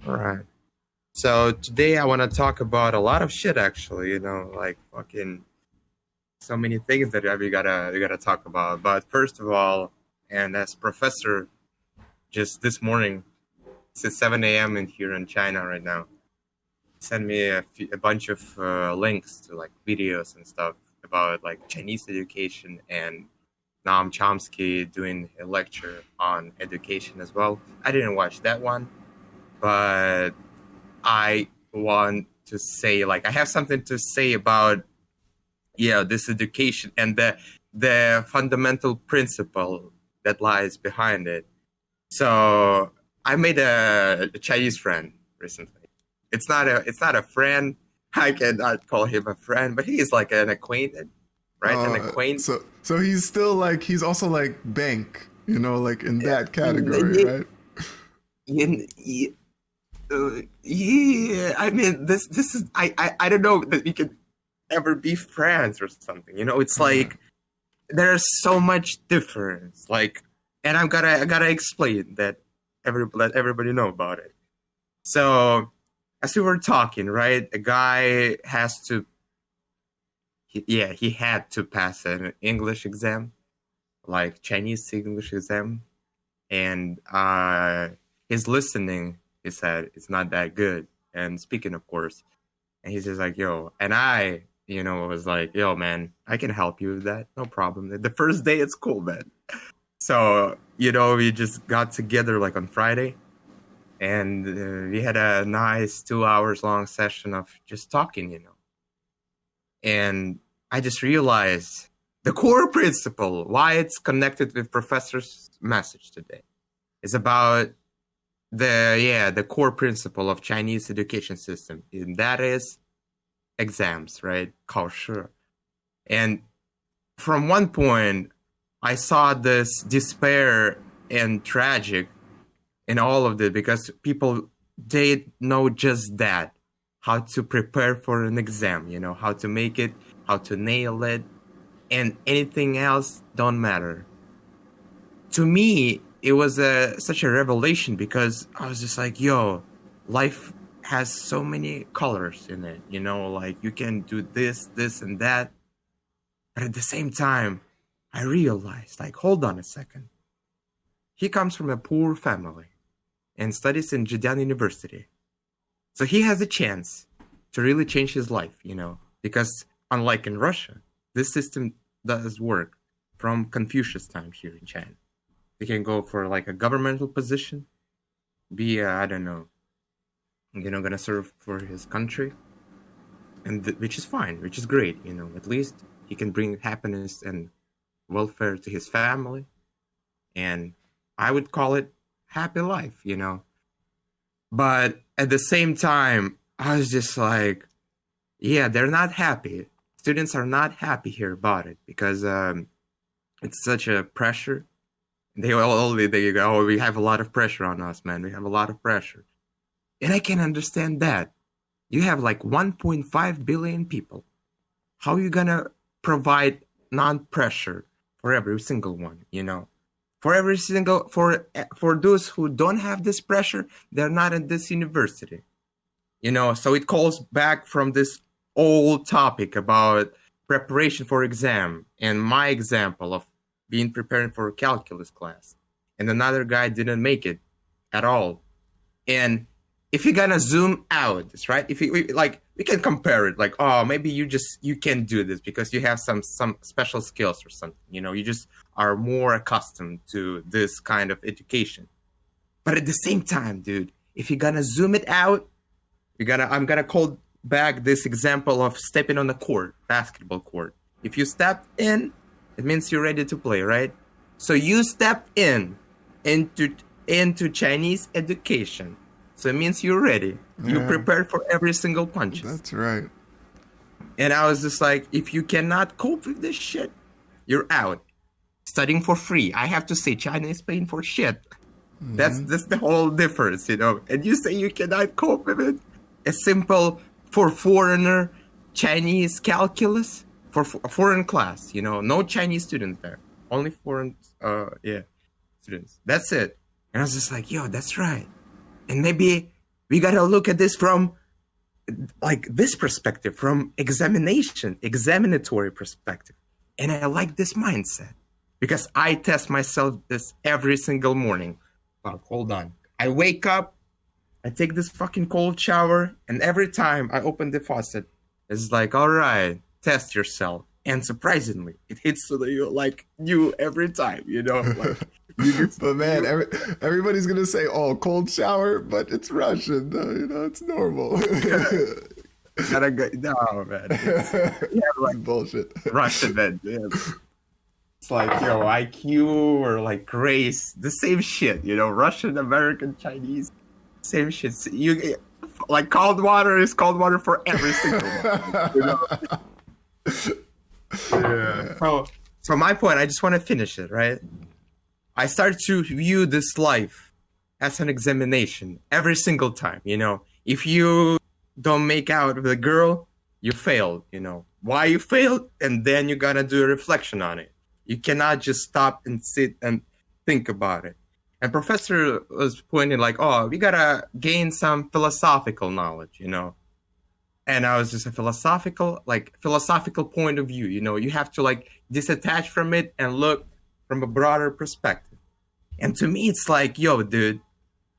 All right. So today I want to talk about a lot of shit, actually. Like fucking so many things that we gotta talk about. But first of all, and as professor, just this morning, it's 7 a.m. in here in China right now. Sent me a bunch of links to like videos and stuff about like Chinese education and Noam Chomsky doing a lecture on education as well. I didn't watch that one, but I want to say like I have something to say about this education and the fundamental principle that lies behind it. So I made a Chinese friend recently. It's not a friend. I cannot call him a friend, but he's like an acquaintance, right? An acquaintance. So he's still like he's also like bank, like in that category, right? Yeah, I mean this is I don't know that we could ever be friends or something. It's like there's so much difference. Like, and I gotta explain that let everybody know about it. So as we were talking, right, a guy he had to pass an English exam, like Chinese English exam, and his listening, he said, it's not that good. And speaking, of course, and he's just like, yo, and I, was like, yo, man, I can help you with that. No problem. The first day, it's cool, man. So, we just got together like on Friday, and we had a nice 2 hours long session of just talking, And I just realized the core principle, why it's connected with Professor's message today, is about the core principle of Chinese education system, and that is exams, right? 考试. And from one point, I saw this despair and tragic in all of it because people, they know just that, how to prepare for an exam, how to make it, how to nail it, and anything else don't matter. To me, it was such a revelation because I was just like, yo, life has so many colors in it, like you can do this, and that. But at the same time, I realized, like, hold on a second. He comes from a poor family and studies in Jidan University. So he has a chance to really change his life, because unlike in Russia, this system does work from Confucius time here in China. They can go for like a governmental position, be I don't know, gonna serve for his country, and which is fine, which is great. At least he can bring happiness and welfare to his family, and I would call it happy life. But at the same time, I was just like, yeah, they're not happy. Students are not happy here about it because it's such a pressure. They go, oh, we have a lot of pressure on us, man. We have a lot of pressure. And I can understand that. You have like 1.5 billion people. How are you going to provide non-pressure for every single one, For every single, for those who don't have this pressure, they're not in this university. So it calls back from this old topic about preparation for exam and my example of being preparing for a calculus class, and another guy didn't make it at all. And if you're gonna zoom out, right? If we can compare it, like, oh, maybe you can do this because you have some special skills or something. You just are more accustomed to this kind of education. But at the same time, dude, if you're gonna zoom it out, I'm gonna call back this example of stepping on the court, basketball court. If you step in, it means you're ready to play, right? So you step into Chinese education. So it means you're ready. Yeah. You prepared for every single punch. That's right. And I was just like, if you cannot cope with this shit, you're out. Studying for free. I have to say, China is paying for shit. Mm-hmm. That's the whole difference, And you say you cannot cope with it. A simple, for foreigner, Chinese calculus. For a foreign class, no Chinese students there, only foreign, students. That's it. And I was just like, yo, that's right. And maybe We gotta look at this from like this perspective, from examinatory perspective. And I like this mindset because I test myself this every single morning. Fuck, hold on. I wake up, I take this fucking cold shower, and every time I open the faucet, it's like, all right, test yourself. And surprisingly, it hits you like you every time, you know? Like, But man, everybody's gonna say, "Oh, cold shower," but it's Russian, you know, it's normal. gotta go, no, man. Yeah, like bullshit. Russian, man. Yeah. It's like, yo, IQ or like race, the same shit, you know, Russian, American, Chinese, same shit. You like cold water is cold water for every single one, you know? Yeah. So my point, I just want to finish it, right? I start to view this life as an examination every single time, you know. If you don't make out with a girl, you failed, you know. Why you failed? And then you gotta do a reflection on it. You cannot just stop and sit and think about it. And professor was pointing like, oh, we gotta gain some philosophical knowledge, you know. And I was just a philosophical point of view, you know. You have to like disattach from it and look from a broader perspective. And to me, it's like, yo, dude.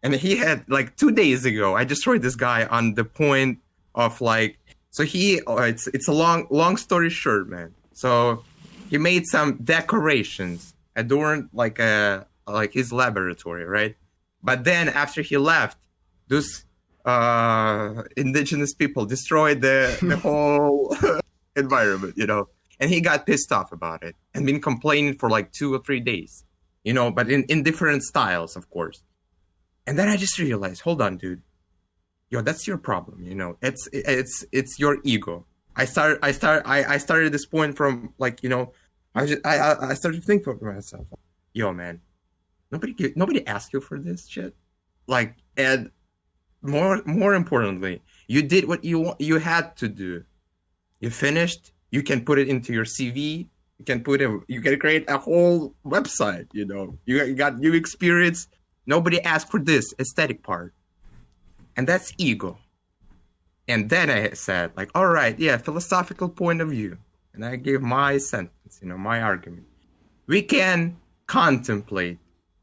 And he had like 2 days ago, I destroyed this guy on the point of like, so it's a long story short, man. So he made some decorations adorned like his laboratory, right? But then after he left, those indigenous people destroyed the whole environment, you know. And he got pissed off about it and been complaining for like 2 or 3 days, you know, but in different styles, of course. And then I just realized, hold on, dude. Yo, that's your problem, you know. It's your ego. I started this point from like, you know, I started to think for myself, yo, man, nobody asked you for this shit. Like, and more importantly, you did what you had to do. You finished. You can put it into your CV. You can create a whole website. You know, you got new experience. Nobody asked for this aesthetic part, and that's ego. And then I said, like, all right, yeah, philosophical point of view, and I gave my sentence, you know, my argument. We can contemplate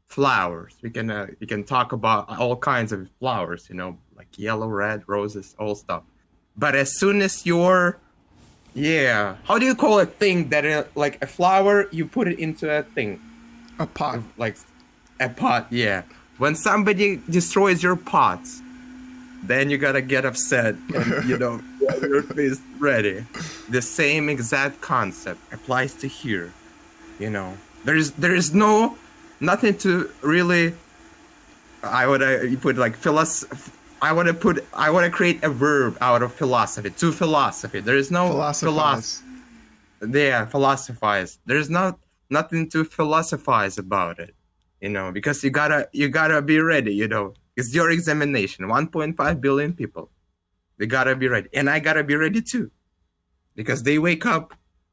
flowers. We can talk about all kinds of flowers, you know, like yellow, red, roses, all stuff. But as soon as you're how do you call a thing that like a flower? You put it into a thing, A pot. like a pot. Yeah. When somebody destroys your pots, then you gotta get upset and you know your face ready. The same exact concept applies to here. You know, there is nothing to really. I would put like I want to create a verb out of philosophy. To philosophy, there is no Philosophize. Philosophize. There's nothing to philosophize about it, you know, because you gotta be ready. You know, it's your examination. 1.5 billion people, they gotta be ready, and I gotta be ready too, because they wake up.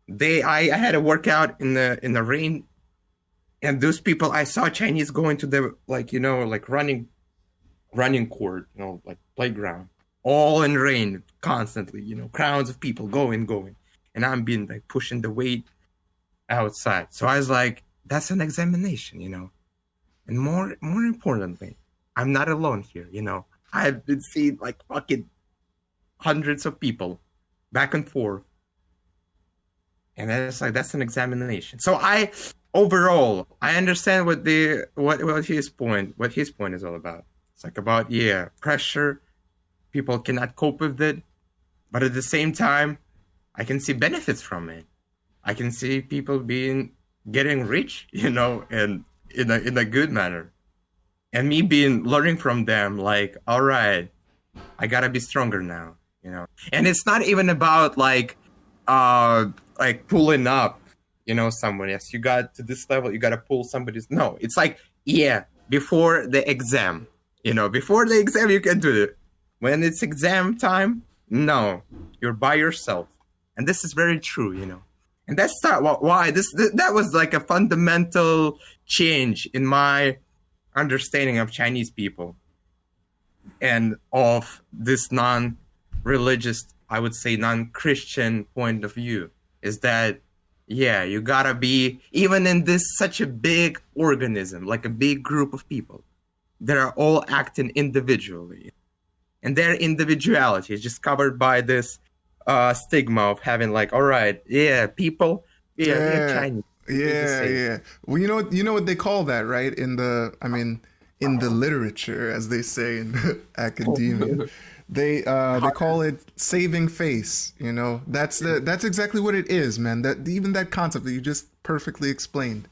I had a workout in the rain, and those people I saw Chinese going to the like, you know, like running court, you know, like playground, all in rain constantly, you know, crowds of people going, and I'm being like pushing the weight outside. So I was like, that's an examination, you know. And more importantly, I'm not alone here, you know. I've been seeing like fucking hundreds of people back and forth, and that's an examination. So overall I understand what his point is all about. It's like about, pressure. People cannot cope with it. But at the same time, I can see benefits from it. I can see people getting rich, you know, and in a good manner. And me learning from them, like, all right, I gotta be stronger now, you know. And it's not even about like pulling up, you know, somebody. As you got to this level, you gotta pull somebody's. No, it's like, before the exam. You know, before the exam, you can do it. When it's exam time, no, you're by yourself. And this is very true, you know. And that's not why that was like a fundamental change in my understanding of Chinese people. and of this non-religious, I would say non-Christian point of view is that, yeah, you gotta be, even in this such a big organism, like a big group of people, they're all acting individually, and their individuality is just covered by this stigma of having like, all right, yeah, people, yeah, they're Yeah, Chinese, they're the yeah, same. yeah. Well, you know what they call that, right? In the, I mean, in the literature, as they say in academia, they call it saving face. You know, that's exactly what it is, man. That even that concept that you just perfectly explained.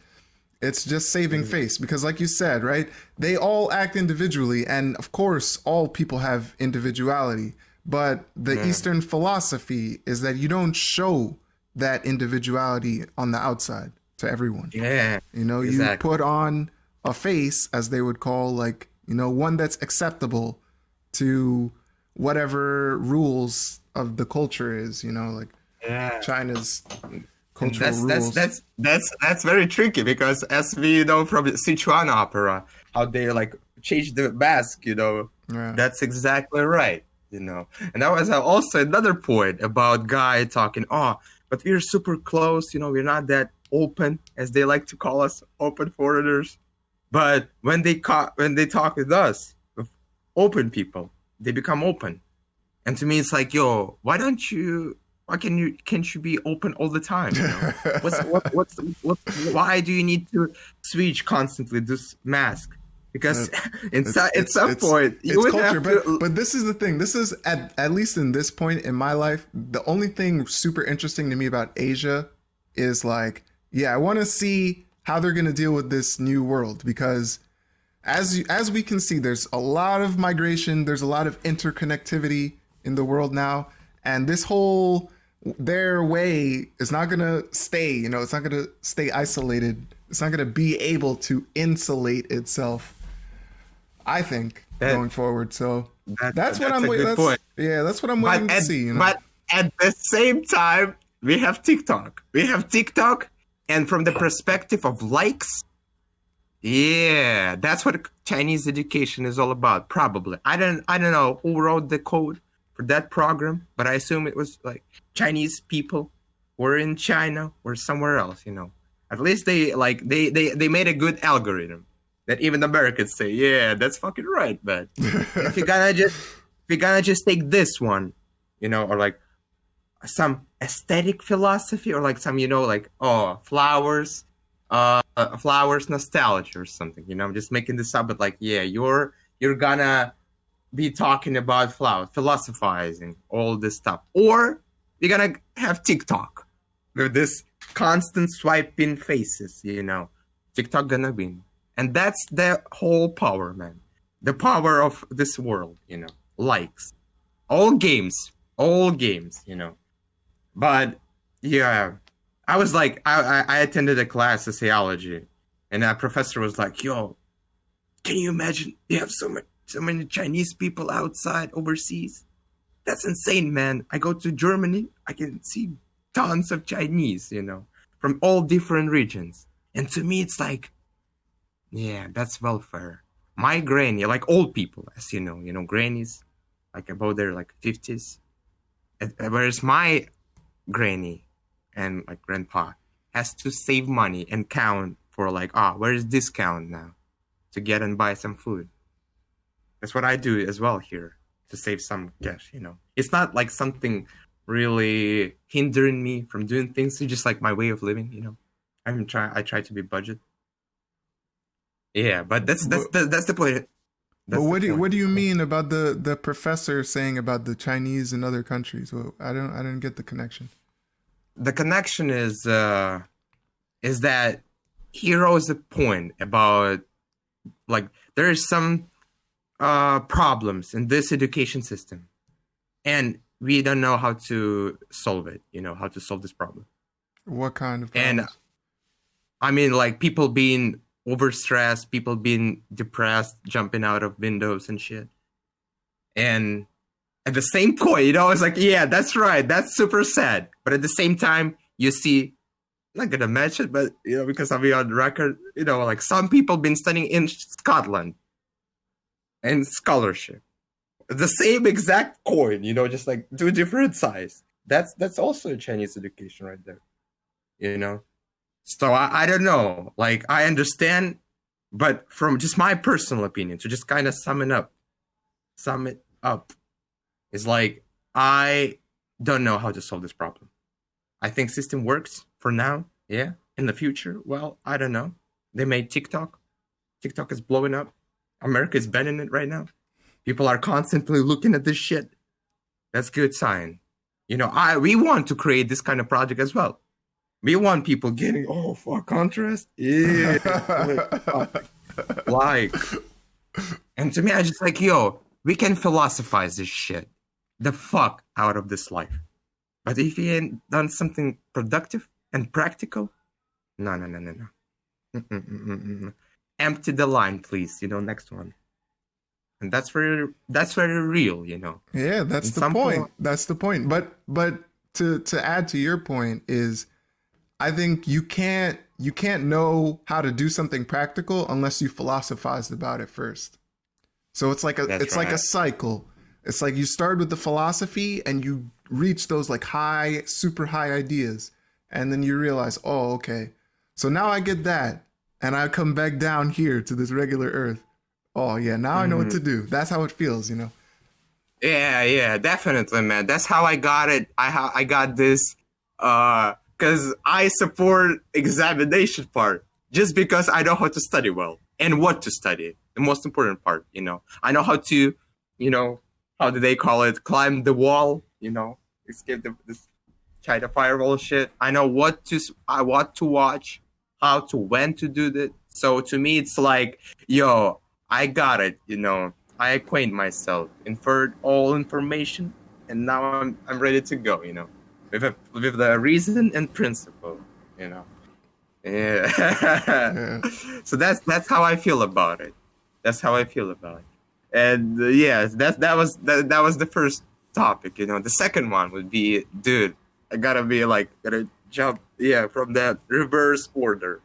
It's just saving face because, like you said, right? They all act individually, and of course, all people have individuality. But the Yeah, Eastern philosophy is that you don't show that individuality on the outside to everyone. yeah, You know, you exactly. put on a face, as they would call, like, you know, one that's acceptable to whatever rules of the culture is, you know, like Yeah. China's And cultural rules. that's very tricky because as we know from the Sichuan opera, how they like change the mask, Yeah. that's exactly right. And that was also another point about Guy talking, oh, but we're super close, we're not that open as they like to call us, open foreigners. But when they talk with us, with open people, they become open. And to me, it's like, yo, why can't you be open all the time? Why do you need to switch constantly this mask? Uh, Because at it's some point you it's would culture, have to. but this is the thing. This is at least in this point in my life, the only thing super interesting to me about Asia is like, yeah, I want to see how they're going to deal with this new world because as we can see, there's a lot of migration, there's a lot of interconnectivity in the world now, and this whole their way is not going to stay. You know, it's not going to stay isolated. It's not going to be able to insulate itself, I think, That, going forward. So that's what that's I'm a waiting. good point. That's what I'm But waiting to at see. You know. but at the same time, we have TikTok. And from the perspective of likes, yeah, that's what Chinese education is all about. Probably, I don't know who wrote the code for that program, but I assume it was like Chinese people were in China or somewhere else. At least they made a good algorithm that even Americans say, yeah, that's fucking right, but if you're gonna just take this one, or like some aesthetic philosophy, or like some, like, oh, flowers nostalgia or something. I'm just making this up, but like, yeah, you're gonna be talking about flowers, philosophizing, all this stuff, or you're gonna have TikTok with this constant swiping faces. TikTok gonna win, and that's the whole power, man. The power of this world. Likes, all games. But yeah, I was like, I attended a class, sociology, and that professor was like, yo, can you imagine you have so many Chinese people outside overseas? That's insane, man. I go to Germany, I can see tons of Chinese, from all different regions. And to me, it's like, yeah, that's welfare. My granny, like old people, as grannies, like about their like 50s. Whereas my granny and like grandpa has to save money and count for like, where is discount now to get and buy some food. That's what I do as well here to save some cash. It's not like something really hindering me from doing things. It's just like my way of living. I try to be budget. Yeah, but but that's the point. but That's the point. what do you mean about the professor saying about the Chinese in other countries? Well, I didn't get the connection. The connection is that he rose a point about like there is some problems in this education system, and we don't know how to solve it. How to solve this problem. What kind of And problems? I mean, like people being overstressed, people being depressed, jumping out of windows and shit. And at the same point, it's like, yeah, that's right, that's super sad. But at the same time, you see, I'm not gonna mention, but because I'll be on record, like some people been studying in Scotland and scholarship. the same exact coin, just like two different size. That's also a Chinese education right there, you know. So I don't know. Like I understand, but from just my personal opinion, to just kind of sum it up, is like I don't know how to solve this problem. I think system works for now. Yeah. In the future, well, I don't know. They made TikTok. TikTok is blowing up. America is banning it right now. People are constantly looking at this shit. That's good sign. We want to create this kind of project as well. We want people getting, oh, fuck, contrast. Yeah. like, and to me, I just like, yo, we can philosophize this shit. The fuck out of this life. But if you ain't done something productive and practical, no. Empty the line, please. Next one. And that's very real. Yeah, that's the point. That's the point. But to add to your point is, I think you can't know how to do something practical unless you philosophized about it first. So it's like like a cycle. It's like you start with the philosophy and you reach those like super high ideas, and then you realize, oh, okay, so now I get that, and I come back down here to this regular earth. Oh yeah, now I know what to do. That's how it feels, Yeah, definitely, man. That's how I got it. I got this because I support examination part just because I know how to study well and what to study. The most important part, I know how to, how do they call it? Climb the wall, escape this China firewall shit. I know what to watch, when to do that. So to me, it's like, yo, I got it. I acquaint myself, inferred all information, and now I'm ready to go. With the reason and principle. Yeah. Yeah. So that's how I feel about it. And that was the first topic. The second one would be, dude, I gotta jump from that reverse order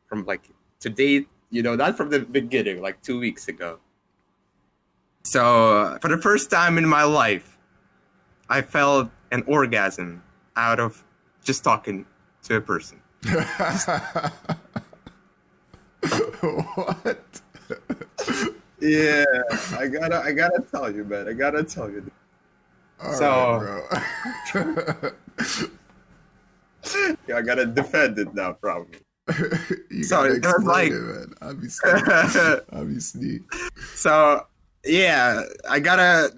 from like today, not from the beginning, like 2 weeks ago. So for the first time in my life, I felt an orgasm out of just talking to a person. What? Yeah, I gotta tell you, man. I gotta tell you. All right, bro. Yeah, I gotta defend it now, probably. You gotta explain it, man. Obviously. So yeah, I gotta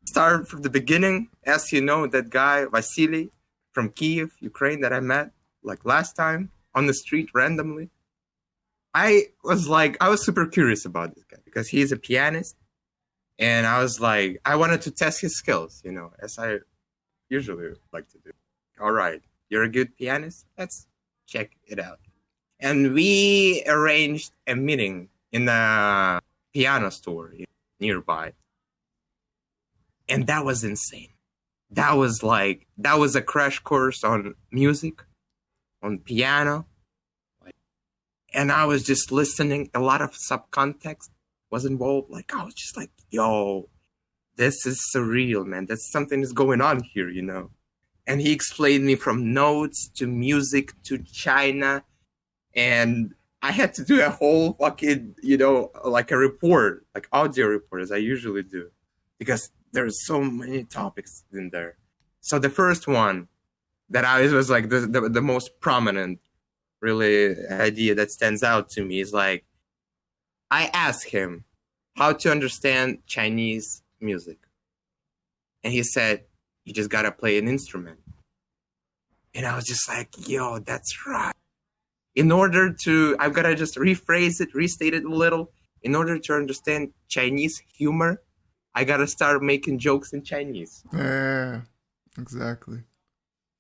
start from the beginning. As you know, that guy Vasily from Kiev, Ukraine, that I met like last time on the street randomly. I was super curious about this guy because he's a pianist, and I was like, I wanted to test his skills, as I usually like to do. All right, you're a good pianist? Let's check it out. And we arranged a meeting in a piano store nearby. And that was insane. That was a crash course on music, on piano. And I was just listening. A lot of subcontext was involved. Like, I was just like, yo, this is surreal, man. That's something is going on here, And he explained me from notes to music to China. And I had to do a whole fucking, like a report, like audio report, as I usually do. Because there's so many topics in there. So the first one that was like the most prominent really idea that stands out to me is like, I asked him how to understand Chinese music. And he said, you just gotta play an instrument. And I was just like, yo, that's right. I've gotta just rephrase it, restate it a little. In order to understand Chinese humor, I gotta start making jokes in Chinese. Yeah, exactly.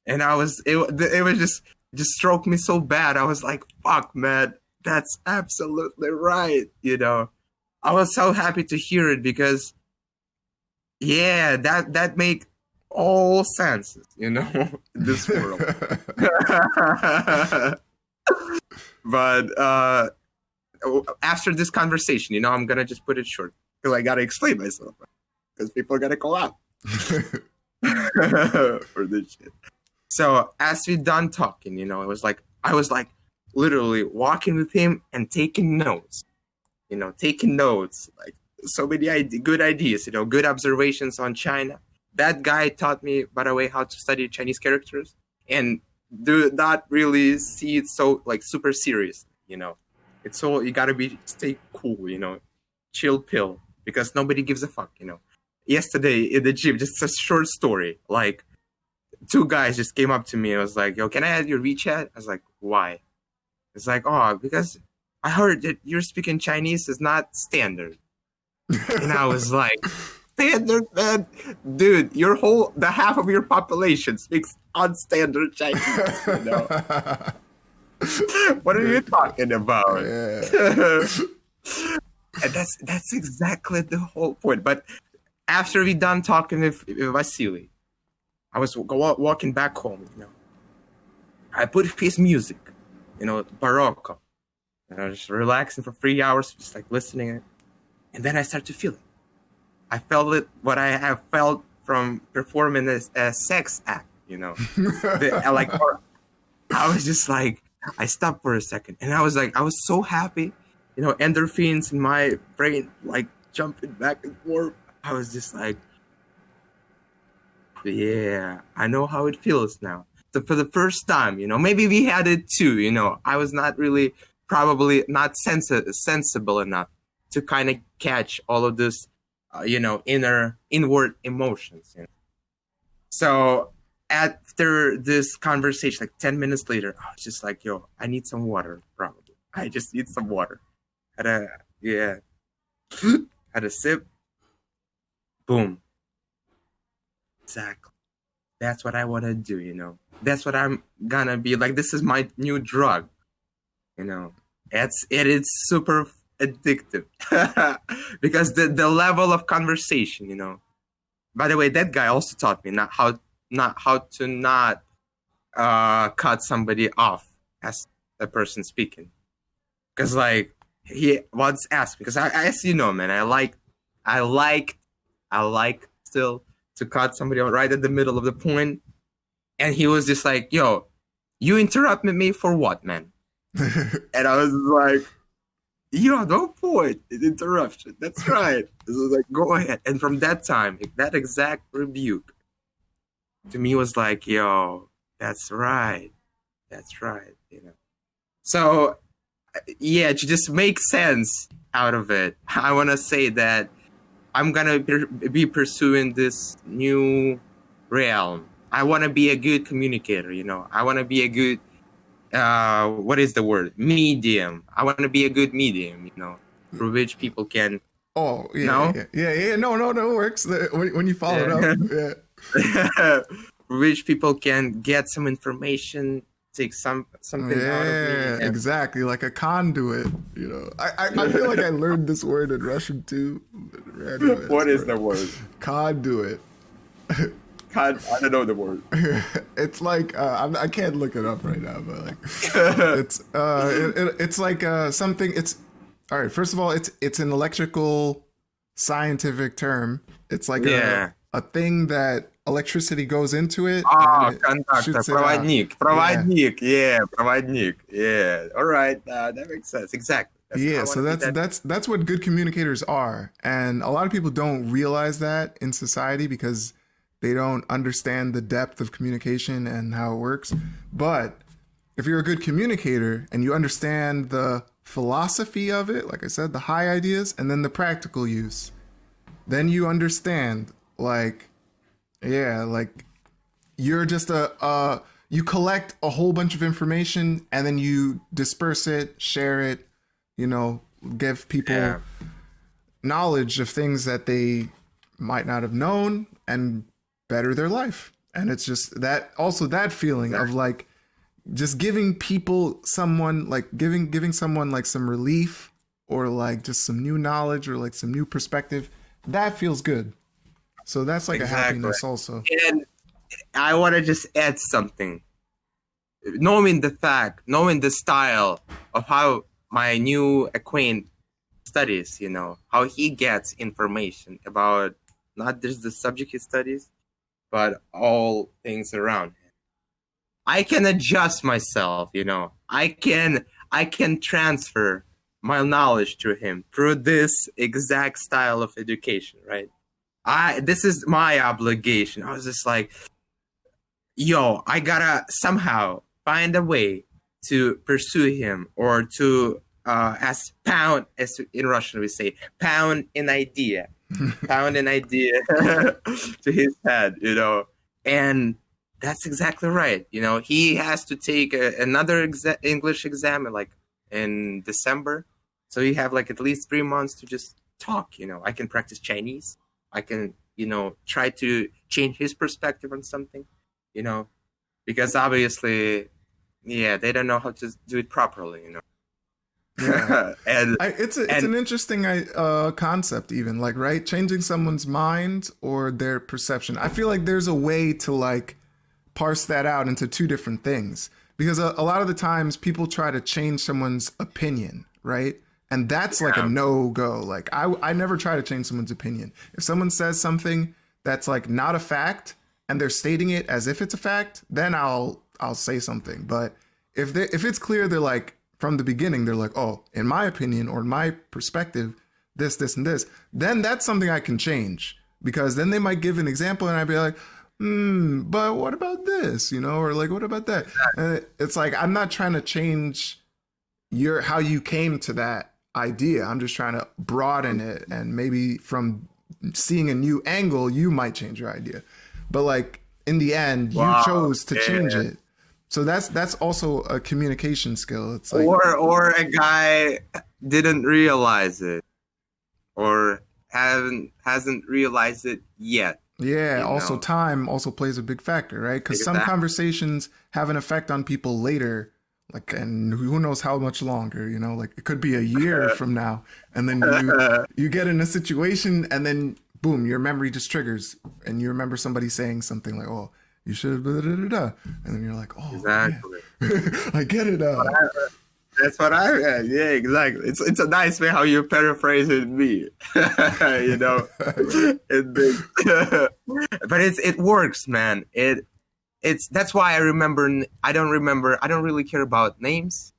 And it was just stroked me so bad. I was like, fuck, man, that's absolutely right. I was so happy to hear it because, yeah, that make all sense, in this world. But after this conversation, I'm gonna just put it short because I gotta explain myself. because people are gonna call out for this shit. So as we done talking, you know, I was like literally walking with him and taking notes, you know, like so many good ideas, you know, good observations on China. That guy taught me, by the way, how to study Chinese characters and do not really see it so like super serious, you know. It's so you gotta stay cool, you know, chill pill, because nobody gives a fuck, you know. Yesterday in the gym, just a short story, like 2 guys just came up to me and was like, yo, can I add your WeChat? I was like, why? It's like, oh, because I heard that you're speaking Chinese is not standard. And I was like, standard, man? Dude, the half of your population speaks unstandard Chinese, you know? What are you talking about? Yeah. And that's exactly the whole point. But after we done talking with Vasily, I was walking back home, you know. I put his music, you know, Baroque. And I was just relaxing for 3 hours, just like listening it. And then I started to feel it. I felt it, what I have felt from performing a sex act, you know. I was just like, I stopped for a second. And I was like, I was so happy, you know, endorphins in my brain, like jumping back and forth. I was just like, yeah, I know how it feels now. So for the first time, you know, maybe we had it too, you know, I was not really, probably not sensible enough to kind of catch all of this, you know, inward emotions. You know? So after this conversation, like 10 minutes later, I was just like, yo, I need some water, probably. I just need some water. Had a sip. Boom. Exactly. That's what I want to do, you know. That's what I'm gonna be like. This is my new drug, you know. It is super addictive because the level of conversation, you know. By the way, that guy also taught me how to cut somebody off as a person speaking, because like he once asked me, because as you know, man, I like still to cut somebody off right at the middle of the point, and he was just like, yo, you interrupted me for what, man? And I was like, yo, no point in interruption. That's right. It was like, go ahead. And from that time, that exact rebuke to me was like, yo, that's right. That's right. You know. So yeah, to just make sense out of it, I want to say that I'm gonna be pursuing this new realm. I want to be a good communicator, you know. I want to be a good, what is the word? Medium. I want to be a good medium, you know, through which people can. Oh, yeah. No? Yeah. No, it works. When you follow it up. Yeah. Through which people can get some information, take something out of me. Yeah, exactly. Like a conduit, you know. I feel like I learned this word in Russian too. What is the word? Conduit. I don't know the word. It's like I can't look it up right now, but like it's like something. It's all right. First of all, it's an electrical scientific term. It's like a thing that electricity goes into it. Conductor, проводник, yeah, проводник, yeah. All right, that makes sense. Exactly. So that's what good communicators are, and a lot of people don't realize that in society because they don't understand the depth of communication and how it works. But if you're a good communicator and you understand the philosophy of it, like I said, the high ideas, and then the practical use, then you understand, like, yeah, like you're just you collect a whole bunch of information and then you disperse it, share it, you know, give people knowledge of things that they might not have known and better their life. And it's just that feeling of like just giving someone like some relief or like just some new knowledge or like some new perspective. That feels good. So that's like a happiness also. And I want to just add something. Knowing the style of how my new acquaintance studies, you know, how he gets information about not just the subject he studies, but all things around him. I can adjust myself, I can transfer my knowledge to him through this exact style of education, right? This is my obligation. I was just like, yo, I gotta somehow find a way to pursue him, or to as pound, as in Russian we say, pound an idea, pound an idea to his head, and that's exactly right. He has to take another English exam in December, so you have at least 3 months to just talk. I can practice Chinese. I can try to change his perspective on something, because obviously, yeah, they don't know how to do it properly. Yeah. and It's and an interesting concept, even right, changing someone's mind or their perception. I feel like there's a way to parse that out into two different things, because a lot of the times people try to change someone's opinion, right? And that's a no-go. I never try to change someone's opinion. If someone says something that's not a fact and they're stating it as if it's a fact, then I'll say something. But if it's clear, they're from the beginning, they're oh, in my opinion or in my perspective, this, and this, then that's something I can change, because then they might give an example and I'd be like, but what about this, or what about that? And it's I'm not trying to change how you came to that idea. I'm just trying to broaden it, and maybe from seeing a new angle, you might change your idea. But in the end, you chose to change it. So that's also a communication skill. It's or a guy didn't realize it, or hasn't realized it yet. Yeah. Also, time also plays a big factor, right? Because some conversations have an effect on people later, and who knows how much longer. It could be a year from now, and then you get in a situation, and then boom, your memory just triggers, and you remember somebody saying something like, "Oh, you should," and then you're like, "Oh, exactly, I get it." That's what I read. Yeah, exactly. It's a nice way how you paraphrased me. But it works, man. That's why I remember. I don't really care about names.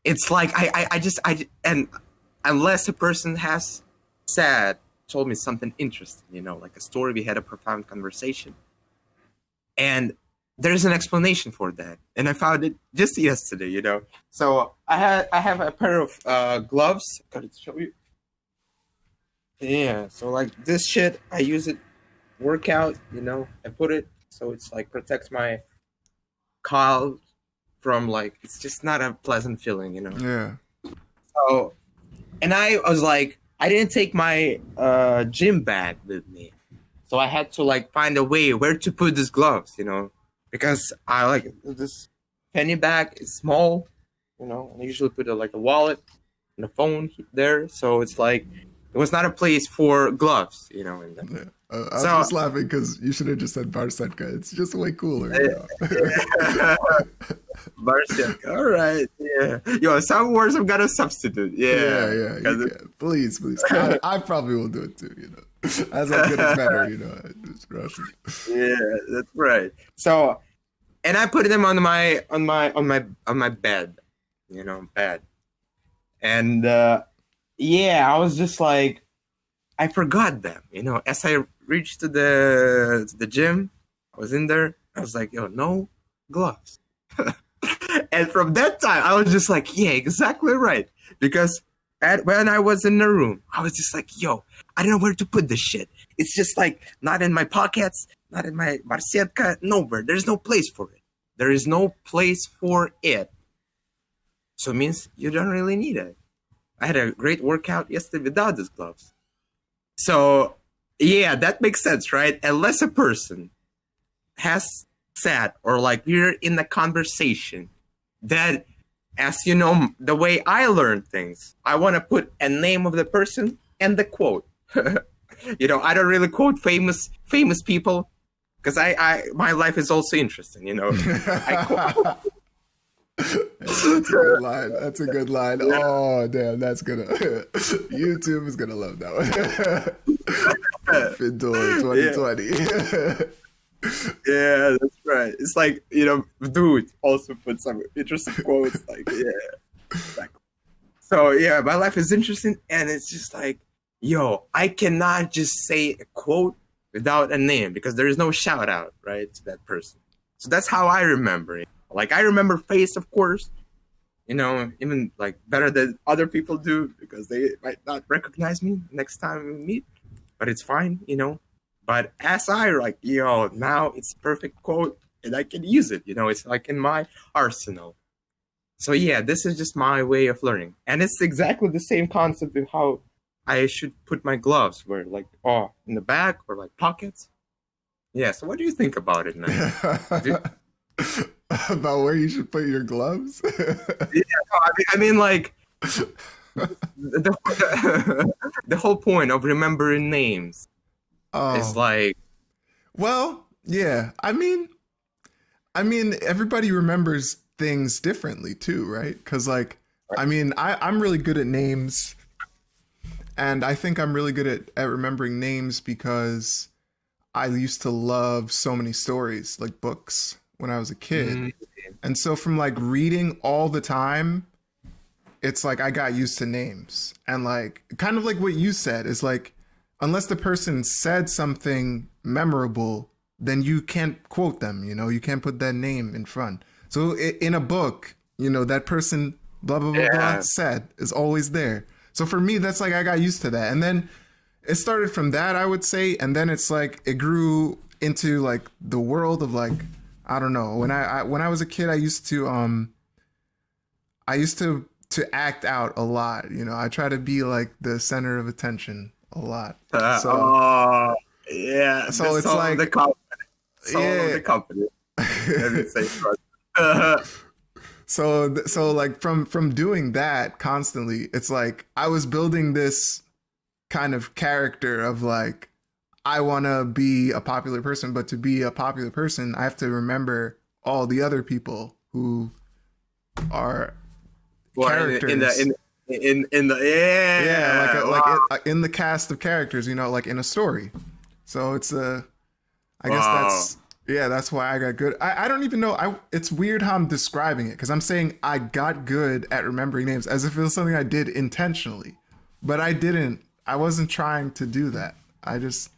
It's and unless a person has told me something interesting, like a story, we had a profound conversation, and there's an explanation for that, and I found it just yesterday. So I have a pair of gloves. Got to show you. Yeah. So this shit, I use it workout. I put it so it's protects my calves from it's just not a pleasant feeling. Yeah. So, and I was I didn't take my gym bag with me, so I had to find a way where to put these gloves. Because I this penny bag is small, and I usually put a wallet and a phone there. So it's it was not a place for gloves, Yeah. I'm just laughing because you should have just said Barsetka. It's just way cooler. Barsetka. All right. Yeah. Yo, some words I've got to substitute. Yeah. Please. I probably will do it too, As I'm getting better, it's Russian. Yeah, that's right. So, and I put them on my bed, bed, and I was just I forgot them, As I reached to the gym, I was in there. I was yo, no gloves, and from that time, I was just yeah, exactly right, because when I was in the room, I was just yo, I don't know where to put this shit. It's just not in my pockets, not in my barsetka, nowhere. There's no place for it. There is no place for it. So it means you don't really need it. I had a great workout yesterday without these gloves. So, yeah, that makes sense, right? Unless a person has said, or we're in a conversation that, as you know, the way I learn things, I want to put a name of the person and the quote. I don't really quote famous people, because my life is also interesting. I quote. That's a good line. That's a good line. Oh damn, that's gonna YouTube is gonna love that one. Fedor Yeah, 2020. yeah, that's right. It's like, dude also put some interesting quotes. Like, yeah, like, so yeah, my life is interesting, and it's just like, yo, I cannot just say a quote without a name because there is no shout out, right, to that person. So that's how I remember it. Like, I remember face, of course, even like better than other people do because they might not recognize me next time we meet, but it's fine. But as I like, now it's perfect quote and I can use it, it's like in my arsenal. So yeah, this is just my way of learning. And it's exactly the same concept of how I should put my gloves, where like, oh, in the back or like pockets. Yeah, so what do you think about it, man? Do, About where you should put your gloves? yeah, no, I mean, like the, the whole point of remembering names is Oh, like, well, yeah. I mean, everybody remembers things differently too, right? Because, like, I'm really good at names, and I think I'm really good at remembering names because I used to love so many stories, like books, when I was a kid. mm, And so, from like reading all the time, it's like I got used to names. And, like, kind of like what you said is like, unless the person said something memorable, then you can't quote them, you can't put that name in front. So in a book, that person blah blah blah blah yeah, said is always there. So for me, that's like I got used to that. And then it started from that, I would say, and then it's like it grew into like the world of, like, I don't know. When I was a kid, I used to act out a lot. I try to be like the center of attention a lot. So oh yeah, the so it's soul of the like, company, soul of yeah. the company. Let me say first. So like from doing that constantly, it's like I was building this kind of character of like I want to be a popular person, but to be a popular person, I have to remember all the other people who are Well, in the characters. in the Yeah, like yeah, wow, in the cast of characters, like in a story. So it's I guess wow. that's why I got good. I don't even know. It's weird how I'm describing it because I'm saying I got good at remembering names as if it was something I did intentionally, but I didn't. I wasn't trying to do that. I just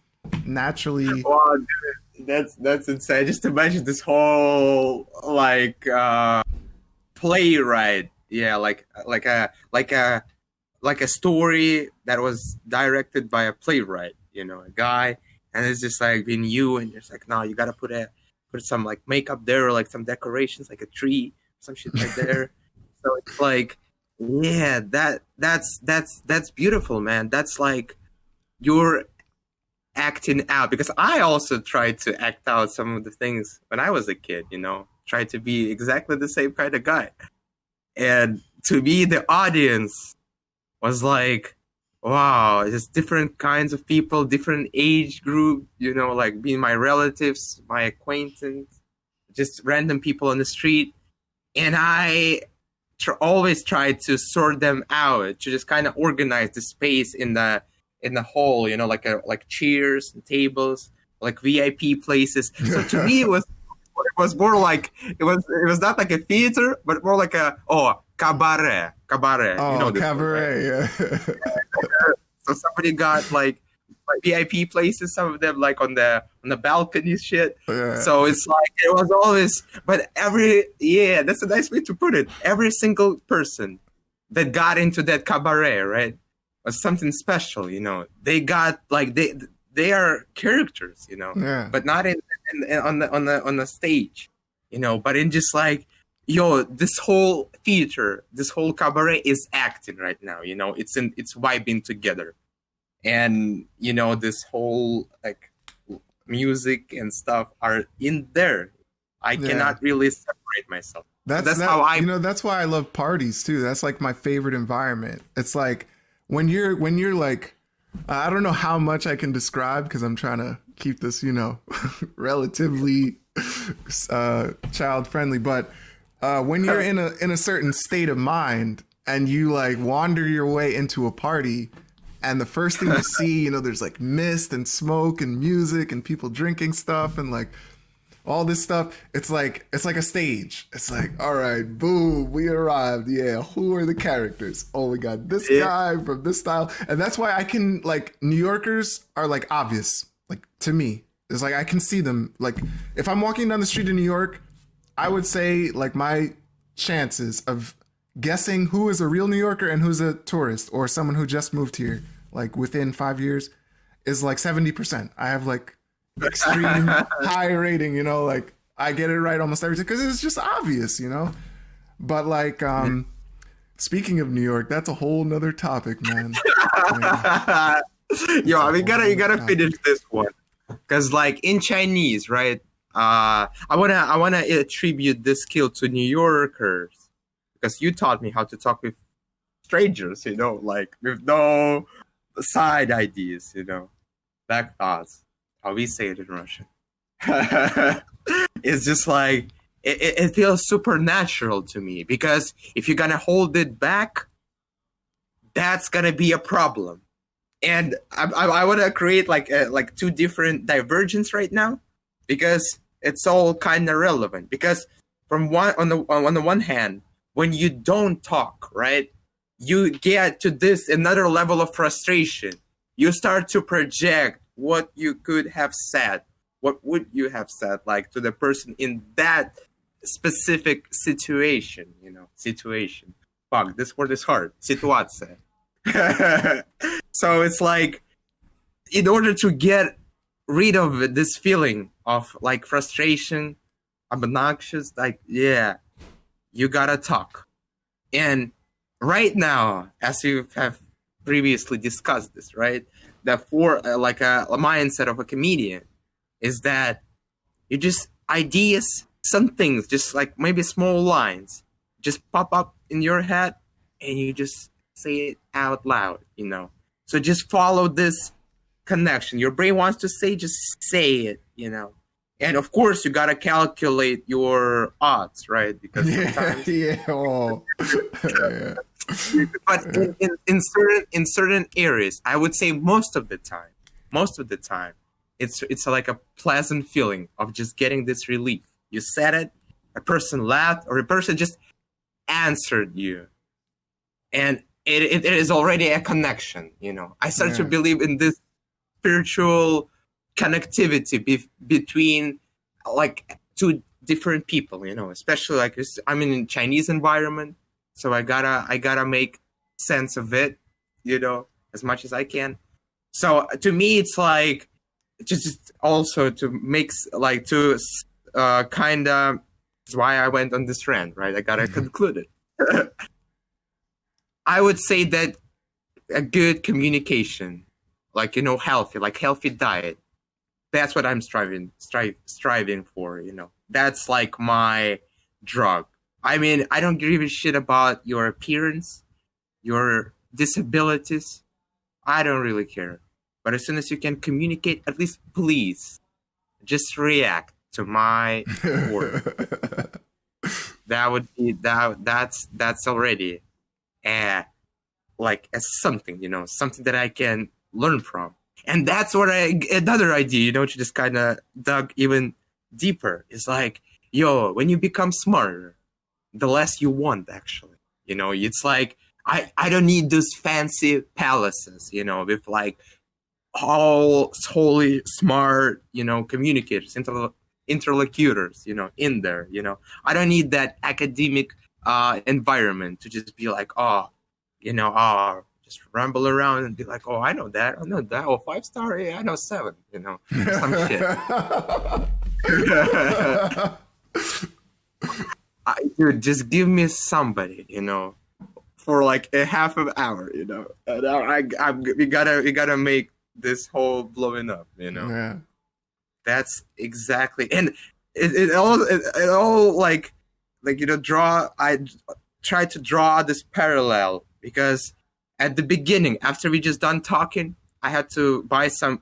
naturally. Wow, dude, that's insane. Just imagine this whole like playwright. Yeah, like a story that was directed by a playwright, a guy, and it's just like being you, and you're just like, no, you gotta put some like makeup there, or like some decorations, like a tree, some shit right there. So it's like, yeah, that's beautiful, man. That's like you're acting out because I also tried to act out some of the things when I was a kid, tried to be exactly the same kind of guy. And to me, the audience was like, wow, just different kinds of people, different age group, like being my relatives, my acquaintance, just random people on the street. And I always tried to sort them out, to just kind of organize the space in the hall, like chairs and tables, like VIP places. So to me, it was more like it was not like a theater, but more like a cabaret. You know Oh, this one, right? cabaret. Yeah. So somebody got like VIP places, some of them like on the balconies, shit. Yeah. So it's like it was always, but yeah, that's a nice way to put it. Every single person that got into that cabaret, right, was something special. They got like they are characters, Yeah. but not on the stage, but in just like, yo, this whole theater, this whole cabaret is acting right now. It's vibing together, and this whole like music and stuff are in there. I Yeah. cannot really separate myself. So That's that's how I. that's why I love parties too. That's like my favorite environment. It's like when you're like, I don't know how much I can describe because I'm trying to keep this, relatively child friendly, but when you're in a certain state of mind and you like wander your way into a party, And the first thing you see, there's like mist and smoke and music and people drinking stuff and like all this stuff. It's like a stage. It's like, all right, boom, we arrived. Yeah, who are the characters? Oh, we got this guy from this style. And that's why I can, like, New Yorkers are like obvious. Like, to me, it's like I can see them. Like, if I'm walking down the street in New York, I would say like my chances of guessing who is a real New Yorker and who's a tourist or someone who just moved here, like within 5 years, is like 70%. I have like extreme high rating, like I get it right almost every time because it's just obvious, But like, speaking of New York, that's a whole nother topic, man. Yo, you gotta finish this one because, like, in Chinese, right? I wanna attribute this skill to New Yorkers because you taught me how to talk with strangers, like with no side ideas, back thoughts. How we say it in Russian. It's just like it feels supernatural to me because if you're gonna hold it back, that's gonna be a problem. And I want to create like two different divergence right now because it's all kind of relevant. Because on the one hand, when you don't talk, right, you get to this another level of frustration. You start to project what you could have said. What would you have said, like, to the person in that specific situation, situation. Fuck, this word is hard. Ситуация. So it's like, in order to get rid of this feeling of, like, frustration, obnoxious, like, yeah, you gotta talk. And right now, as you have previously discussed this, right? That for like a mindset of a comedian is that you just ideas, some things, just like maybe small lines, just pop up in your head, and you just say it out loud, So just follow this connection. Your brain wants to say, just say it, And of course, you gotta calculate your odds, right? Because sometimes, yeah. But in certain areas, I would say most of the time, it's like a pleasant feeling of just getting this relief. You said it, a person laughed, or a person just answered you, and it is already a connection. I start to believe in this spiritual connectivity between like two different people. Especially like I'm in a Chinese environment. So I gotta make sense of it, as much as I can. So to me, it's like just also to make like to kind of. That's why I went on this rant, right? I gotta conclude it. I would say that a good communication, like healthy diet. That's what I'm striving for. That's like my drug. I mean, I don't give a shit about your appearance, your disabilities. I don't really care. But as soon as you can communicate, at least please just react to my word. That would be that's already like a something, something that I can learn from. And that's what another idea, to just kind of dug even deeper. Is like, when you become smarter, the less you want, actually. It's like, I don't need those fancy palaces, with like all wholly smart, communicators, interlocutors, in there, I don't need that academic environment to just be like, just ramble around and be like, I know that. 5-star, yeah, I know 7, some shit. Dude, just give me somebody, for like a half an hour, and we gotta make this whole blowing up, Yeah. That's exactly, and it all like I try to draw this parallel because at the beginning, after we just done talking, I had to buy some.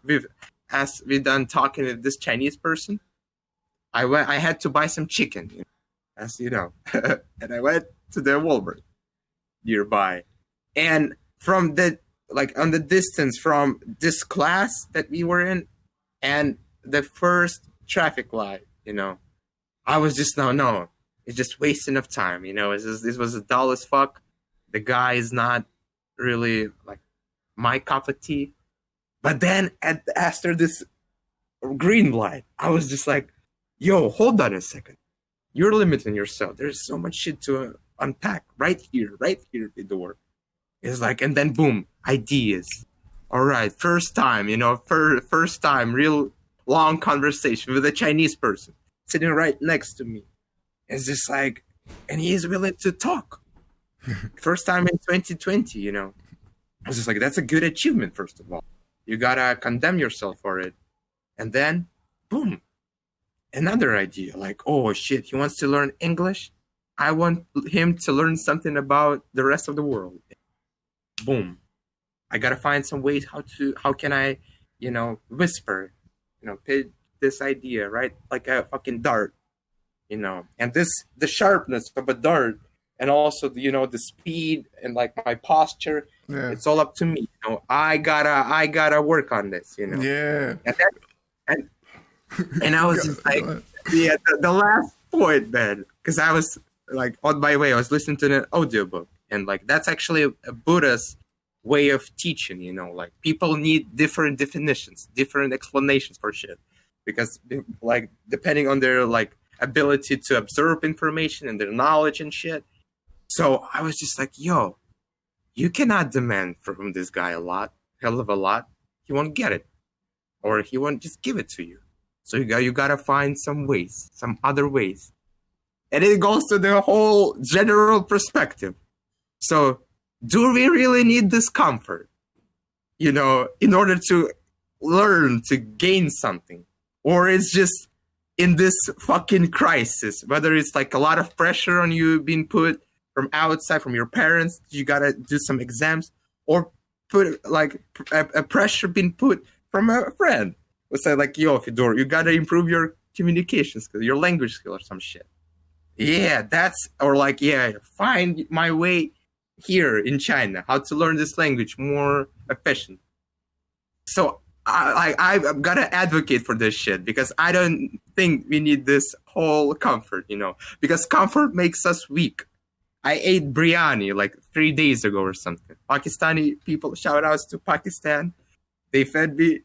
As we done talking with this Chinese person, I had to buy some chicken, as you know, and I went to the Walmart nearby, and from the like on the distance from this class that we were in and the first traffic light, I was just no, it's just wasting of time, this was a dull as fuck. The guy is not really like my cup of tea. But then after this green light, I was just like, yo, hold on a second. You're limiting yourself. There's so much shit to unpack right here, Fedor. It's like, and then boom, ideas. All right, first time, first time, real long conversation with a Chinese person sitting right next to me. It's just like, and he is willing to talk. First time in 2020, I was just like, that's a good achievement, first of all. You gotta condemn yourself for it. And then, boom, another idea. Like, oh shit, he wants to learn English. I want him to learn something about the rest of the world. Boom. I gotta find some ways how can I, whisper, pitch this idea, right? Like a fucking dart, and the sharpness of a dart and also, the speed and like my posture, it's all up to me. I gotta work on this, Yeah. And I was just like, yeah, the last point, man, because I was like on my way, I was listening to an audiobook, and like that's actually a Buddha's way of teaching, like people need different definitions, different explanations for shit, because like depending on their like ability to absorb information and their knowledge and shit. So I was just like, yo, you cannot demand from this guy hell of a lot. He won't get it, or he won't just give it to you. So you gotta find some other ways. And it goes to the whole general perspective. So do we really need discomfort, in order to learn, to gain something? Or it's just in this fucking crisis, whether it's like a lot of pressure on you being put from outside, from your parents, you gotta do some exams, or put like a pressure being put from a friend. Let's say like, yo, Fedor, you gotta improve your communication skills, your language skill or some shit. Yeah, or like, yeah, find my way here in China, how to learn this language more efficient. So I've got to advocate for this shit, because I don't think we need this whole comfort, because comfort makes us weak. I ate biryani like 3 days ago or something. Pakistani people, shout outs to Pakistan. They fed me,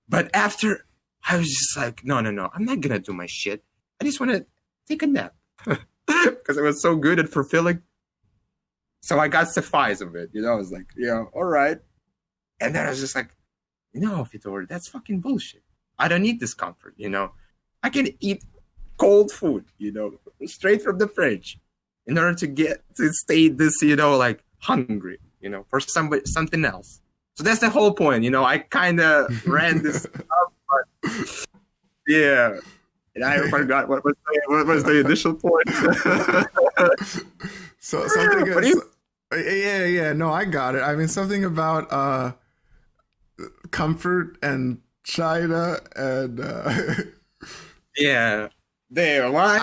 But after, I was just like, no, I'm not going to do my shit. I just want to take a nap. Because it was so good and fulfilling. So I got suffice of it. I was like, yeah, all right. And then I was just like, no, Fedor, that's fucking bullshit. I don't need discomfort, I can eat cold food, straight from the fridge, in order to stay this, like hungry, for something else. So that's the whole point, I kind of ran this up, but yeah. And I forgot what was the initial point. So something no, I got it. I mean, something about comfort and China and yeah. There. Why?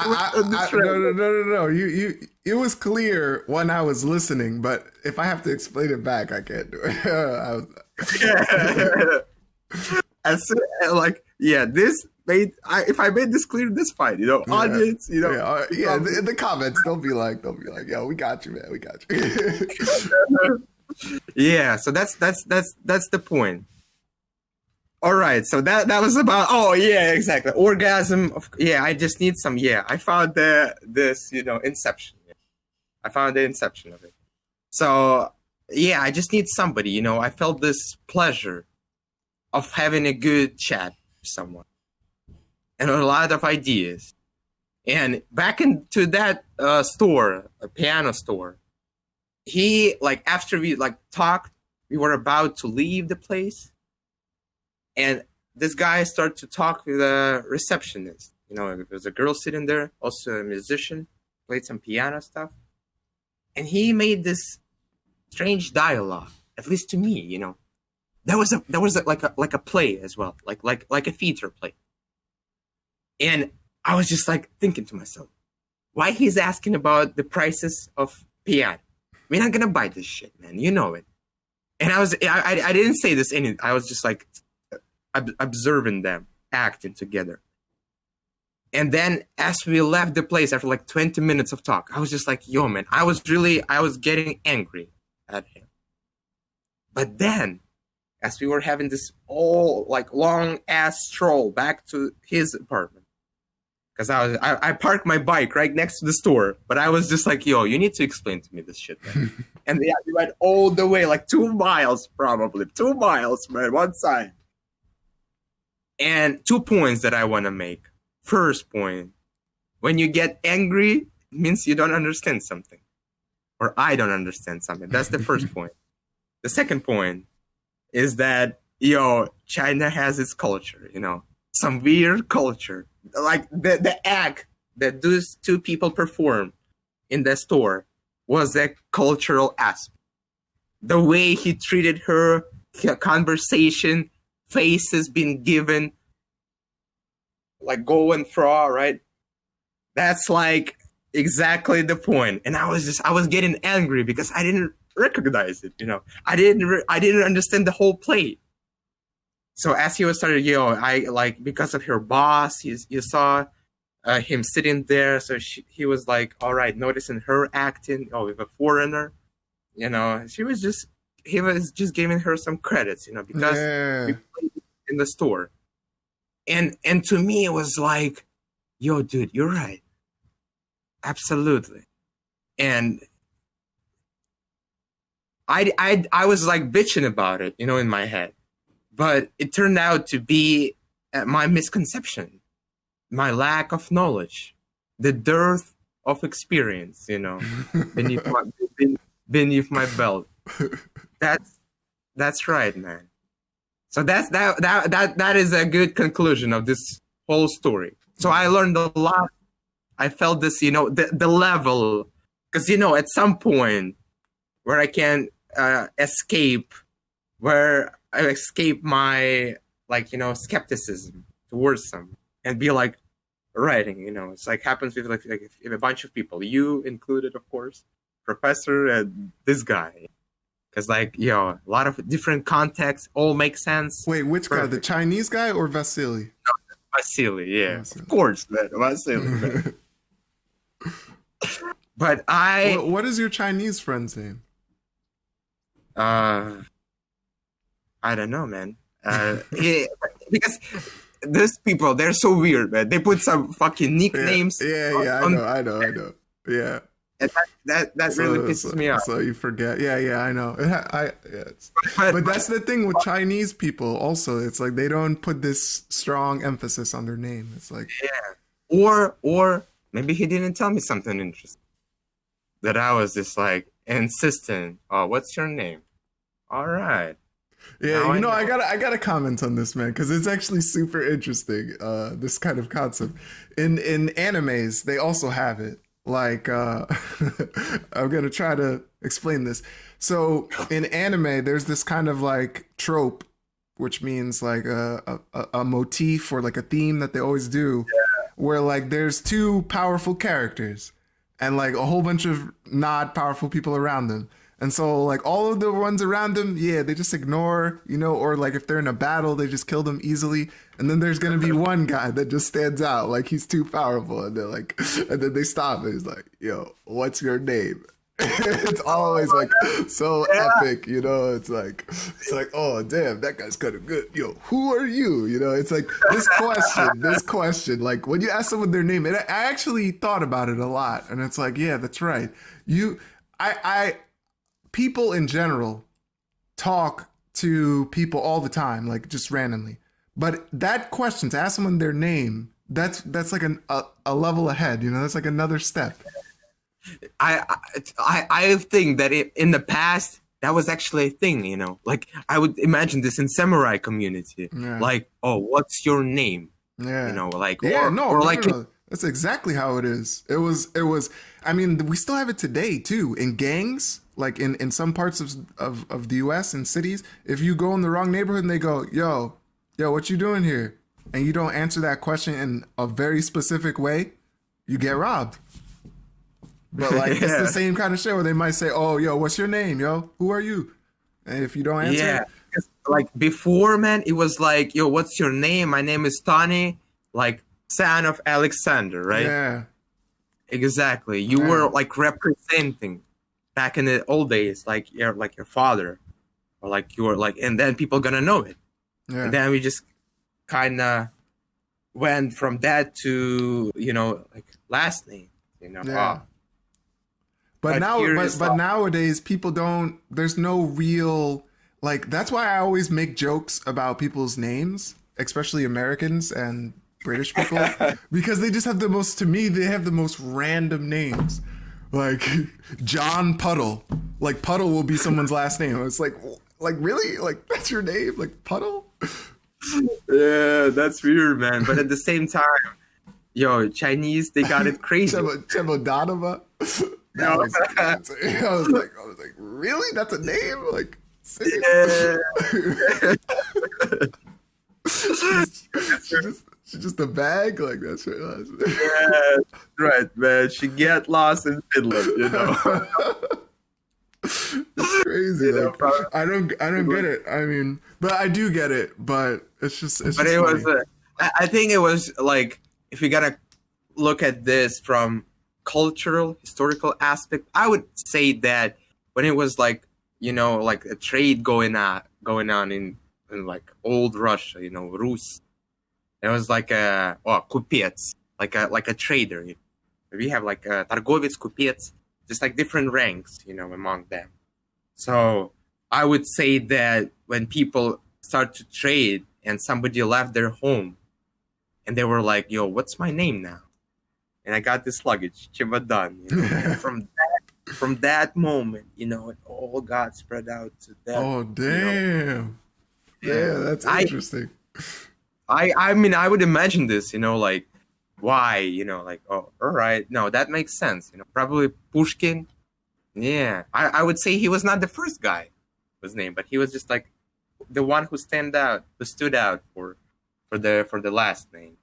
No. You. It was clear when I was listening, but if I have to explain it back, I can't do it. This made. If I made this clear, this fine. Audience. In the comments, they'll be like, yo, we got you, man. We got you. Yeah. So that's the point. All right, so that was about. Oh yeah, exactly. Orgasm. I just need some. Yeah, I found this inception. I found the inception of it. So yeah, I just need somebody. I felt this pleasure of having a good chat with someone, and a lot of ideas. And back into that store, a piano store, he after we talked, we were about to leave the place. And this guy started to talk with a receptionist. There was a girl sitting there, also a musician, played some piano stuff. And he made this strange dialogue, at least to me, There was like a play as well, like a theater play. And I was just thinking to myself, why he's asking about the prices of piano? We're not gonna buy this shit, man. You know it. And I didn't say this I was just like observing them acting together. And then as we left the place after like 20 minutes of talk, I was just like, yo, man, I was getting angry at him. But then as we were having this long ass stroll back to his apartment, because I parked my bike right next to the store, but I was just like, yo, you need to explain to me this shit, man. And we went all the way, like 2 miles probably. 2 miles, man, one side. And 2 points that I want to make. First point, when you get angry, it means you don't understand something. Or I don't understand something. That's the first point. The second point is that, China has its culture, some weird culture. Like the act that those 2 people performed in the store was a cultural aspect. The way he treated her, conversation, faces being given, like go and fro, right? That's like exactly the point. And I was getting angry because I didn't recognize it, I didn't understand the whole play. So as he was started, I like, because of her boss, you saw him sitting there. So he was like, all right, noticing her acting, with a foreigner, he was just giving her some credits, because we played in the store. And to me, it was like, yo, dude, you're right. Absolutely. And I was like bitching about it, in my head. But it turned out to be my misconception, my lack of knowledge, the dearth of experience, beneath my belt. That's right, man. So that is a good conclusion of this whole story. So I learned a lot. I felt this, the level, because at some point where I can escape my skepticism towards them and be like writing, it's like happens with like a bunch of people, you included, of course, professor and this guy. Because, a lot of different contexts all make sense. Wait, which guy? The Chinese guy or Vasily? No, Vasily, yeah. Vasily. Of course, man. Vasily, man. But What is your Chinese friend's name? I don't know, man. Because these people, they're so weird, man. They put some fucking nicknames. Yeah, I know. Yeah. And that really pisses me off. So you forget. Yeah, I know. But that's the thing with Chinese people also. It's like they don't put this strong emphasis on their name. It's like... Yeah. Or maybe he didn't tell me something interesting. That I was just like insistent. Oh, what's your name? All right. Yeah, I gotta comment on this, man, because it's actually super interesting. This kind of concept in animes, they also have it. Like, I'm gonna try to explain this. So in anime, there's this kind of like trope, which means like a motif or like a theme that they always do, where like there's 2 powerful characters and like a whole bunch of not powerful people around them. And so like all of the ones around them, they just ignore, or like if they're in a battle, they just kill them easily. And then there's going to be one guy that just stands out, like he's too powerful. And they're like, and then they stop and he's like, yo, what's your name? It's always like so epic, it's like, oh damn, that guy's kind of good. Yo, who are you? It's like this question, like when you ask someone their name, and I actually thought about it a lot. And it's like, yeah, that's right. People in general talk to people all the time, like just randomly. But that question, to ask someone their name, that's like a level ahead, that's like another step. I think that in the past, that was actually a thing, like I would imagine this in samurai community, like, oh, what's your name? Like, no. That's exactly how it is. It was, I mean, we still have it today too, in gangs, like in some parts of the US and cities. If you go in the wrong neighborhood and they go, yo, what you doing here? And you don't answer that question in a very specific way, you get robbed. But like, it's the same kind of shit where they might say, oh, yo, what's your name, yo? Who are you? And if you don't Yeah. answer, Like before, man, it was like, yo, what's your name? My name is Tony, like son of Alexander, right? yeah, Exactly. You yeah, were like representing back in the old days, like your father, or like you were like, and then people gonna know it. And yeah, then we just kind of went from that to, like last name, yeah. But But now, here but is but nowadays, people don't. There's no real like. That's why I always make jokes about people's names, especially Americans and British people, because they just have the most. To me, they have the most random names, like John Puddle. Like Puddle will be someone's last name. It's like really, like that's your name, like Puddle. yeah, that's weird, man. But at the same time, yo, Chinese, they got it crazy. Chebodonova. That was crazy. I was like, really? That's a name? Like, she's just a bag? Like, that's right. Yeah, right, man. She get lost in Finland. It's crazy. Like, I don't get it. I mean, but I do get it. But it's just. But it was. I think it was like, if you gotta look at this from cultural, historical aspect, I would say that when it was like, like a trade going on in like old Russia, Rus. It was like kupец, like a trader. We have like a торговец, kupец, just like different ranks, among them. So I would say that when people start to trade and somebody left their home and they were like, yo, what's my name now? And I got this luggage, Chimadan. And from that moment, it all got spread out to that. Oh, damn. Yeah, that's interesting. I mean, I would imagine this, like, why, like, oh, all right. No, that makes sense. Probably Pushkin. Yeah. I would say he was not the first guy was named, but he was just like the one who stood out for the last name.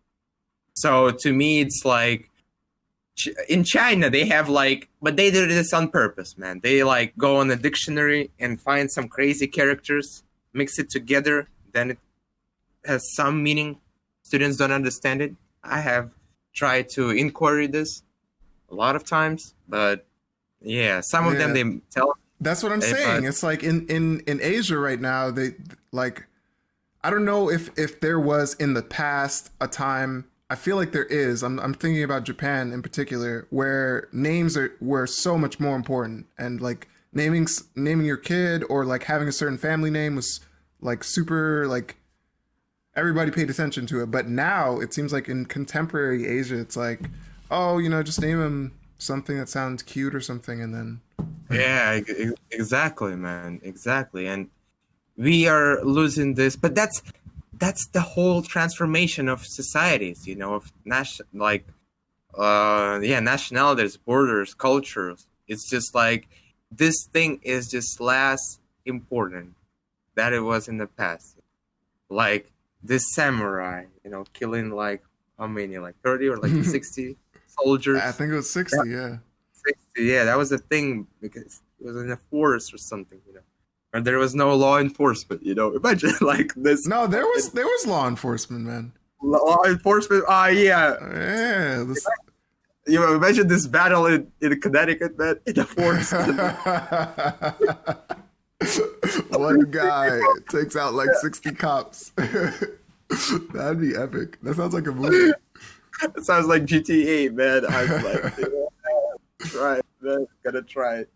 So to me, it's like, in China, they have like, but they did this on purpose, man. They like go on a dictionary and find some crazy characters, mix it together, then it has some meaning. Students don't understand it. I have tried to inquiry this a lot of times, but yeah, some of them they tell. That's what I'm saying. It's like in Asia right now, they like, I don't know if there was in the past a time. I feel like there is. I'm thinking about Japan in particular, where names were so much more important, and like naming your kid or like having a certain family name was like super, like everybody paid attention to it. But now it seems like in contemporary Asia, it's like, oh, just name him something that sounds cute or something, and then yeah, exactly, man, exactly, and we are losing this, but that's the whole transformation of societies, of nationalities, borders, cultures. It's just like this thing is just less important than it was in the past. Like this samurai, killing like how many, like 30 or like 60 soldiers. I think it was 60, yeah. 60, yeah, that was the thing because it was in a forest or something, or there was no law enforcement, Imagine like this. No, there was law enforcement, man. Law enforcement. Yeah. Yeah. Imagine this battle in Connecticut, man, in the forest. One guy takes out like 60 cops. That'd be epic. That sounds like a movie. It sounds like GTA, man. I'm like, try it, man. Gotta try it.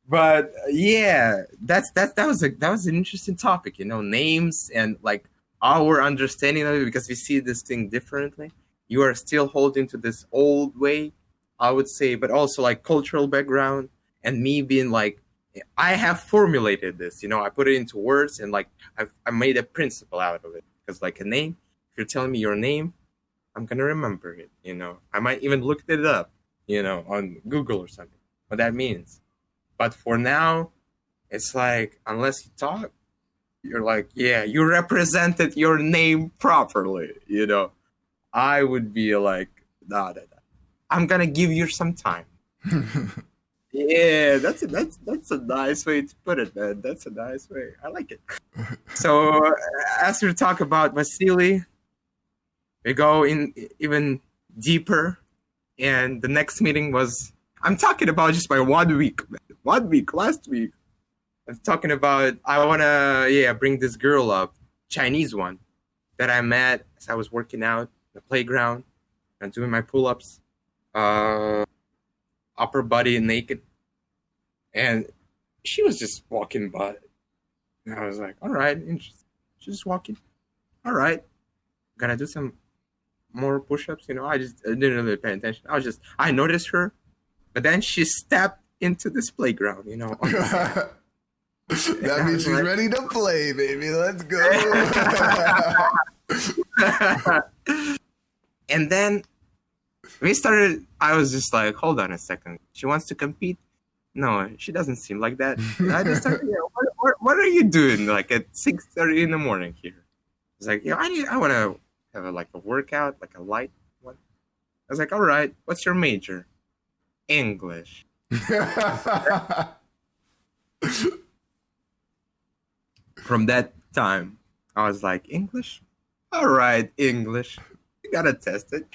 But yeah, that was an interesting topic, names and like our understanding of it, because we see this thing differently. You are still holding to this old way, I would say, but also like cultural background, and me being like, I have formulated this, I put it into words, and like I made a principle out of it, because like a name, if you're telling me your name, I'm gonna remember it, I might even look it up, on Google or something, what that means. But for now, it's like, unless you talk, you're like, yeah, you represented your name properly, I would be like, nah. I'm going to give you some time. Yeah, that's a nice way to put it, man. That's a nice way. I like it. So as we talk about Vasily, we go in even deeper, and the next meeting was. I'm talking about just my 1 week, man. 1 week last week. I'm talking about I wanna bring this girl up, Chinese one, that I met as I was working out in the playground and doing my pull-ups, upper body naked, and she was just walking by, and I was like, all right, interesting. She's just walking. All right, gonna do some more push-ups. I didn't really pay attention. I noticed her, but then she stepped into this playground. On the side. That means she's ready to play, baby. Let's go. And then we started. I was just like, hold on a second. She wants to compete? No, she doesn't seem like that. And I just started, what are you doing like at 6:30 in the morning here? It's like, I want to have a workout, like a light one. I was like, all right, what's your major? English. From that time, I was like, English? All right, English. You gotta test it.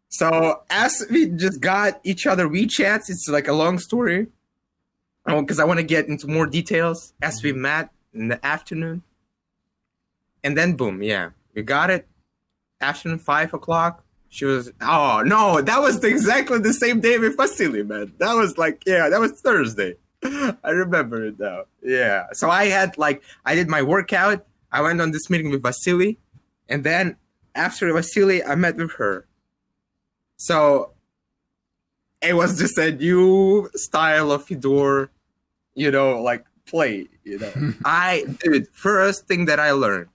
So as we just got each other WeChats, it's like a long story. Because I want to get into more details as we met in the afternoon. And then boom, we got it. Afternoon, 5 o'clock. She was, oh no, that was exactly the same day with Vasily, man. That was that was Thursday. I remember it now. Yeah. So I did my workout. I went on this meeting with Vasily. And then after Vasily, I met with her. So it was just a new style of Fedor, play, Dude, first thing that I learned,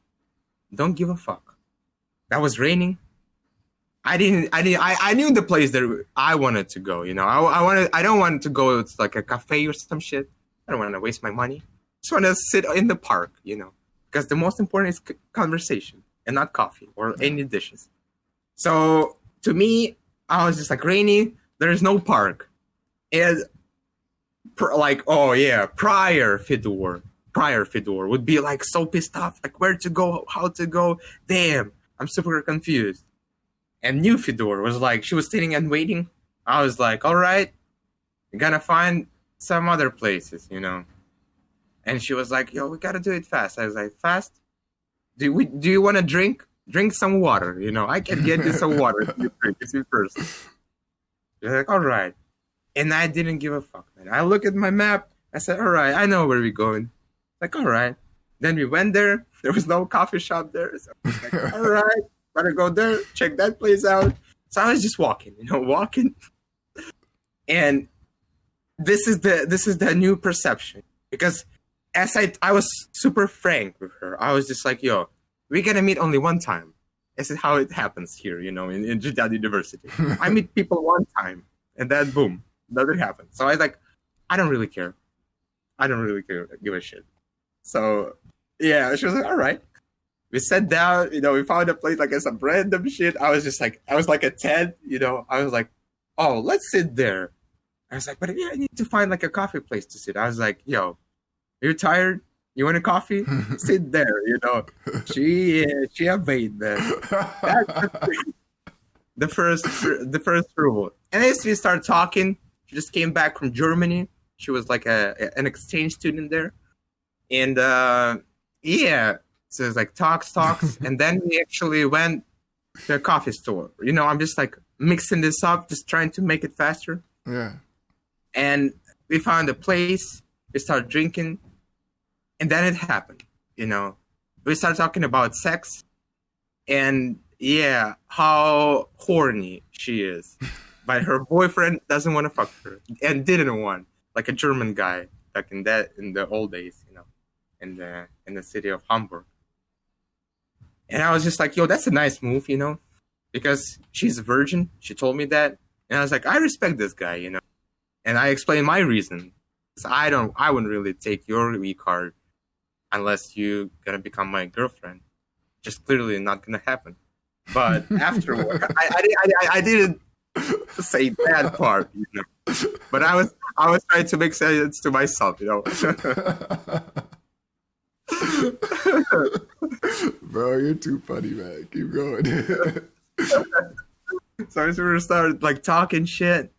don't give a fuck. That was raining. I knew the place that I wanted to go, I don't want to go to like a cafe or some shit. I don't want to waste my money. Just want to sit in the park, because the most important is conversation and not coffee or any dishes. So to me, I was just like, rainy, there's no park. And prior Fedor would be like so pissed off, like where to go, how to go. Damn, I'm super confused. And new Fedor was like, she was sitting and waiting. I was like, all right, we're gonna find some other places, And she was like, yo, we gotta do it fast. I was like, fast? Do you want to drink? Drink some water, I can get you some water if you drink it first. You're like, all right. And I didn't give a fuck, man. I look at my map. I said, all right, I know where we're going. Like, all right. Then we went there. There was no coffee shop there. So I was like, all right, better go there. Check that place out. So I was just walking. And this is the new perception. Because as I was super frank with her. I was just like, yo, we're going to meet only one time. This is how it happens here, in Jeddah University. I meet people one time. And then, boom, nothing happened. So I was like, I don't really care. Give a shit. So, she was like, all right. We sat down, we found a place, like some random shit. I was like a 10, I was like, oh, let's sit there. I was like, but I need to find like a coffee place to sit. I was like, yo, you're tired? You want a coffee? Sit there, She obeyed, man. That's the first rule. And as we started talking, she just came back from Germany. She was like an exchange student there. And so it's like talks. And then we actually went to a coffee store. I'm just like mixing this up, just trying to make it faster. Yeah. And we found a place. We started drinking. And then it happened, We started talking about sex. And how horny she is. But her boyfriend doesn't want to fuck her. And didn't want. Like a German guy back in the old days, in the city of Hamburg. And I was just like, yo, that's a nice move, because she's a virgin. She told me that. And I was like, I respect this guy, And I explained my reason. So I wouldn't really take your e-card unless you're going to become my girlfriend. Just clearly not going to happen. But afterward, I didn't say that part, But I I was trying to make sense to myself, you know. Bro, you're too funny, man. Keep going. So we started like talking shit,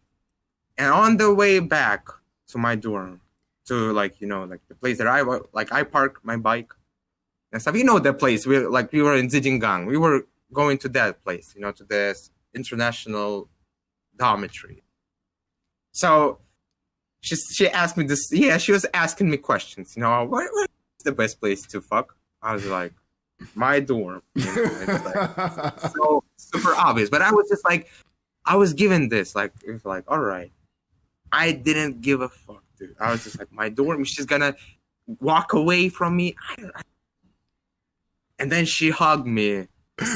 and on the way back to my dorm, to like like the place that I park my bike and stuff. You know the place we were in Zhejiang. We were going to that place, to this international dormitory. So she asked me this. Yeah, she was asking me questions. What is the best place to fuck? I was like, my dorm. It's like so super obvious. But I was just like, I was given this it was like, all right. I didn't give a fuck, dude. I was just like, my dorm. She's gonna walk away from me. And then she hugged me.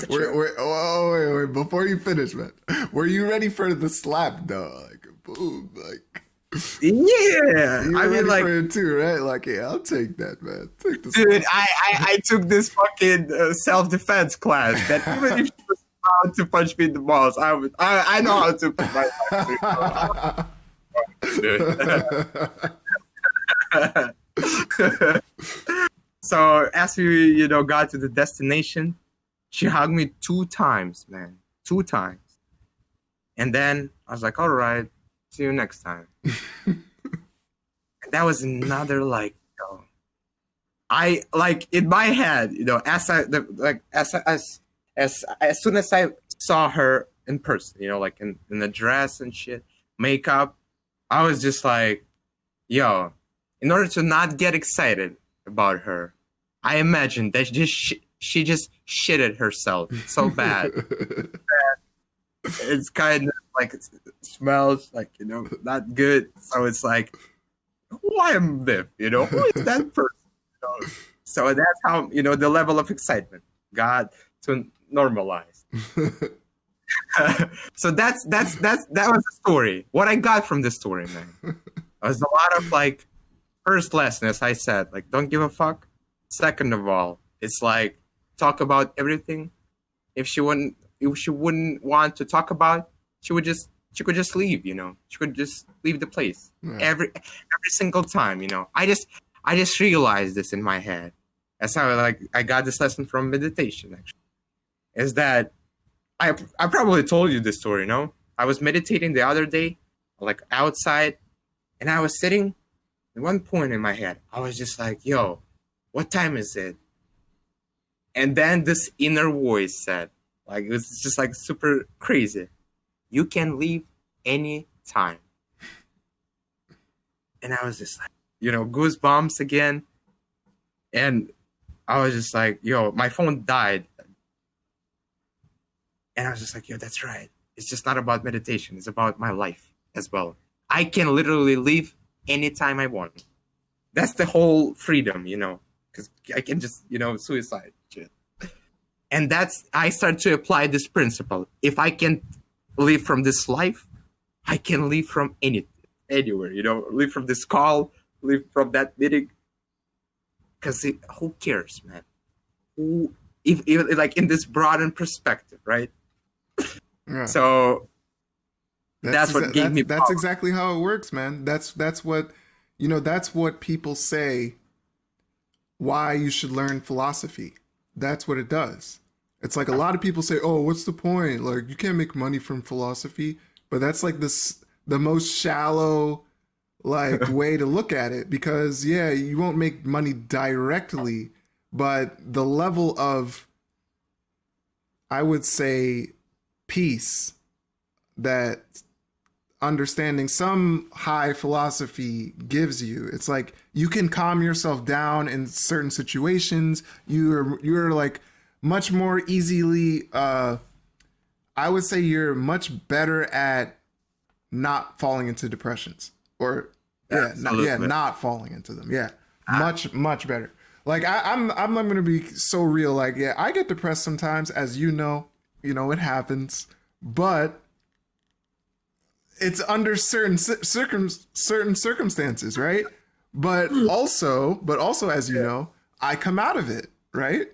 Wait. Before you finish, man, were you ready for the slap, though? Like, boom, like. Yeah, You I mean, ready for it too, right? Like, yeah, I'll take that, man. Take the dude, slap. I took this fucking self-defense class that even if she was about to punch me in the balls, I know how to put my dude. So as we, got to the destination, she hugged me 2 times, man. 2 times. And then I was like, all right, see you next time. And that was another I in my head, as soon as I saw her in person, in the dress and shit, makeup, I was just like, yo, in order to not get excited about her, I imagined that she just shitted herself so bad that it's kind of it smells not good. So it's like, who am this? Who is that person? So that's how the level of excitement got to normalize. So that was the story. What I got from the story, man, was a lot of first lesson, as I said, don't give a fuck. Second of all, it's talk about everything. If she wouldn't want to talk about, she could just leave. She could just leave the place. Yeah. Every single time. I just realized this in my head. That's how I got this lesson from meditation. Actually, is that I probably told you this story. I was meditating the other day, outside, and I was sitting. At one point in my head, I was just like, yo, what time is it? And then this inner voice said, it was just super crazy. You can leave any time. And I was just goosebumps again. And I was just like, yo, my phone died. And I was just like, yo, that's right. It's just not about meditation. It's about my life as well. I can literally leave anytime I want. That's the whole freedom, because I can just, suicide shit. And I start to apply this principle. If I can leave from this life, I can leave from anywhere, leave from this call, leave from that meeting. Because who cares, man? If in this broadened perspective, right? Yeah. So that's what gave me power. That's exactly how it works, man. That's what that's what people say why you should learn philosophy. That's what it does. It's a lot of people say, oh, what's the point? You can't make money from philosophy. But that's the most shallow way to look at it, because yeah, you won't make money directly, but the level of, I would say, peace that understanding some high philosophy gives you. It's you can calm yourself down in certain situations. You're much more easily, I would say you're much better at not falling into depressions, or not falling into them. Yeah. Much better. I'm going to be so real. I get depressed sometimes, as it happens, but it's under certain circumstances, right? But also, as you know, I come out of it, right?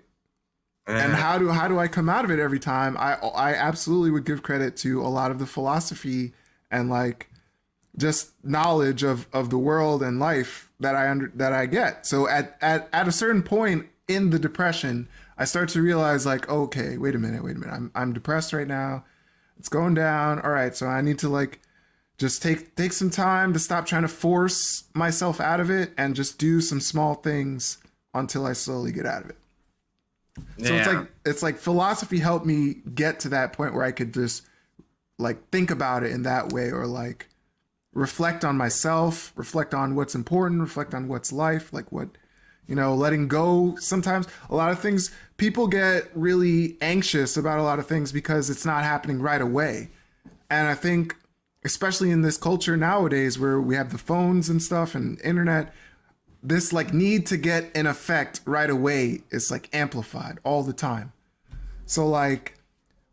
And how do I come out of it every time? I absolutely would give credit to a lot of the philosophy and just knowledge of the world and life that I get. So at a certain point in the depression, I start to realize like, okay, wait a minute. I'm depressed right now. It's going down. All right, so I need to like just take some time to stop trying to force myself out of it and just do some small things until I slowly get out of it. So Yeah. it's like philosophy helped me get to that point where I could just like think about it in that way, or like reflect on myself, reflect on what's important, reflect on what's life, like what, letting go. Sometimes a lot of things, people get really anxious about a lot of things because it's not happening right away. And I think, especially in this culture nowadays where we have the phones and stuff and internet, this like need to get an effect right away is like amplified all the time. So like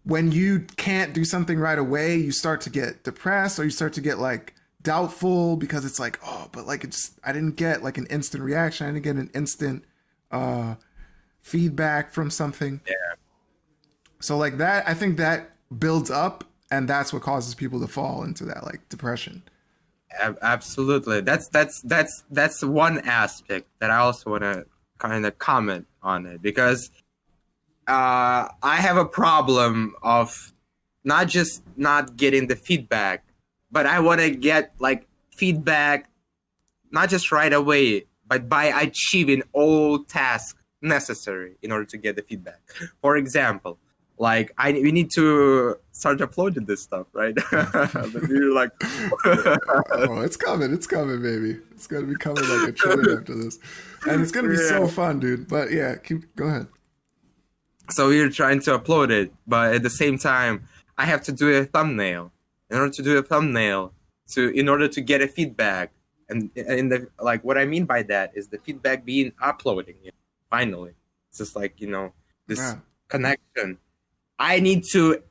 when you can't do something right away, you start to get depressed, or you start to get like doubtful because it's like, oh, but like I didn't get like an instant reaction. I didn't get an instant uh feedback from something. Yeah. So like that, I think that builds up, and that's what causes people to fall into that like depression. Absolutely. That's one aspect that I also want to kind of comment on it, because I have a problem of not just not getting the feedback, but I want to get like feedback not just right away, but by achieving all tasks necessary in order to get the feedback. For example, like we need to start uploading this stuff, right? But you're like, Oh, it's coming, baby. It's gonna be coming like a train after this, and it's gonna be so fun, dude. But yeah, go ahead. so we're trying to upload it, but at the same time, I have to do a thumbnail. In order to do a thumbnail, in order to get a feedback, and in the like, what I mean by that is the feedback being uploading. Finally, it's just like this Yeah. connection. I need to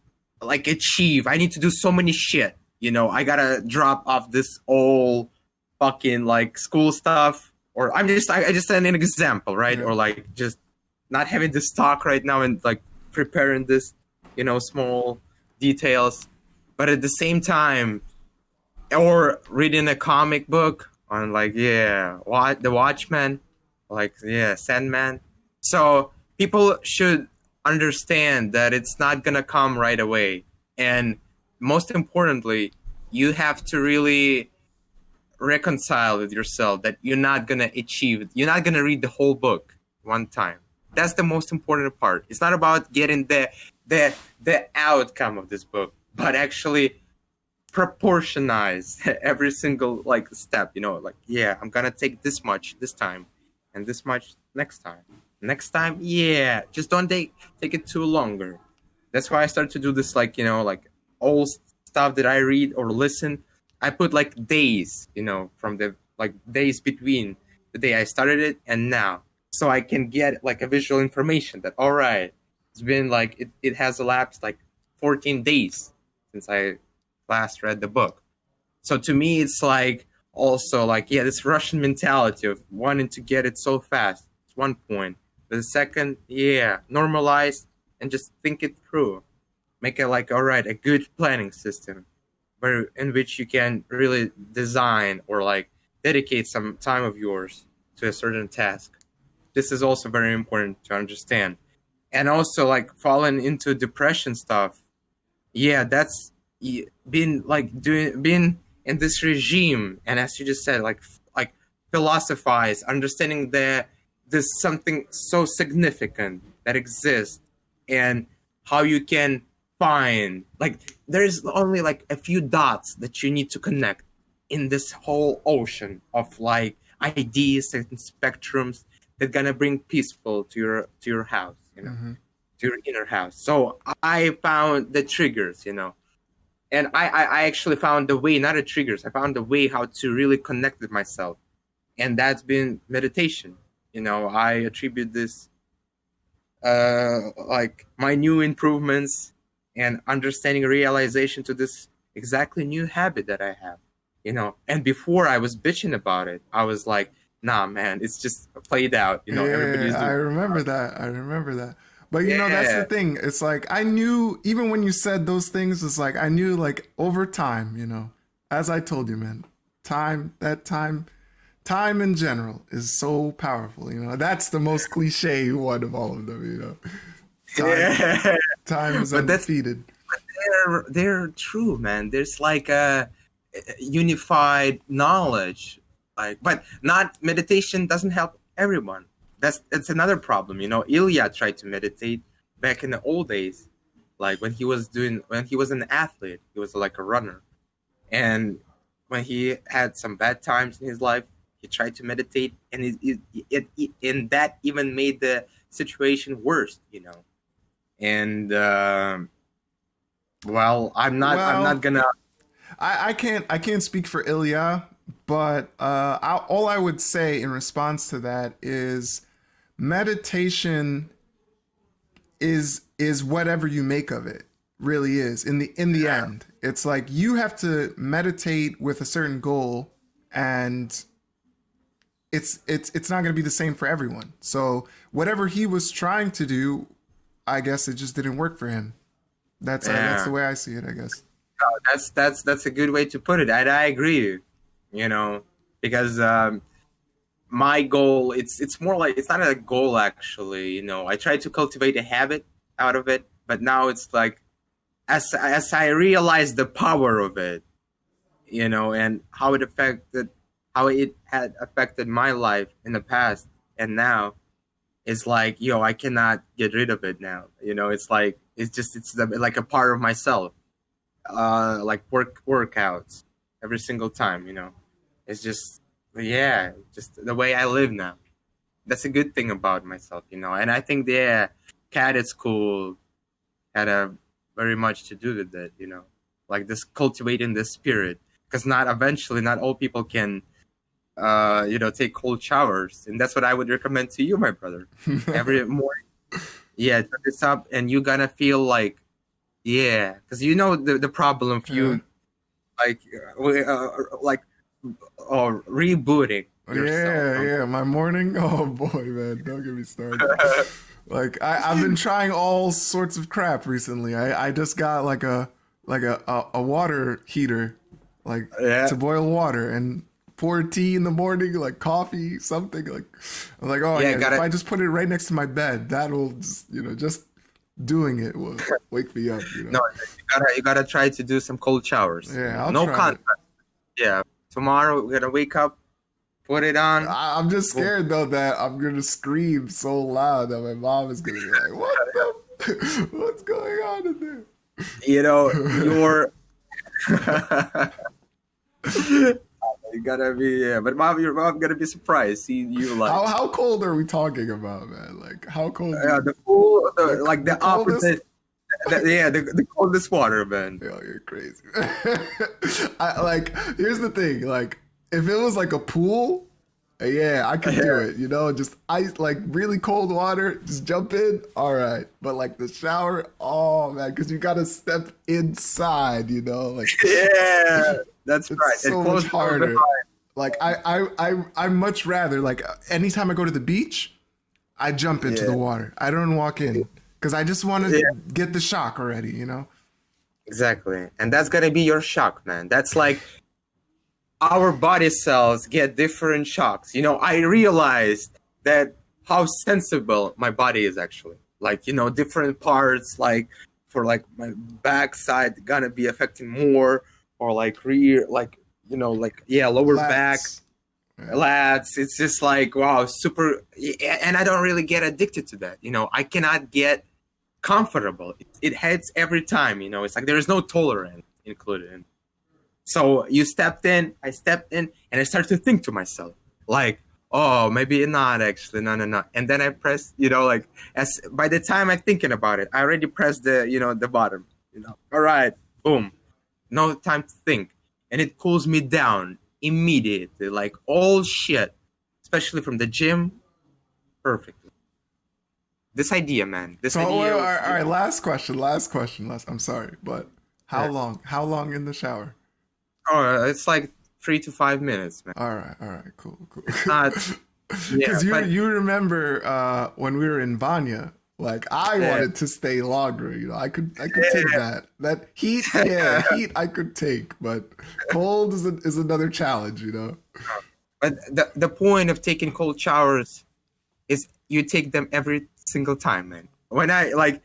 like achieve. I need to do so many shit. I gotta drop off this all fucking like school stuff, or I just an example, right? Yeah. Or like just not having this talk right now and like preparing this, small details, but at the same time, or reading a comic book on like what the Watchmen, like Sandman. So people should understand that it's not gonna come right away, and most importantly, you have to really reconcile with yourself that you're not gonna read the whole book one time. That's the most important part. It's not about getting the outcome of this book, but actually proportionize every single like step. Like I'm gonna take this much this time, and this much next time. Next time, just don't take it too longer. That's why I started to do this, like like all stuff that I read or listen. I put like days, from the like days between the day I started it and now, so I can get like a visual information that all right, it's been like it has elapsed like 14 days since I last read the book. So to me, it's like also like this Russian mentality of wanting to get it so fast. It's one point. The second, normalize and just think it through. Make it like, all right, a good planning system in which you can really design or like dedicate some time of yours to a certain task. This is also very important to understand. And also like falling into depression stuff. That's been in this regime, and as you just said, like philosophize, understanding that there's something so significant that exists, and how you can find like there's only like a few dots that you need to connect in this whole ocean of like ideas and spectrums that gonna bring peaceful to your house, Mm-hmm. to your inner house. So I found the triggers, and I actually found the way, not the triggers. I found the way how to really connect with myself, and that's been meditation. I attribute this like my new improvements and understanding realization to this exactly new habit that I have. And before I was bitching about it, I was like, nah, man, it's just played out. Everybody's doing. I remember that. I remember that. But that's the Yeah. thing. It's like I knew, even when you said those things, it's like I knew like over time, as I told you, man, time, that time in general is so powerful. You know, that's the most cliche one of all of them. You know, time, Yeah, time is but undefeated. they're true, man. There's like a unified knowledge, like, but not meditation doesn't help everyone. That's another problem. Ilya tried to meditate back in the old days, like when he was an athlete, he was like a runner, and when he had some bad times in his life, he tried to meditate, and and that even made the situation worse. And well, I'm not Well, gonna. I can't speak for Ilya, but all I would say in response to that is meditation is whatever you make of it. Really is. In the end, it's like you have to meditate with a certain goal, and it's not going to be the same for everyone. So whatever he was trying to do, I guess it just didn't work for him. That's Yeah, the way I see it, I guess. that's a good way to put it, and I agree. You know, because my goal, it's more like, it's not a goal actually. I try to cultivate a habit out of it, but now it's like, as I realize the power of it, and how it had affected my life in the past and now, it's like, yo, I cannot get rid of it now. It's like, like a part of myself. Like workouts every single time. It's just, yeah, just the way I live now. That's a good thing about myself. And I think, yeah, cat is cool, had a very much to do with it. Like this, cultivating this spirit, because not all people can take cold showers, and that's what I would recommend to you, my brother, every morning. Yeah, turn this up, and you're gonna feel like, yeah, because the problem if Yeah. you like rebooting yourself Yeah, from. yeah. My morning. Oh boy, man, don't get me started. Like I've been trying all sorts of crap recently. I just got like a water heater, like Yeah, to boil water and pour tea in the morning, like coffee, something like. I'm like, oh yeah, yeah, if gotta. I just put it right next to my bed, that will just doing it will wake me up. No, you gotta try to do some cold showers. Yeah, I'll No try it. contact. Yeah, tomorrow we're gonna wake up, put it on. I'm just Boom. scared though that I'm gonna scream so loud that my mom is gonna be like, "What the? What's going on in there?" You're. You gotta be, yeah, but your mom gonna be surprised. See you like, How cold are we talking about, man? Like how cold? the pool, like The the coldest? opposite. Yeah, the coldest water, man. Yo, you're crazy. I like. Here's the thing. Like, if it was like a pool, yeah, I could do it. Just ice, like really cold water. Just jump in. All right. But like the shower, oh man, because you gotta step inside. Like Yeah, that's it's right. It so much closed from harder. behind. Like I much rather like anytime I go to the beach, I jump into Yeah, the water. I don't walk in because I just want to yeah, get the shock already. exactly. And that's gonna be your shock, man. That's like our body cells get different shocks. I realized that how sensible my body is actually. Like, different parts, like for like my backside gonna be affecting more, or like rear, like, like, yeah, lower back, Lats. Yeah. lats. It's just like, wow, super. And I don't really get addicted to that. I cannot get comfortable. It hits every time. It's like there is no tolerance included in. So I stepped in, and I started to think to myself, like, oh, maybe not actually, no, no, no. And then I pressed, like, as by the time I'm thinking about it, I already pressed the bottom. All right, boom, no time to think, and it cools me down immediately, like all shit, especially from the gym, perfectly. This idea, man, this So wait, idea all of, right, all right, last question. Last question. I'm sorry, but how yeah. long? How long in the shower? Oh, it's like 3 to 5 minutes, man. All right, cool, cool. It's not, yeah, Because you but you remember when we were in Vanya, Like I Yeah. wanted to stay longer, you know. I could take that. That heat, yeah, heat I could take, but cold is another challenge, you know. But the point of taking cold showers is you take them every single time, man. When I like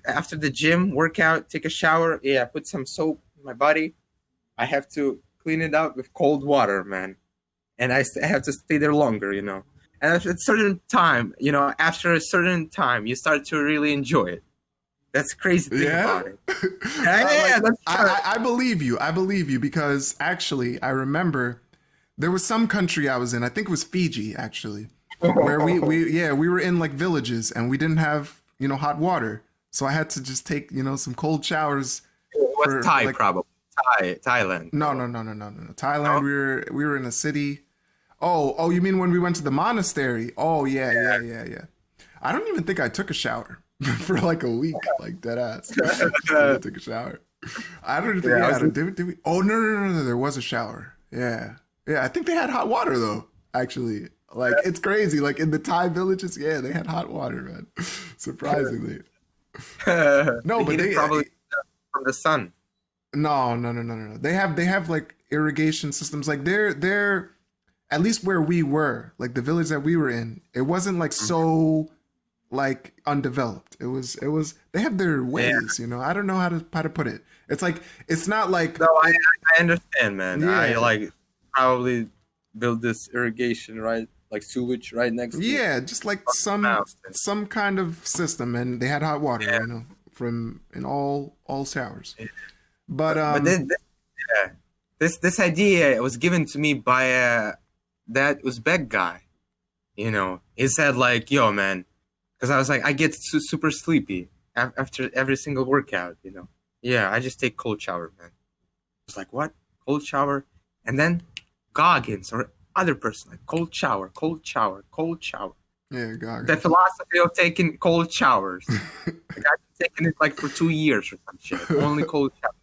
after the gym workout, take a shower, yeah, put some soap in my body. I have to clean it out with cold water, man, and I have to stay there longer, you know. And at a certain time, you know, after a certain time, you start to really enjoy it. That's the crazy thing Yeah. about it. Yeah, Like that's true. I believe you. I believe you because actually I remember there was some country I was in. I think it was Fiji actually, where we were in like villages and we didn't have, you know, hot water. So I had to just take, you know, some cold showers It was for Thai, like probably. Thailand, no, probably. no, no, no, no, no, no. Thailand, No? we were in a city. Oh, you mean when we went to the monastery? Oh, yeah, Yeah. yeah, yeah, yeah. I don't even think I took a shower for like a week, like dead ass. I took a shower. I don't think. Yeah, Yeah, did we? Oh no, no, no, no. There was a shower. Yeah, yeah. I think they had hot water though. Actually, like it's crazy. Like in the Thai villages, yeah, they had hot water, man. Surprisingly, no, They but heat it they probably from the sun. no, no, no, no, no, no. They have like irrigation systems. Like they're at least where we were, like the village that we were in, it wasn't like so like undeveloped. It was they have their Yeah. ways, you know. I don't know how to put it. It's like it's not like No, I understand, man. I yeah. like probably build this irrigation right, like sewage right next to Yeah, just like the some mountain. some kind of system and they had hot water, Yeah. you know, from in all showers. But But yeah, this idea was given to me by that Uzbek guy. You know, he said like, "Yo, man," because I was like, I get super sleepy after every single workout. You know, yeah, I just take cold shower, man. I was like, what? Cold shower, and then Goggins or other person like cold shower, cold shower, cold shower. yeah, The goggles. philosophy of taking cold showers. Like I've been taking it like for 2 years or some shit. Only cold shower.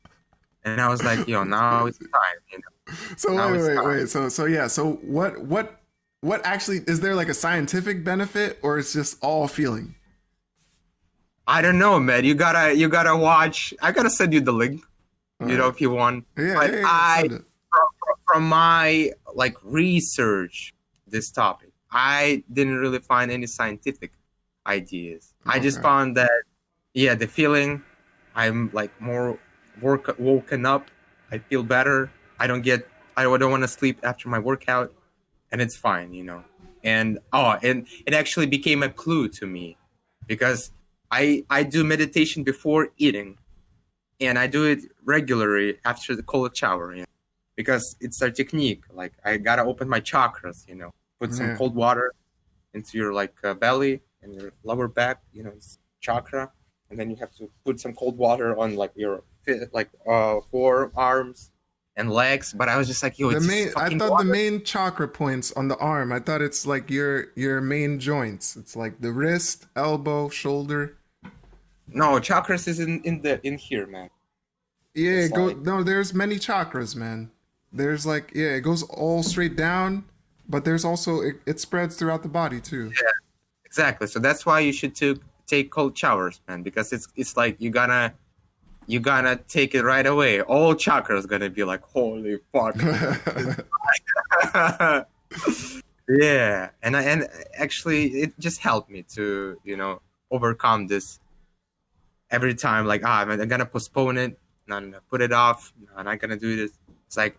And I was like, yo, That's now it's crazy. time, you know. So Now wait, it's wait, time. wait. So yeah. So what actually is there like a scientific benefit or it's just all feeling? I don't know, man. You gotta watch. I gotta send you the link, All you know, right. if you want. Yeah, But yeah, yeah. I Send it. from my like research this topic, I didn't really find any scientific ideas. I just Okay. found that yeah, the feeling I'm like more woken up. I feel better. I don't want to sleep after my workout and it's fine, you know. And and it actually became a clue to me because I do meditation before eating and I do it regularly after the cold shower, you know, because it's a technique. Like I gotta open my chakras, you know, put some Yeah. cold water into your like belly and your lower back, you know, it's chakra, and then you have to put some cold water on like your forearms and legs. But I was just like, yo, The it's just main I fucking thought the water. main chakra points on the arm, I thought it's like your main joints. It's like the wrist, elbow, shoulder. No, chakras is in here, man. Yeah, It's go like no, there's many chakras, man. There's like yeah, it goes all straight down, but there's also it spreads throughout the body too. exactly. So that's why you should take cold showers, man, because it's like you gonna take it right away. All chakras gonna be like, holy fuck. Yeah, and actually it just helped me to overcome this every time. Like I'm gonna postpone it, no, no, no, put it off. No, I'm not gonna do this. It's like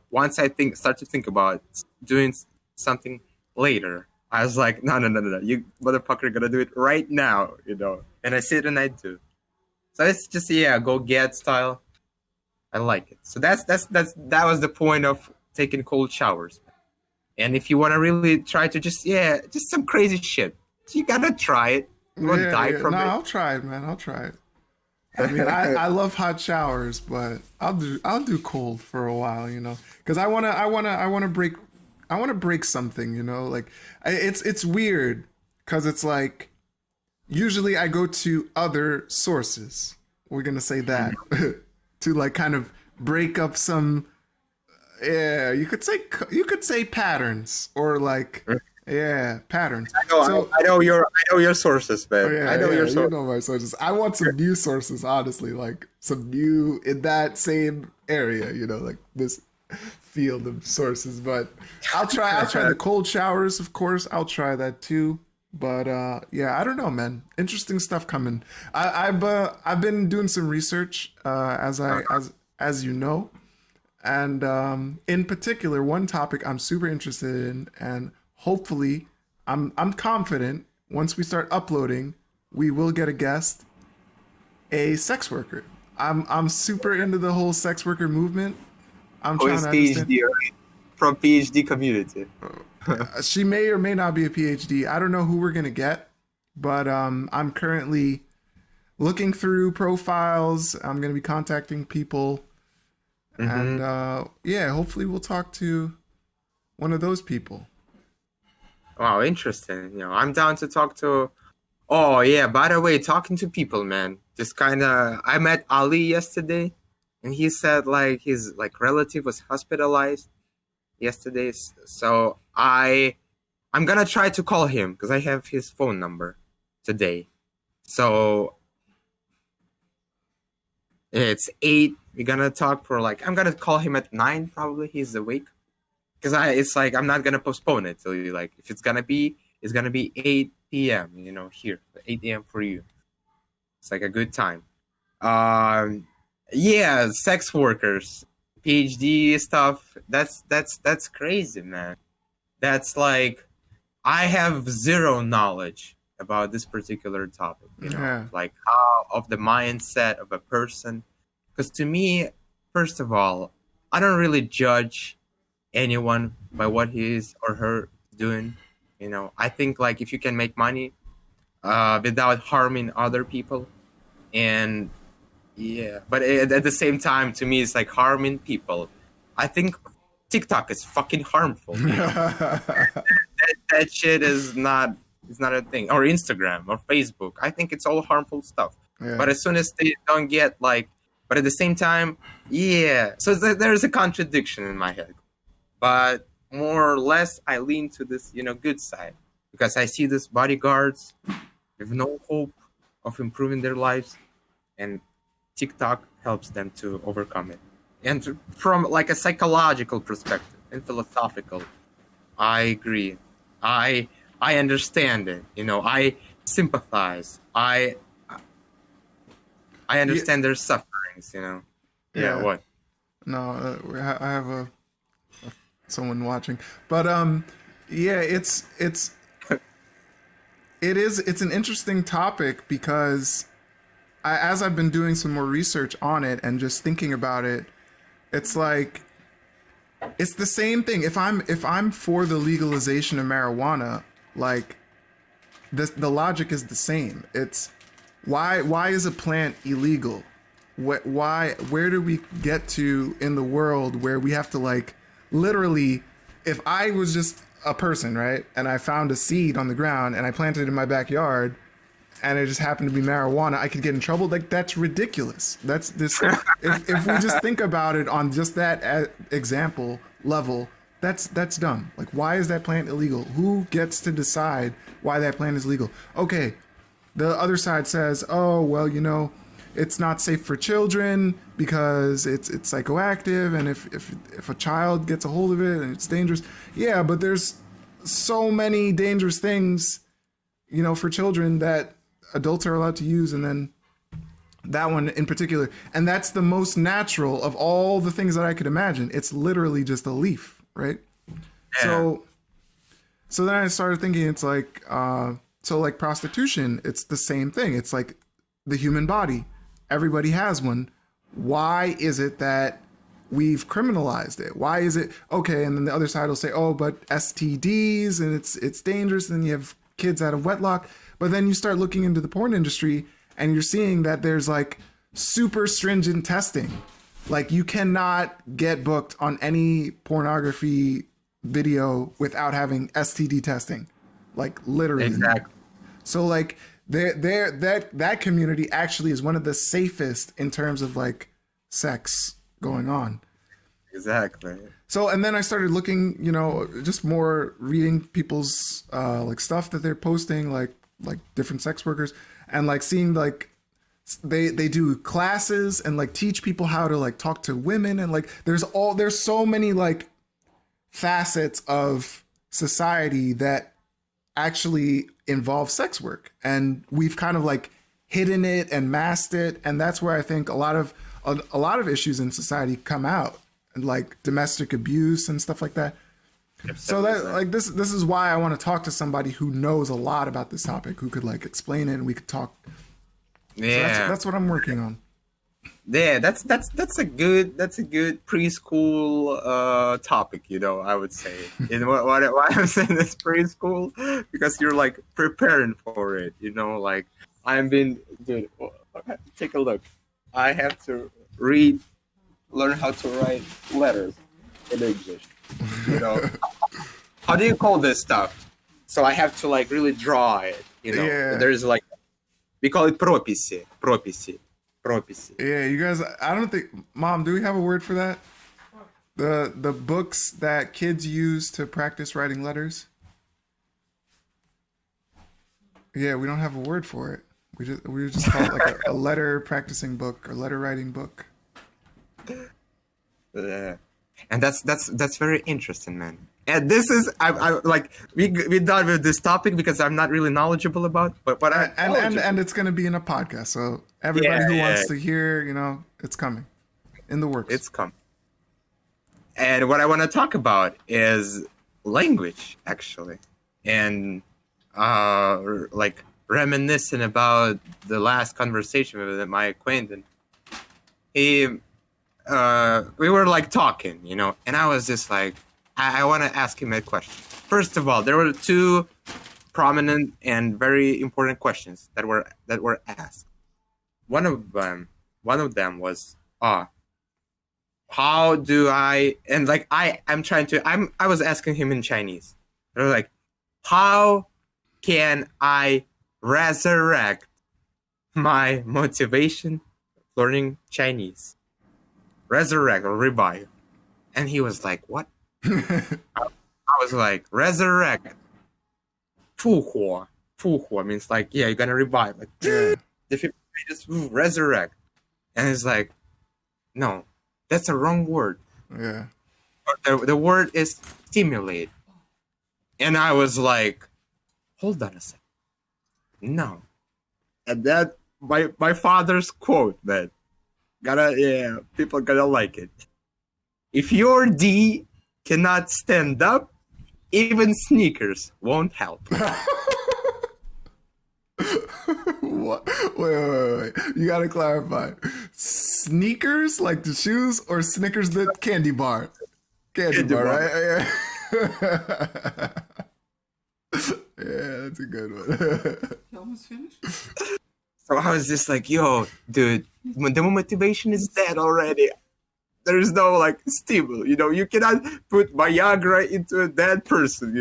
once I start to think about doing something later, I was like, no, no, no, no, no, you motherfucker gonna do it right now, you know. And I sit and I do. So it's just yeah, go get style. I like it. So that was the point of taking cold showers. And if you want to really try to just some crazy shit, you gotta try it. You won't Yeah, die yeah. from No, it. I'll try it, man. I'll try it. I mean, I love hot showers, but I'll do cold for a while, you know, because I wanna break something, you know, like it's weird because it's like usually I go to other sources. We're gonna say that to like kind of break up some yeah, you could say patterns or like Yeah, patterns. I know, So I know your sources, oh, man. I yeah, know your yeah, you sources. know my sources. I want some new sources, honestly, like some new in that same area, like this field of sources. But I'll try the cold showers, of course. I'll try that too. But yeah, I don't know, man. Interesting stuff coming. I've been doing some research, as you know, and in particular, one topic I'm super interested in, and hopefully, I'm confident once we start uploading, we will get a guest, a sex worker. I'm super into the whole sex worker movement. I'm Who trying is to understand. PhD, right? From PhD community. She may or may not be a PhD. I don't know who we're gonna get, but I'm currently looking through profiles. I'm gonna be contacting people, and Mm-hmm. yeah, hopefully we'll talk to one of those people. Wow, interesting. I'm down to talk to. Oh yeah, by the way, talking to people, man. Just kind of. I met Ali yesterday, and he said like his like relative was hospitalized yesterday. So I'm gonna try to call him because I have his phone number today. So it's 8. We're gonna talk for like I'm gonna call him at 9 probably. He's awake because it's like I'm not gonna postpone it. So like if it's gonna be 8 p.m. Here 8 a.m. for you. It's like a good time. Um, yeah, sex workers, PhD stuff. That's crazy, man. That's like I have zero knowledge about this particular topic. Yeah, Like how of the mindset of a person. Because to me, first of all, I don't really judge anyone by what he is or her doing. I think like if you can make money without harming other people, and yeah, but at the same time, to me, it's like harming people. I think TikTok is fucking harmful. That shit is not a thing. Or Instagram or Facebook. I think it's all harmful stuff. yeah, But as soon as they don't get like, but at the same time, yeah. So there's a contradiction in my head. But more or less, I lean to this, good side because I see these bodyguards with no hope of improving their lives, and TikTok helps them to overcome it. And from like a psychological perspective and philosophical, I agree. I I understand it. I sympathize. I yeah, understand their sufferings. Yeah, yeah. what? No, I have someone watching, but yeah, it's an interesting topic because as I've been doing some more research on it and just thinking about it, it's like it's the same thing. If I'm for the legalization of marijuana, like the logic is the same. It's why is a plant illegal? Where do we get to in the world where we have to like literally, if I was just a person, right, and I found a seed on the ground and I planted it in my backyard and it just happened to be marijuana, I could get in trouble. Like that's ridiculous. That's this. If we just think about it on just that example level, that's dumb. Like why is that plant illegal? Who gets to decide why that plant is legal? Okay, the other side says, oh well, it's not safe for children because it's psychoactive, and if a child gets a hold of it and it's dangerous. Yeah, but there's so many dangerous things, for children that adults are allowed to use, and then that one in particular, and that's the most natural of all the things that I could imagine. It's literally just a leaf, right? Yeah. So then I started thinking, it's like so like prostitution, it's the same thing. It's like the human body, everybody has one. Why is it that we've criminalized it? Why is it okay? And then the other side will say, oh, but STDs and it's dangerous, and then you have kids out of wedlock. But then you start looking into the porn industry and you're seeing that there's like super stringent testing. Like you cannot get booked on any pornography video without having STD testing. Like literally. Exactly. So like that community actually is one of the safest in terms of like sex going on. Exactly. So, and then I started looking, just more reading people's like stuff that they're posting, like different sex workers, and like seeing like they do classes and like teach people how to like talk to women, and like there's so many like facets of society that actually involve sex work, and we've kind of like hidden it and masked it, and that's where I think a lot of issues in society come out, and like domestic abuse and stuff like that. So that like this is why I want to talk to somebody who knows a lot about this topic, who could like explain it, and we could talk. Yeah, So that's what I'm working on. yeah. That's a good preschool topic. I would say. And why I'm saying this preschool, because you're like preparing for it. Like I've been, dude. Take a look. I have to learn how to write letters in English. How do you call this stuff? So I have to like really draw it. Yeah. There's like, we call it прописи. Yeah, you guys. I don't think, Mom. Do we have a word for that? The books that kids use to practice writing letters. Yeah, we don't have a word for it. We just call it like a letter practicing book or letter writing book. Yeah. And that's very interesting, man. And this is I like we done with this topic because I'm not really knowledgeable about, but And it's going to be in a podcast, so everybody who Yeah. wants to hear, it's coming, in the works. it's come. And what I want to talk about is language, actually, and like reminiscing about the last conversation with my acquaintance. He we were like talking, and I was just like, I want to ask him a question. First of all, there were two prominent and very important questions that were asked. One of them was, how do I, and like I was asking him in Chinese. I was like, how can I resurrect my motivation learning Chinese? Resurrect or revive. And he was like, what? I was like, resurrect. 复活. 复活 means like, yeah, you're gonna revive. Like, if you just resurrect. And it's like, no, that's a wrong word. Yeah. The word is stimulate. And I was like, hold on a second. No. And that, my father's quote, man. People gonna like it. If your D cannot stand up, even sneakers won't help. What? Wait. You gotta clarify. Sneakers, like the shoes, or Snickers, the candy bar? Candy bar, right? Yeah. Yeah, that's a good one. You almost finished? So I was just like, yo, dude, the motivation is dead already. There's no like stimul, you cannot put Viagra into a dead person,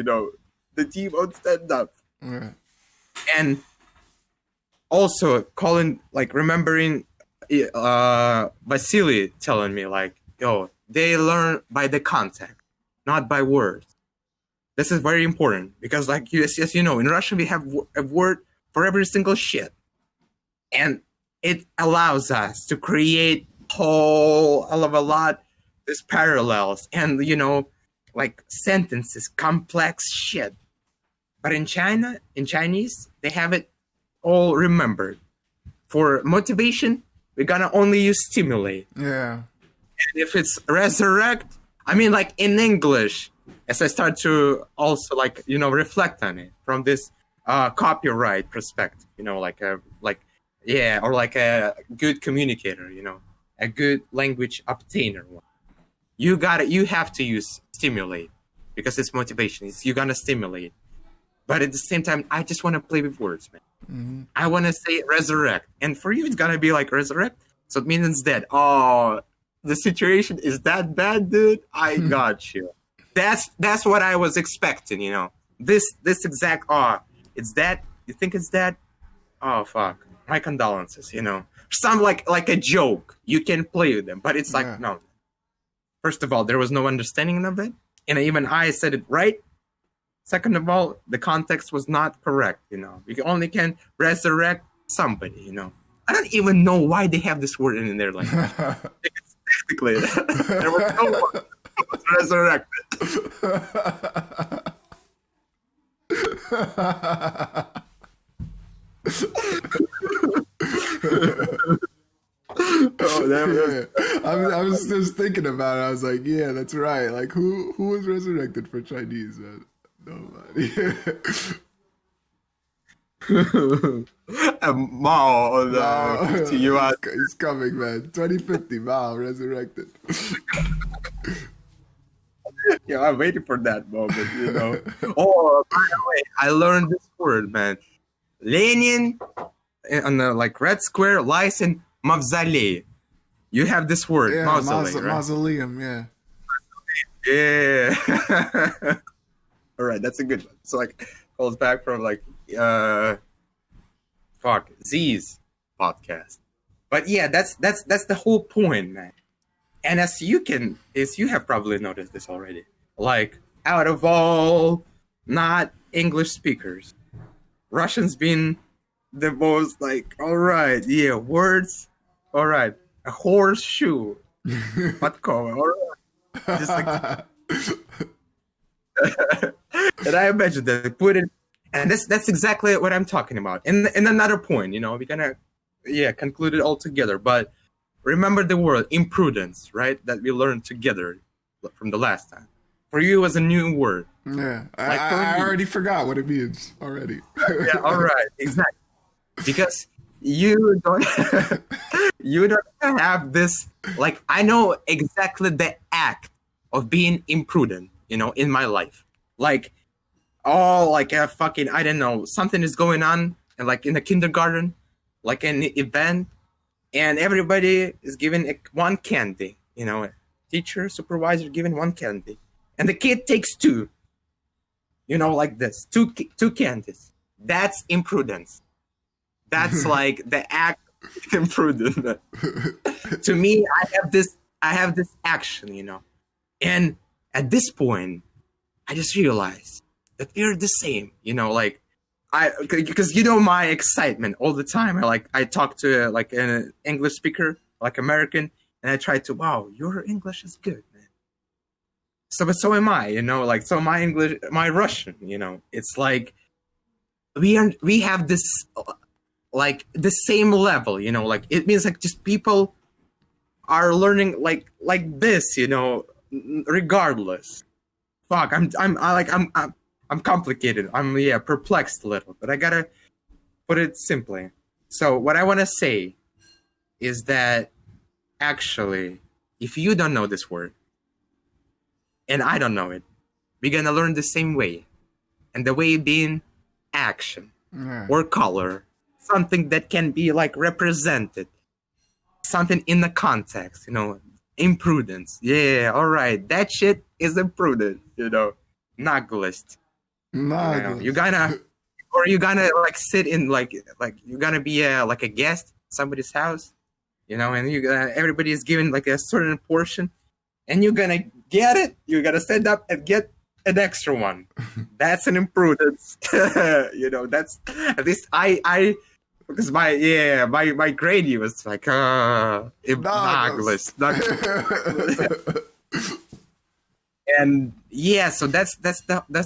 the team won't stand up. Yeah. And also remembering Vasily telling me like, yo, they learn by the contact, not by words. This is very important because like, as you know, in Russian we have a word for every single shit. And it allows us to create these parallels and, like sentences, complex shit. But in Chinese, they have it all remembered. For motivation, we're gonna only use stimulate. Yeah. And if it's resurrect, I mean, like in English, as I start to also like, reflect on it from this copyright perspective, or like a good communicator, a good language obtainer one. You have to use stimulate because it's motivation. You're gonna stimulate. But at the same time, I just want to play with words, man. Mm-hmm. I want to say resurrect. And for you, it's gonna be like resurrect. So it means it's dead. Oh, the situation is that bad, dude. I got you. That's what I was expecting, This exact, it's dead. You think it's dead? Oh, fuck. My condolences, Some like a joke. You can play with them, but it's like, no. First of all, there was no understanding of it, and even I said it right. Second of all, the context was not correct. You only can resurrect somebody. I don't even know why they have this word in their language. It's basically, there was no one who was resurrected. I was just thinking about it. I was like, yeah, that's right. Like, who was resurrected for Chinese, man? Nobody. Mao, the US. He's coming, man. 2050, Mao resurrected. Yeah, I'm waiting for that moment. Oh, by the way, I learned this word, man. Lenin on the Red Square lies in mausoleum. You have this word, Yeah, mausoleum, right? Mausoleum, yeah. Yeah. All right, that's a good one. So goes back from Z's podcast. But yeah, that's the whole point, man. And as you have probably noticed this already. Out of all not English speakers, Russians being the most all right, yeah, words, all right, a horseshoe, Patko, all right, just and I imagine that they put it, and that's exactly what I'm talking about. And another point, we're gonna conclude it all together. But remember the word imprudence, right? That we learned together from the last time. For you, it was a new word. Yeah, I already forgot what it means already. Yeah, all right, exactly. Because you don't have this. I know exactly the act of being imprudent. In my life, a fucking, I don't know, something is going on, and in the kindergarten, an event, and everybody is given one candy. Teacher, supervisor giving one candy, and the kid takes two. Like this, two candies. That's imprudence. That's the act of imprudent. To me, I have this action. And at this point, I just realized that we're the same, because my excitement all the time. I talk to an English speaker, American, and I try to, wow, your English is good, man. But so am I, so my English, my Russian, it's we have this the same level, it means just people are learning like this, regardless. Fuck, I'm complicated. I'm perplexed a little, but I gotta put it simply. So what I want to say is that actually, if you don't know this word and I don't know it, we're gonna learn the same way, and the way being action or color, something that can be represented, something in the context, imprudence. Yeah, all right. That shit is imprudent, Naglist. You're gonna sit in you're gonna be a guest at somebody's house, and everybody is given a certain portion, and you're gonna get it. You're gonna stand up and get an extra one. That's an imprudence. That's at least I because my grade was Naglist. And so that's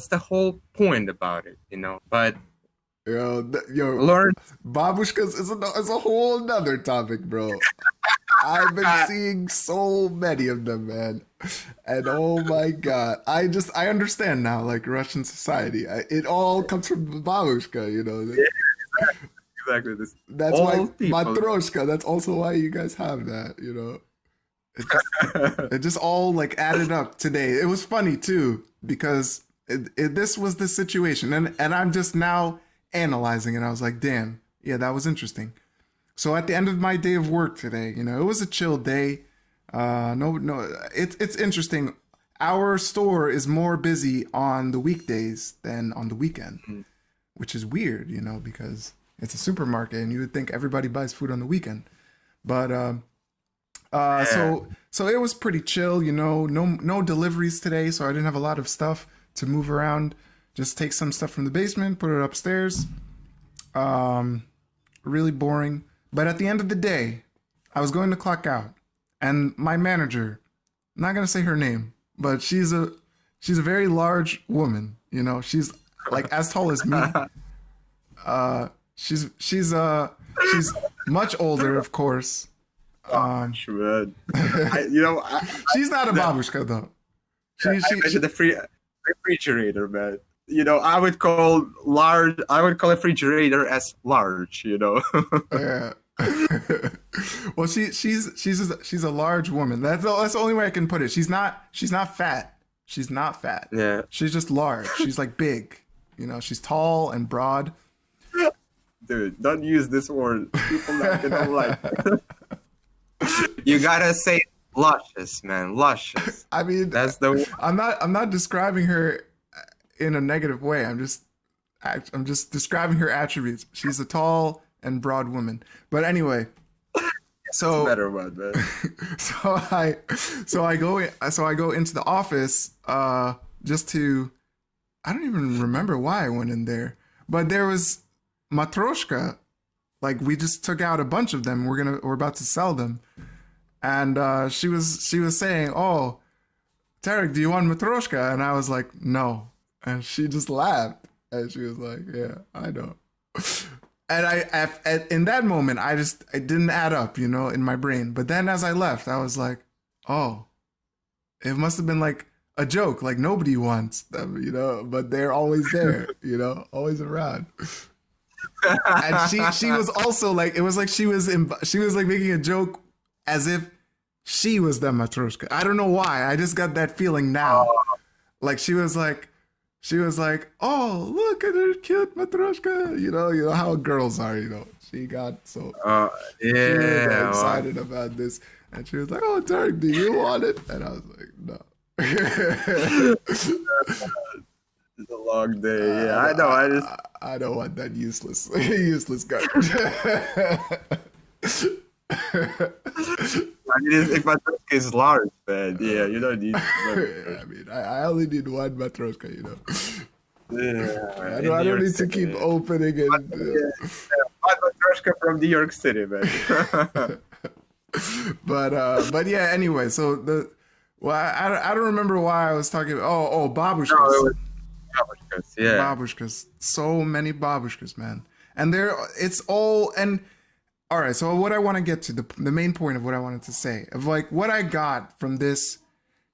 the whole point about it, But learn babushkas is a whole nother topic, bro. I've been seeing so many of them, man, and oh my god, I understand now, Russian society. It all comes from babushka, Yeah, exactly. That's why matroshka. That's also why you guys have that, It just all added up today. It was funny too, because this was the situation, and I'm just now analyzing it. I was like, damn, yeah, that was interesting. So at the end of my day of work today, it was a chill day. It's interesting. Our store is more busy on the weekdays than on the weekend, which is weird, because it's a supermarket and you would think everybody buys food on the weekend. But so So it was pretty chill, no deliveries today, so I didn't have a lot of stuff to move around. Just take some stuff from the basement, put it upstairs. Really boring. But at the end of the day, I was going to clock out, and my manager, I'm not gonna say her name, but she's a very large woman. She's like as tall as me. She's much older, of course. Man. She's not a babushka though. I mentioned the refrigerator, man. I would call a refrigerator as large. Yeah. Well, she's a large woman. That's the only way I can put it. She's not fat. She's not fat. Yeah. She's just large. She's like big. She's tall and broad. Dude, don't use this word. People not gonna like it. You gotta say luscious, man. Luscious. I mean, that's the. I'm not describing her in a negative way. I'm just describing her attributes. She's a tall and broad woman. But anyway, so better one, man. so I go into the office just to. I don't even remember why I went in there, but there was matroshka. Like we just took out a bunch of them. We're about to sell them, and she was saying, "Oh, Tarik, do you want matroshka?" And I was like, "No," and she just laughed, and she was like, "Yeah, I know." And in that moment, it didn't add up, in my brain. But then as I left, I was like, "Oh, it must have been like a joke. Like nobody wants them, but they're always there, always around." And she was also like, it was like she was like making a joke as if she was the matroshka. I don't know why. I just got that feeling now. Like she was like, "Oh, look at her cute matroshka." You know how girls are. She got so she was excited about this, and she was like, "Oh, Tarik, do you want it?" And I was like, "No." It's a long day. Yeah, I know. I don't want that useless garbage. I mean, if matroshka is large, man, yeah, you don't need. I mean, I only need one matroshka, Yeah, I don't need to keep opening it. One matroshka from New York City, man. But yeah. Anyway, so I don't remember why I was talking about. Oh, babushkas. No, it was babushkas. Yeah, babushkas. So many babushkas, man. And it's all and. All right, so what I want to get to, the main point of what I wanted to say, of like what I got from this,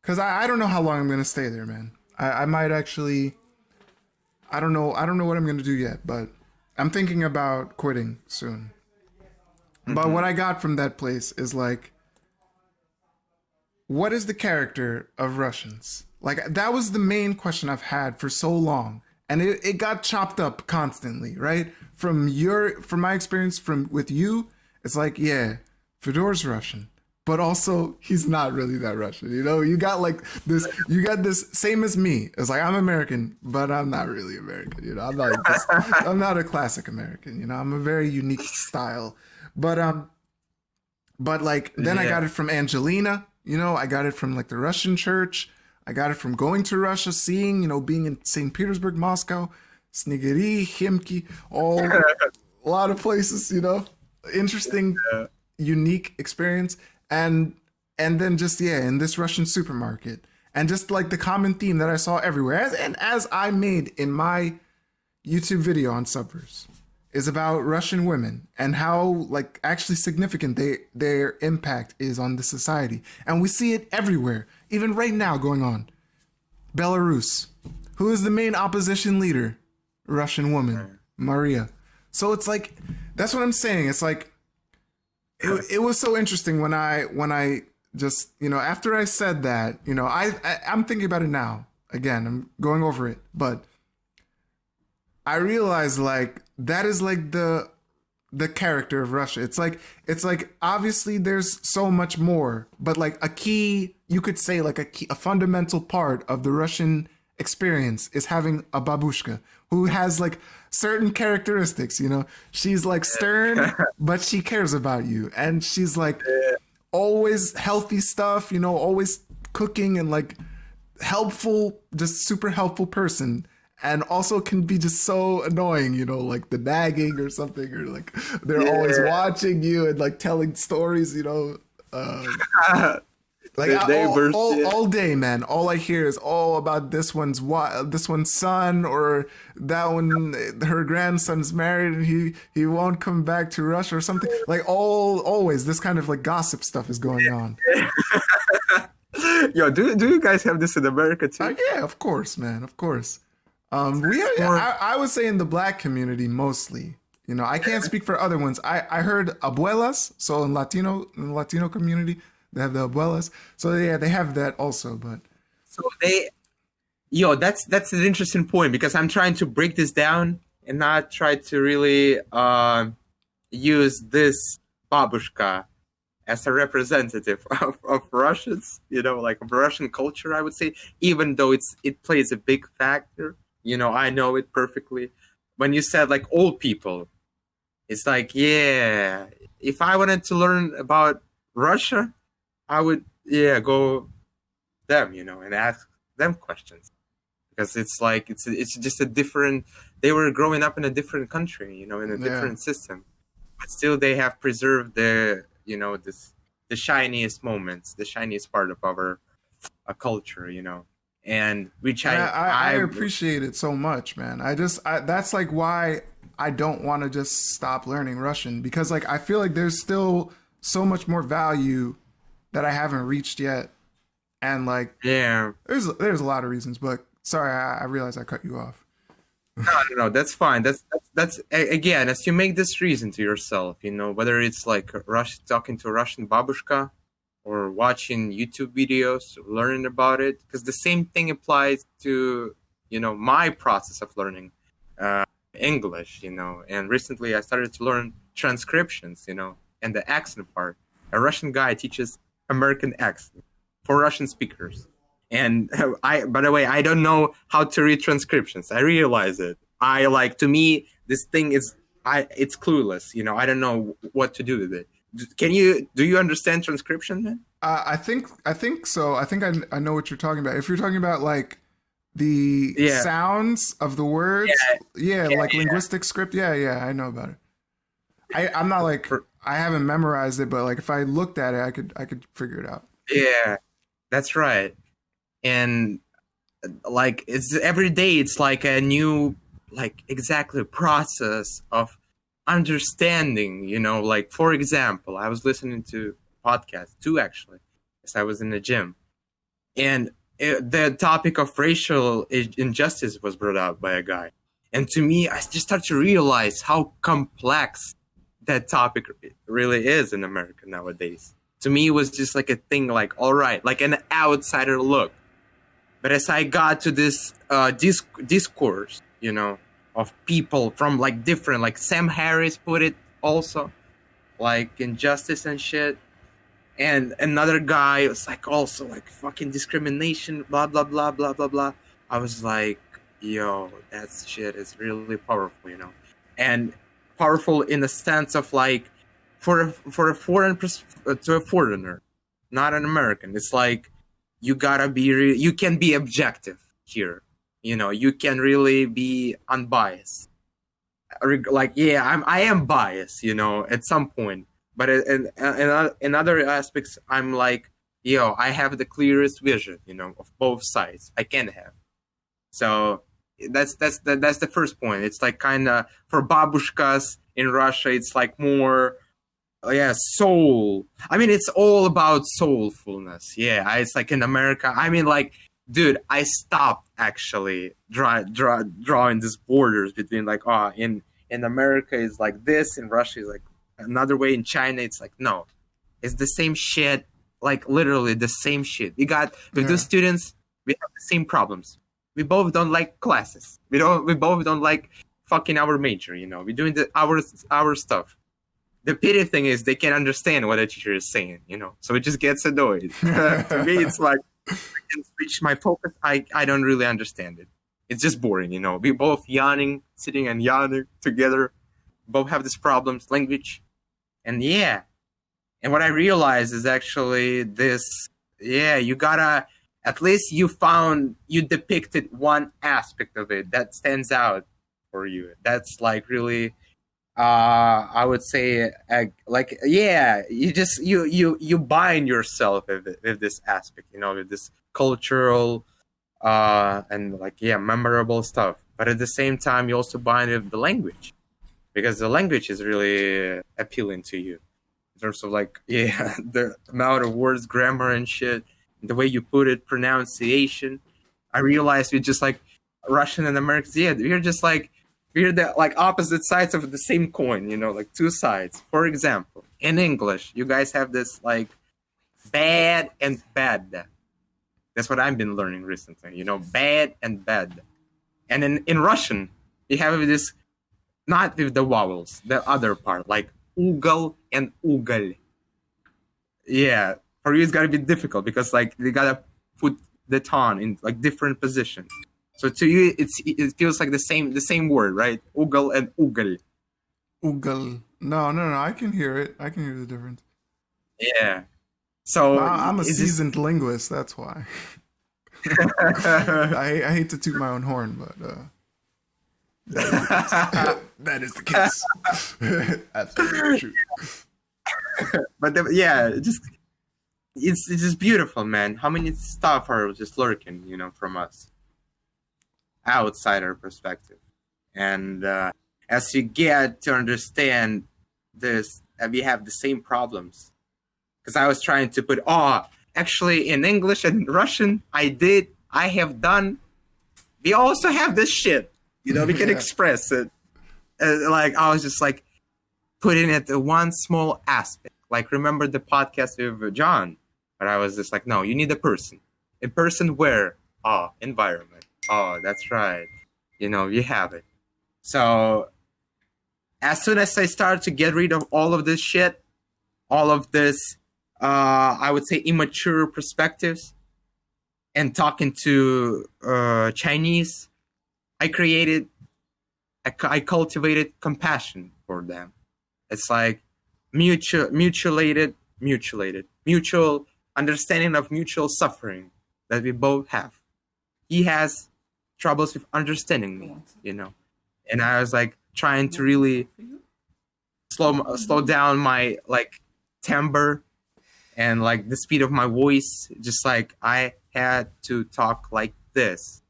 because I don't know how long I'm going to stay there, man. I might actually, I don't know what I'm going to do yet, but I'm thinking about quitting soon. Mm-hmm. But what I got from that place is like, what is the character of Russians? Like, that was the main question I've had for so long. And it got chopped up constantly, right? From my experience with you, it's like, yeah, Fedor's Russian, but also he's not really that Russian. You got like this. You got this same as me. It's like I'm American, but I'm not really American. I'm not like this. I'm not a classic American. I'm a very unique style. But like then I got it from Angelina. I got it from like the Russian church. I got it from going to Russia, seeing, being in St. Petersburg, Moscow, Snigiri, Khimki, a lot of places, interesting, unique experience. And then just, in this Russian supermarket. And just like the common theme that I saw everywhere, as I made in my YouTube video on Subverse, is about Russian women and how like actually significant their impact is on the society. And we see it everywhere, even right now going on. Belarus. Who is the main opposition leader? Russian woman, Maria. So it's like, that's what I'm saying. It's like, it was so interesting when I just, after I said that, I'm thinking about it now. Again, I'm going over it, but I realized like that is like the character of Russia. It's like obviously there's so much more, but like a key, you could say like a fundamental part of the Russian experience is having a babushka who has like certain characteristics. She's like stern, but she cares about you, and she's like always healthy stuff, you know, always cooking and like helpful, just super helpful person. And also can be just so annoying, you know, like the nagging or something, or like they're always Yeah. watching you and like telling stories, you know. Like The neighbors. Yeah. all day, man. All I hear is about this one's son, or that one, her grandson's married and he won't come back to Russia or something. Like always this kind of like gossip stuff is going on. Yo, do you guys have this in America too? Yeah, of course, man, of course. Or I would say in the black community mostly. You know, I can't speak for other ones. I heard abuelas, so in the Latino community, they have the abuelas. So yeah, they have that also, but so they, yo, that's an interesting point because I'm trying to break this down and not try to really use this babushka as a representative of Russians, you know, like of Russian culture, I would say, even though it plays a big factor. You know, I know it perfectly. When you said like old people, it's like, yeah, if I wanted to learn about Russia, I would, yeah, go them, you know, and ask them questions because it's like it's just a different. They were growing up in a different country, you know, in a yeah. different system, but still they have preserved the, you know, the shiniest moments, the shiniest part of our culture, you know, and which I appreciate it so much, man. That's like why I don't want to just stop learning Russian, because like I feel like there's still so much more value that I haven't reached yet, and like yeah, there's a lot of reasons, but sorry, I realized I cut you off. no, that's fine. That's again, as you make this reason to yourself, you know, whether it's like talking to a Russian babushka or watching YouTube videos, learning about it, because the same thing applies to, you know, my process of learning English, you know. And recently I started to learn transcriptions, you know, and the accent part. A Russian guy teaches American accent for Russian speakers. And by the way, I don't know how to read transcriptions. I realize it. To me, this thing it's clueless. You know, I don't know what to do with it. Do you understand transcription, man? I think so. I think I know what you're talking about. If you're talking about like the sounds of the words, like linguistic script, I know about it. I'm not like I haven't memorized it, but like if I looked at it, I could figure it out. Yeah, that's right. And like it's every day, it's like a new, like exactly process of understanding, you know. Like for example, I was listening to podcast 2 actually as I was in the gym, and the topic of racial injustice was brought up by a guy, and to me I just started to realize how complex that topic really is in America nowadays. To me it was just like a thing, like all right, like an outsider look. But as I got to this discourse, you know, of people from like different, like Sam Harris put it also, like injustice and shit. And another guy was like also like fucking discrimination, blah, blah, blah, blah, blah, blah. I was like, yo, that shit is really powerful, you know. And powerful in the sense of like, for a to a foreigner, not an American. It's like, you gotta be, you can be objective here. You know, you can really be unbiased. Like, yeah, I am biased, you know, at some point. But in other aspects, I'm like, yo, I have the clearest vision, you know, of both sides. I can have. So that's the first point. It's like kind of for babushkas in Russia, it's like more, soul. I mean, it's all about soulfulness. Yeah, it's like in America. I mean, like, dude, I stopped actually drawing these borders between like, in America is like this, in Russia is like another way, in China it's like, no, it's the same shit, like literally the same shit. With the students, we have the same problems. We both don't like classes. We both don't like fucking our major, you know. We're doing our stuff. The pity thing is they can't understand what a teacher is saying, you know. So it just gets annoyed. To me, it's like, I can switch my focus. I don't really understand it. It's just boring, you know. We both sitting and yawning together. Both have these problems, language. And And what I realized is actually this, yeah, you gotta, at least you depicted one aspect of it that stands out for you. That's like really, I would say, like, yeah, you bind yourself with this aspect, with this cultural, and like, yeah, memorable stuff. But at the same time, you also bind it with the language, because the language is really appealing to you in terms of like, yeah, the amount of words, grammar, and shit, the way you put it, pronunciation. I realized we're just like Russian and Americans. Yeah, we're the like opposite sides of the same coin. Like two sides. For example, in English, you guys have this like bad and bad. That's what I've been learning recently. Bad and bad. And in Russian, you have this, not with the vowels, the other part, like ugal and ugal. Yeah, for you it's gotta be difficult because like they gotta put the tone in like different positions. So to you, it feels like the same word, right? Ugal and ugal. Ugal. No, no, no. I can hear it. I can hear the difference. Yeah. So I'm a it's just seasoned linguist. That's why. I hate to toot my own horn, but that is the case. Absolutely true. but yeah, it's just beautiful, man. How many stuff are just lurking, from us, outsider perspective, and as you get to understand this, we have the same problems. Because I was trying to put, actually in English and Russian, I have done. We also have this shit, we can express it. Like I was just like putting it to one small aspect. Like remember the podcast with John, but I was just like, no, you need a person where, environment. Oh, that's right. You have it. So as soon as I started to get rid of all of this shit, all of this, I would say immature perspectives, and talking to Chinese, I cultivated compassion for them. It's like mutual understanding of mutual suffering that we both have. He has troubles with understanding me, and I was like trying to really slow down my like timbre and like the speed of my voice. Just like I had to talk like this.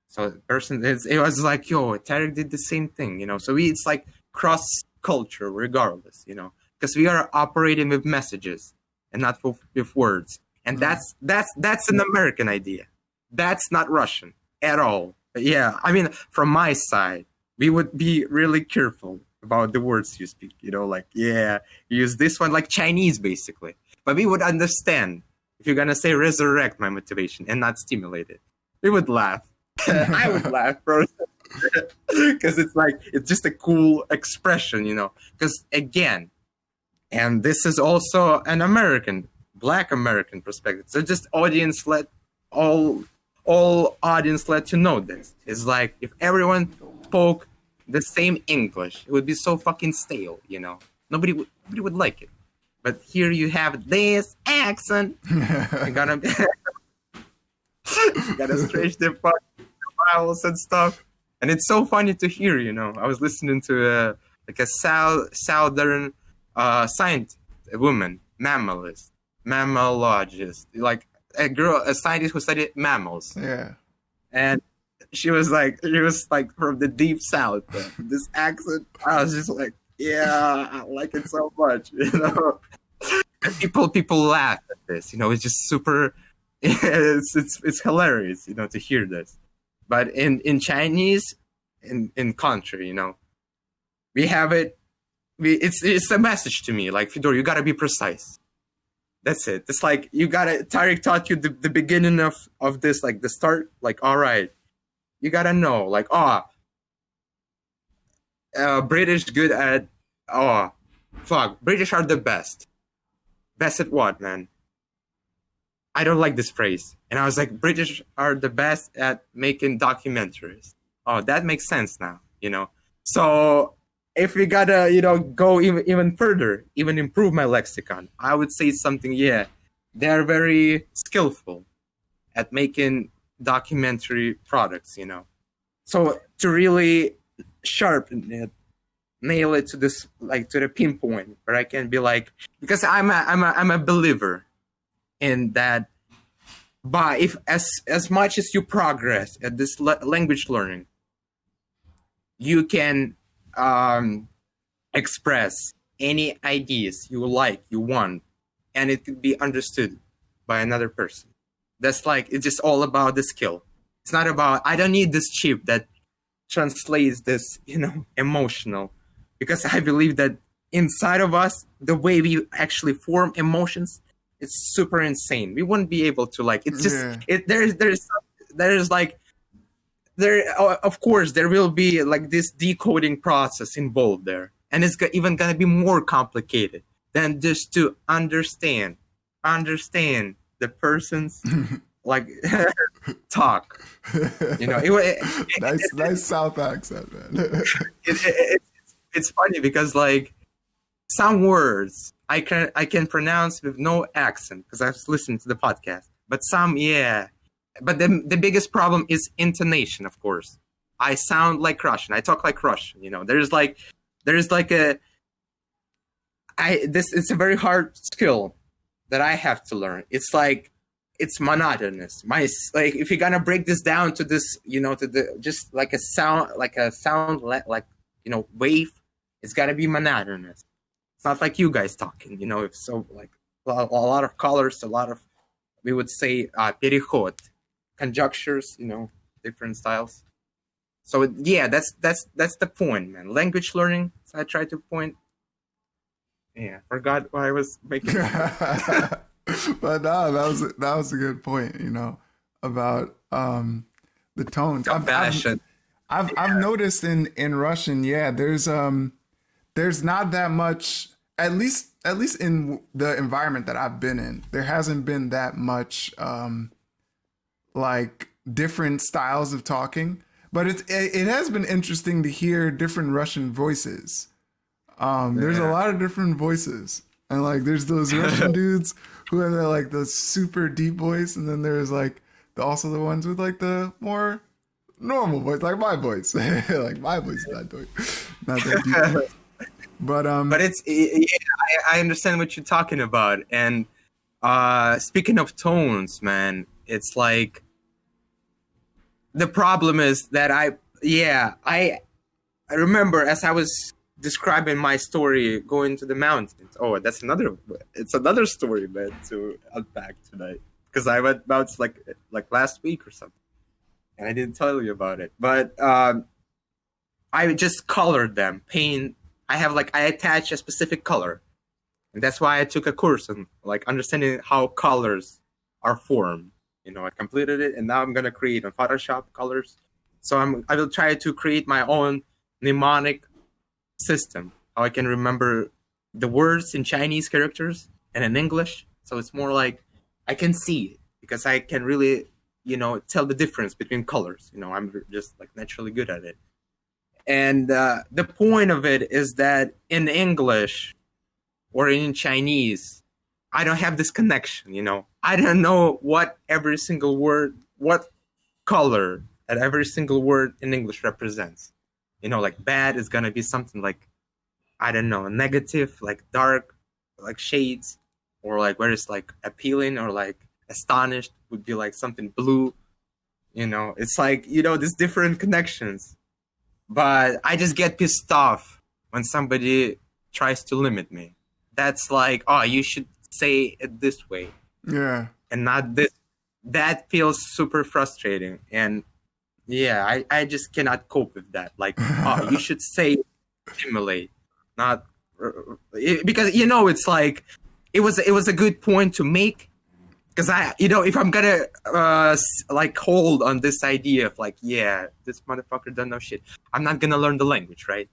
So it was like, yo, Tarik did the same thing, So it's like cross culture, regardless, because we are operating with messages and not with words, and that's an American idea. That's not Russian at all. But yeah, I mean, from my side, we would be really careful about the words you speak. Like, yeah, use this one like Chinese, basically. But we would understand if you're gonna say resurrect my motivation and not stimulate it. We would laugh. I would laugh, bro. Because it's just a cool expression, Because again, and this is also an Black American perspective. So just all audience let to know this. It's like if everyone spoke the same English, it would be so fucking stale, Nobody would like it. But here you have this accent. You gotta stretch the vowels and stuff. And it's so funny to hear, I was listening to a southern scientist, a woman, mammalologist, like a scientist who studied mammals. Yeah. And she was like from the deep south. This accent, I was just like, yeah, I like it so much, And people laugh at this, It's just super. It's hilarious, to hear this. But in Chinese, in country, we have it. It's a message to me, like, Fedor, you gotta be precise. That's it. It's like Tarik taught you the beginning of this, like the start, like, all right, you gotta know, like, British good at, British are the best. Best at what, man? I don't like this phrase. And I was like, British are the best at making documentaries. Oh, that makes sense now, So if we gotta, go even further, even improve my lexicon, I would say something. Yeah, they are very skillful at making documentary products. So to really sharpen it, nail it to this, like to the pinpoint where I can be like, because I'm a believer in that. But if as much as you progress at this language learning, you can express any ideas you like, you want, and it could be understood by another person. That's like, it's just all about the skill. It's not about, I don't need this chip that translates this, emotional. Because I believe that inside of us, the way we actually form emotions, it's super insane. We wouldn't be able to, like, it's just, there's like, of course, there will be like this decoding process involved there. And it's even going to be more complicated than just to understand the person's like talk. Nice South accent, man. It's funny because like some words I can pronounce with no accent because I've listened to the podcast, but some, yeah. But the biggest problem is intonation, of course. I sound like Russian. I talk like Russian. There's it's a very hard skill that I have to learn. It's like, it's monotonous. Like, if you're gonna break this down to this, to the just like a sound, wave, it's gotta be monotonous. It's not like you guys talking, if so, like a lot of colors, a lot of, we would say, переход, conjunctures, different styles. So yeah, that's the point, man. Language learning. So I try to point. Yeah, forgot what I was making. But no, that was a good point. About the tones. I've noticed in Russian, yeah, there's not that much. At least in the environment that I've been in, there hasn't been that much like different styles of talking. But it has been interesting to hear different Russian voices. There's a lot of different voices, and like there's those Russian dudes who have like the super deep voice, and then there's like also the ones with like the more normal voice, like my voice. Like my voice is not that deep. But it's, I understand what you're talking about. And speaking of tones, man, it's like, the problem is that I remember as I was describing my story going to the mountains. Oh, it's another story, man, to unpack tonight, because I went mountains like last week or something, and I didn't tell you about it. But I just colored them, paint. I attach a specific color, and that's why I took a course on like understanding how colors are formed. I completed it, and now I'm gonna create on Photoshop colors. So I will try to create my own mnemonic system, how I can remember the words in Chinese characters and in English. So it's more like I can see it because I can really, tell the difference between colors. I'm just like naturally good at it. And the point of it is that in English or in Chinese, I don't have this connection, I don't know what every single word, what color that every single word in English represents. Like bad is going to be something like, I don't know, negative, like dark, like shades, or like where it's like appealing or like astonished would be like something blue. It's like, there's different connections. But I just get pissed off when somebody tries to limit me. That's like, oh, you should say it this way. Yeah. And not this. That feels super frustrating. And yeah, I just cannot cope with that. Like, oh, you should say simulate, not because it's like it was a good point to make, because if I'm gonna like hold on this idea of like, yeah, this motherfucker doesn't know shit, I'm not gonna learn the language, right?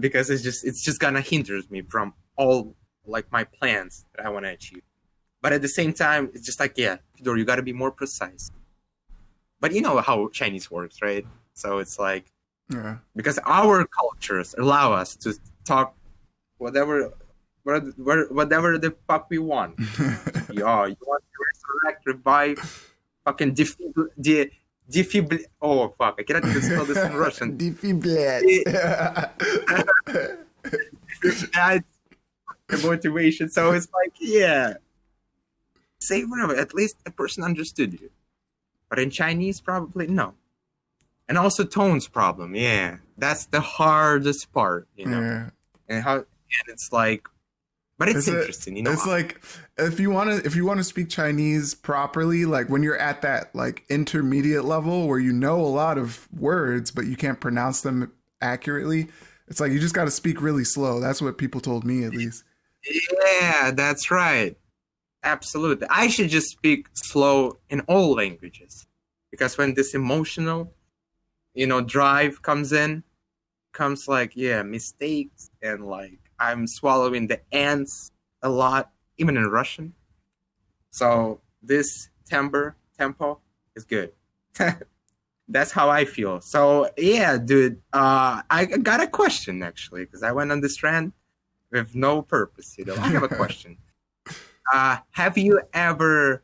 Because it's just gonna hinder me from all like my plans that I want to achieve. But at the same time, it's just like, yeah, Fedor, you got to be more precise. But you know how Chinese works, right? So it's like, Yeah. because our cultures allow us to talk whatever whatever the fuck we want. Yeah, you want to resurrect, revive, fucking oh fuck, I cannot even spell this in Russian. Defibrillate. That's the motivation. So it's like, yeah, say whatever. At least a person understood you. But in Chinese, probably no. And also tones problem. Yeah, that's the hardest part, Yeah. And it's like, but it's interesting, It's like if you want to speak Chinese properly, like when you're at that like intermediate level where you know a lot of words but you can't pronounce them accurately, it's like you just got to speak really slow. That's what people told me, at least. Yeah, that's right. Absolutely. I should just speak slow in all languages, because when this emotional, drive comes like, yeah, mistakes, and like I'm swallowing the ants a lot, even in Russian. So this tempo is good. That's how I feel. So yeah, dude, I got a question actually, because I went on this rant with no purpose. I have a question. Have you ever?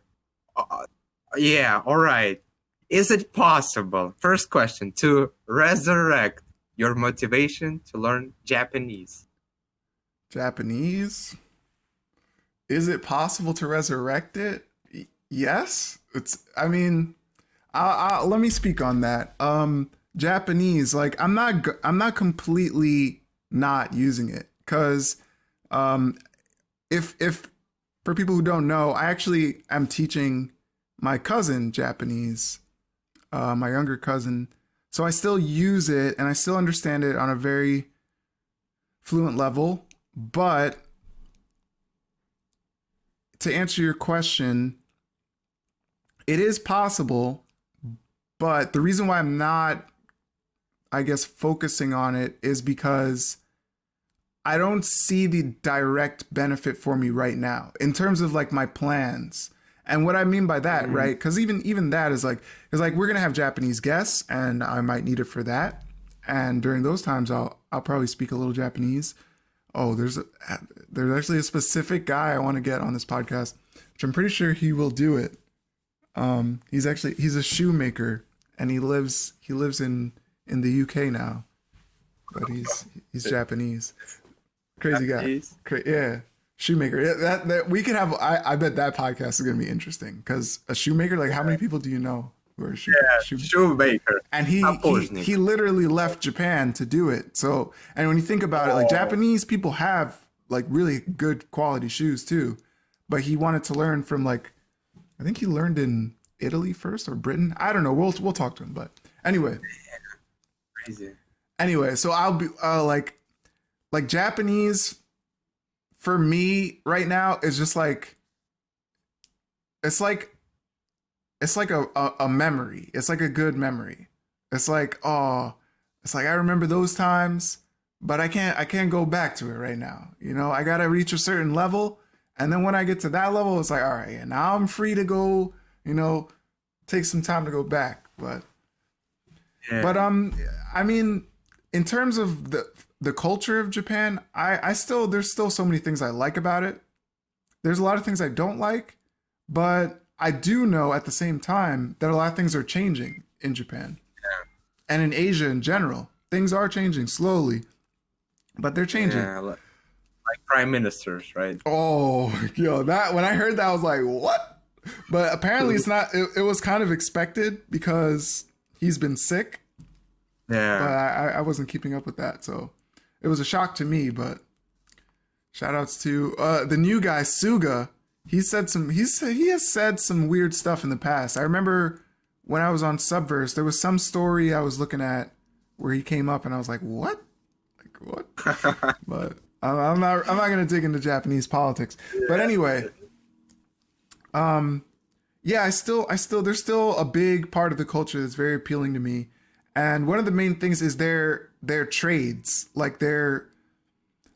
Yeah, all right. Is it possible? First question, to resurrect your motivation to learn Japanese. Japanese? Is it possible to resurrect it? Yes. I mean, let me speak on that. Japanese, like I'm not completely not using it, because if for people who don't know, I actually am teaching my cousin Japanese, my younger cousin. So I still use it and I still understand it on a very fluent level. But to answer your question, it is possible. But the reason why I'm not, I guess, focusing on it is because I don't see the direct benefit for me right now in terms of like my plans. And what I mean by that, right? Because even that is like, we're gonna have Japanese guests, and I might need it for that. And during those times, I'll probably speak a little Japanese. Oh, there's actually a specific guy I want to get on this podcast, which I'm pretty sure he will do it. He's a shoemaker, and he lives in the UK now, but he's Japanese. Crazy guy. Yeah. Shoemaker. Yeah, that we could have. I bet that podcast is gonna be interesting, because a shoemaker. Like, how many people do you know who are shoemaker? And he literally left Japan to do it. So, and when you think about it, like Japanese people have like really good quality shoes too, but he wanted to learn from like, I think he learned in Italy first or Britain. I don't know. We'll talk to him. But anyway, crazy. Anyway, so I'll be like Japanese. For me right now is just like, it's like a memory. It's like a good memory. It's like, I remember those times, but I can't go back to it right now. I gotta reach a certain level, and then when I get to that level, it's like, all right, now I'm free to go. Take some time to go back. But I mean, in terms of the culture of Japan, there's still so many things I like about it. There's a lot of things I don't like, but I do know at the same time that a lot of things are changing in Japan. Yeah. And in Asia in general. Things are changing slowly, but they're changing. Yeah, like prime ministers, right? Oh, that when I heard that, I was like, what? But apparently it's not, it was kind of expected because he's been sick. Yeah. But I wasn't keeping up with that, so it was a shock to me. But shout outs to the new guy, Suga. He has said some weird stuff in the past. I remember when I was on Subverse, there was some story I was looking at where he came up, and I was like, what? Like, what? But I'm not gonna dig into Japanese politics. But anyway, yeah, I still there's still a big part of the culture that's very appealing to me. And one of the main things is their trades, like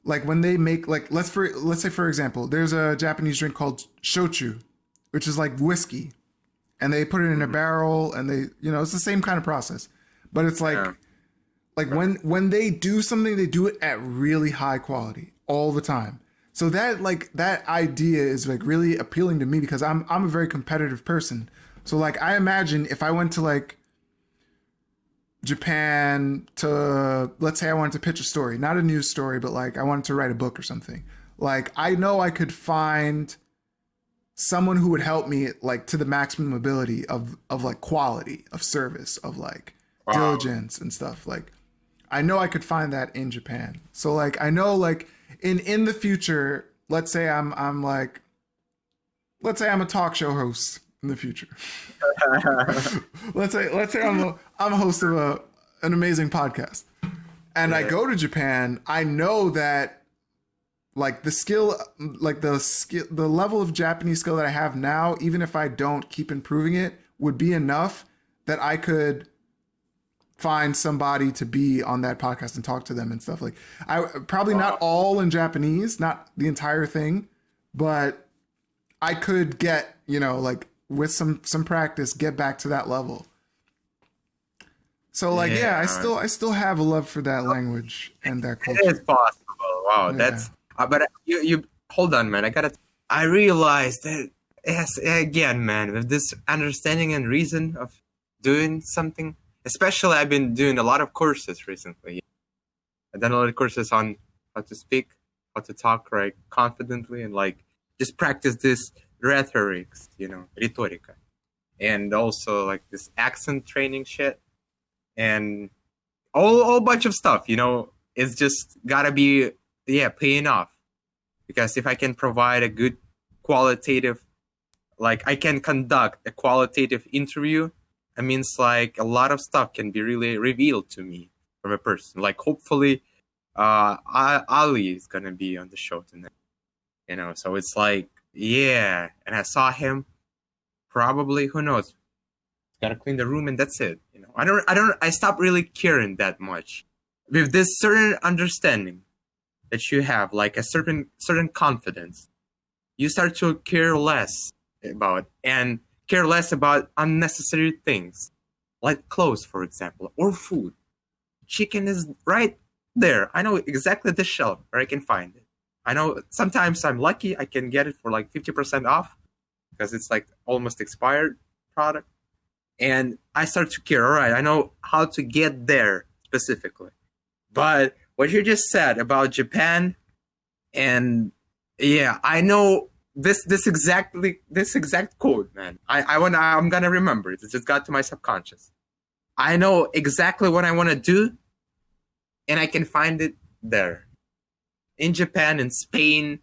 when they make, like, let's say for example, there's a Japanese drink called shochu, which is like whiskey, and they put it in a barrel, and they, it's the same kind of process, but it's like Like when they do something, they do it at really high quality all the time. So that idea is like really appealing to me because I'm a very competitive person. So like I imagine if I went to like Japan to, let's say I wanted to pitch a story, not a news story, but like I wanted to write a book or something. Like I know I could find someone who would help me like to the maximum ability of like quality of service of like Wow. diligence and stuff. Like I know I could find that in Japan. So like I know like in the future, let's say I'm like, let's say I'm a talk show host in the future. let's say I'm a host of an amazing podcast, and I Yeah. go to Japan. I know that like the level of Japanese skill that I have now, even if I don't keep improving it, would be enough that I could find somebody to be on that podcast and talk to them and stuff. Like I probably not all in Japanese, not the entire thing, but I could get, like with some practice, get back to that level. So like yeah, Yeah. I still have a love for that language and that It is culture. possible. Wow, Yeah. that's. But you hold on, man. I realized that yes, again, man, with this understanding and reason of doing something. Especially, I've been doing a lot of courses recently. I've done a lot of courses on how to speak, how to talk right confidently, and like just practice this rhetorics, rhetorica, and also like this accent training shit, and all bunch of stuff. It's just gotta be paying off because if I can provide a good qualitative, like I can conduct a qualitative interview, it means like a lot of stuff can be really revealed to me from a person. Like hopefully, Ali is gonna be on the show tonight. So it's like and I saw him. Probably, who knows? Gotta clean the room and that's it. I stopped really caring that much with this certain understanding that you have, like a certain confidence. You start to care less about unnecessary things like clothes, for example, or food. Chicken is right there. I know exactly the shelf where I can find it. I know sometimes I'm lucky I can get it for like 50% off because it's like almost expired product. And I start to care. All right, I know how to get there specifically. But what you just said about Japan, and I know this exact quote, man. I'm gonna remember it. It just got to my subconscious. I know exactly what I want to do, and I can find it there in Japan, in Spain.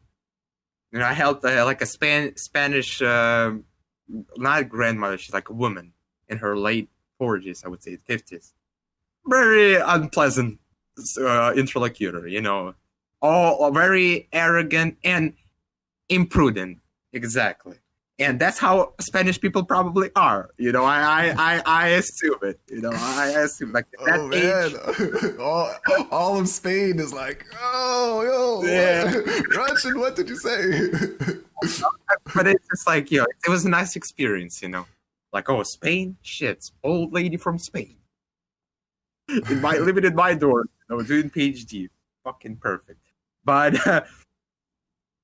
I helped like a Spanish, not grandmother. She's like a woman in her late 40s, I would say 50s. Very unpleasant interlocutor, all very arrogant and imprudent, exactly. And that's how Spanish people probably are. I assume it. I assume like at Oh that age. man, all of Spain is like, oh Yeah, yo, Russian. What did you say? but it's just like it was a nice experience. Like Spain, shit, old lady from Spain, living in my dorm, doing PhD, fucking perfect. But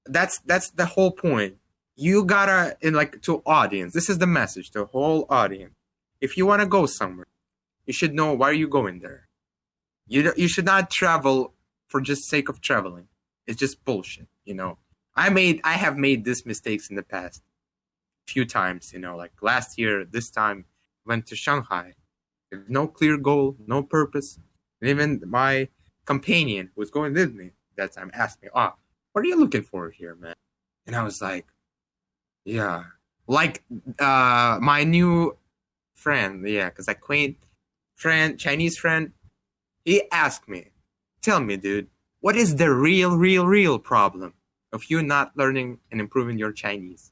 that's the whole point. You gotta to audience. This is the message to the whole audience. If you want to go somewhere, you should know why you're going there. You should not travel for just sake of traveling. It's just bullshit. I have made these mistakes in the past few times. Like last year, this time went to Shanghai with no clear goal, no purpose, and even my companion who was going with me that time asked me, "Oh, what are you looking for here, man?" And I was like, "Yeah, like my new friend, because I quaint friend, Chinese friend, he asked me, tell me, dude, what is the real problem of you not learning and improving your Chinese?"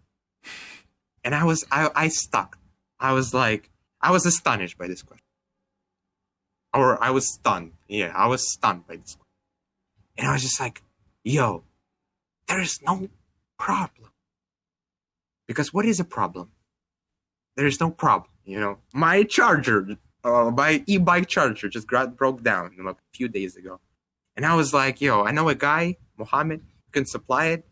And I stuck. I was like, I was astonished by this question. Or I was stunned. Yeah, I was stunned by this question. And I was just like, yo, there is no problem. Because what is a problem? There is no problem. My charger my e-bike charger just broke down a few days ago. And I was like, yo, I know a guy, Mohammed, who can supply it,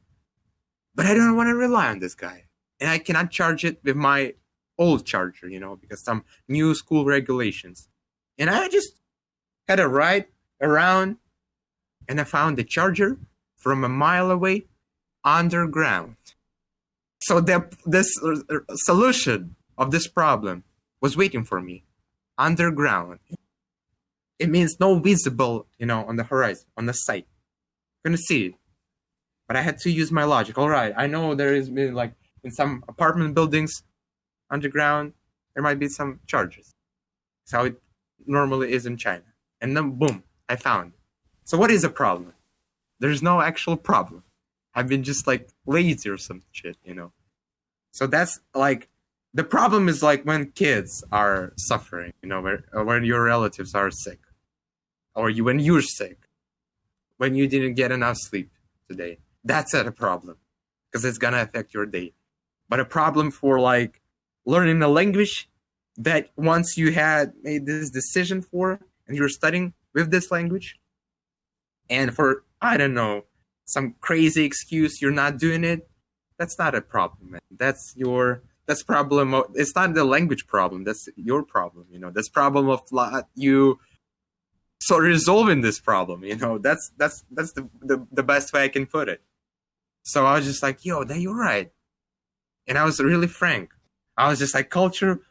but I don't want to rely on this guy. And I cannot charge it with my old charger, because some new school regulations. And I just had a ride around, and I found the charger from a mile away underground. So this solution of this problem was waiting for me underground. It means no visible, on the horizon, on the site. Gonna see it. But I had to use my logic. All right, I know there is like in some apartment buildings underground, there might be some charges. That's how it normally is in China. And then boom, I found it. So what is the problem? There's no actual problem. I've been just like lazy or some shit, So that's like the problem is like when kids are suffering, when your relatives are sick, or when you're sick, when you didn't get enough sleep today. That's a problem because it's gonna affect your day. But a problem for like learning a language that once you had made this decision for and you're studying with this language, and for I don't know some crazy excuse you're not doing it, that's not a problem, man. That's problem. It's not the language problem. That's your problem. That's problem of you. So resolving this problem, that's the best way I can put it. So I was just like, yo, that you're right, and I was really frank. I was just like, culture.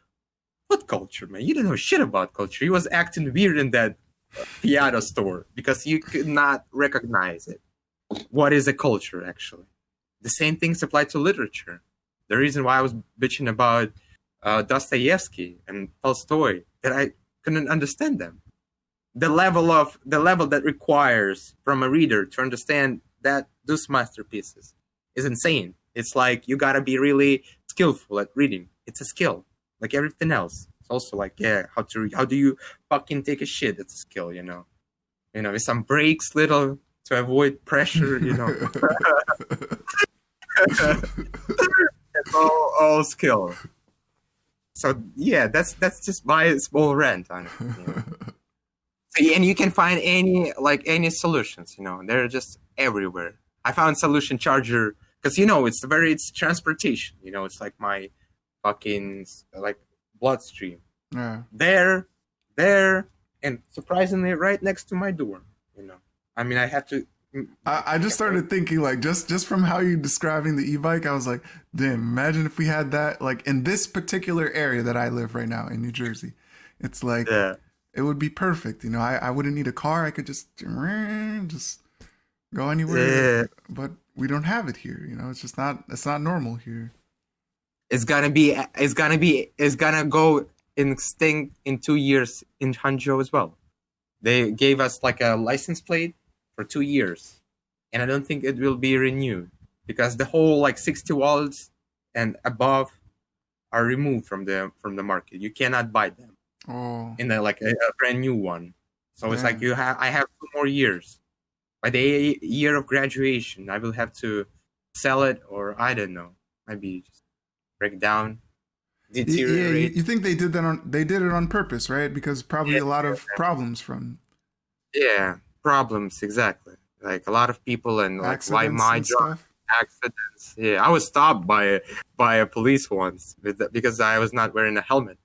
What culture, man? You don't know shit about culture. He was acting weird in that piano store because you could not recognize it. What is a culture, actually? The same things apply to literature. The reason why I was bitching about Dostoevsky and Tolstoy, that I couldn't understand them. The level that requires from a reader to understand that those masterpieces is insane. It's like you gotta be really skillful at reading. It's a skill, like everything else. It's also like, how do you fucking take a shit? It's a skill, with some breaks, little to avoid pressure, It's all skill. So yeah, that's just my small rant on it. And you can find any solutions. They're just everywhere. I found solution charger because it's transportation. It's like my fucking like bloodstream. Yeah. There, and surprisingly, right next to my door. I mean, I have to. I just started thinking like just from how you're describing the e-bike, I was like, damn, imagine if we had that like in this particular area that I live right now in New Jersey. It's like it would be perfect. I wouldn't need a car. I could just go anywhere. Yeah. But we don't have it here. It's not normal here. It's gonna go extinct in 2 years in Hangzhou as well. They gave us like a license plate for 2 years, and I don't think it will be renewed because the whole like 60 wallets and above are removed from the market. You cannot buy them in like a brand new one. So it's like I have 2 more years. By the year of graduation, I will have to sell it, or I don't know, maybe just break down, deteriorate. Yeah, you think they did it on purpose, right? Because probably a lot of problems from. Yeah, problems, exactly. Like a lot of people and like why my job accidents. Yeah, I was stopped by a police once because I was not wearing a helmet,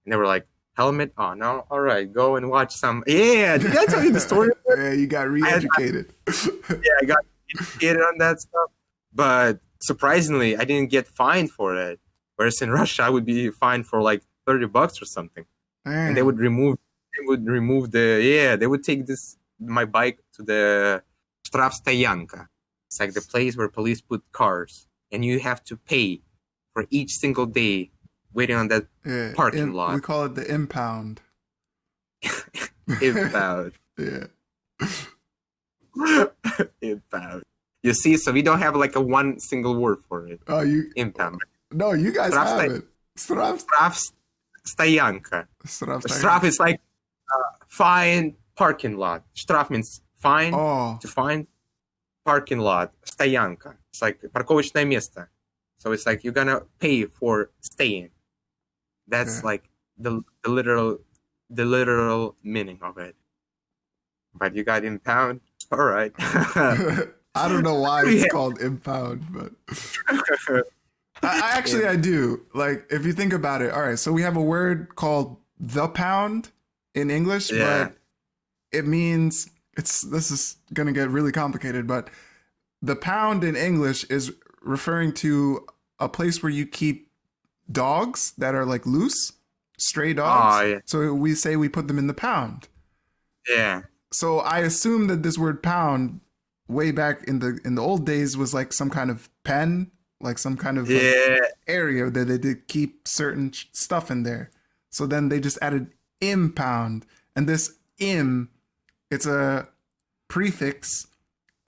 and they were like, "Helmet? Oh no! All right, go and watch some." Yeah, did I tell you the story? Yeah, you got re-educated. I got educated on that stuff, but surprisingly, I didn't get fined for it. Whereas in Russia, I would be fined for like $30 or something, and they would remove they would take my bike to the Штрафстоянка. It's like the place where police put cars, and you have to pay for each single day waiting on that parking lot. We call it the impound. Impound. Yeah. Impound. You see, so we don't have like a one single word for it. Oh, impound. No, you guys have it. Штрафстоянка. Штраф is like fine parking lot. Штраф means fine to find parking lot. Стоянка. It's like парковочное место. So it's like you're gonna pay for staying. That's like the literal the literal meaning of it. But you got impound. All right. I don't know why it's called impound, but I do. Like, if you think about it, all right, so we have a word called the pound in English, but it means this is gonna get really complicated, but the pound in English is referring to a place where you keep dogs that are like loose, stray dogs. Oh, yeah. So we say we put them in the pound. Yeah. So I assume that this word pound way back in the old days was like some kind of pen, like some kind of like area that they did keep certain stuff in there. So then they just added impound, and this im, it's a prefix,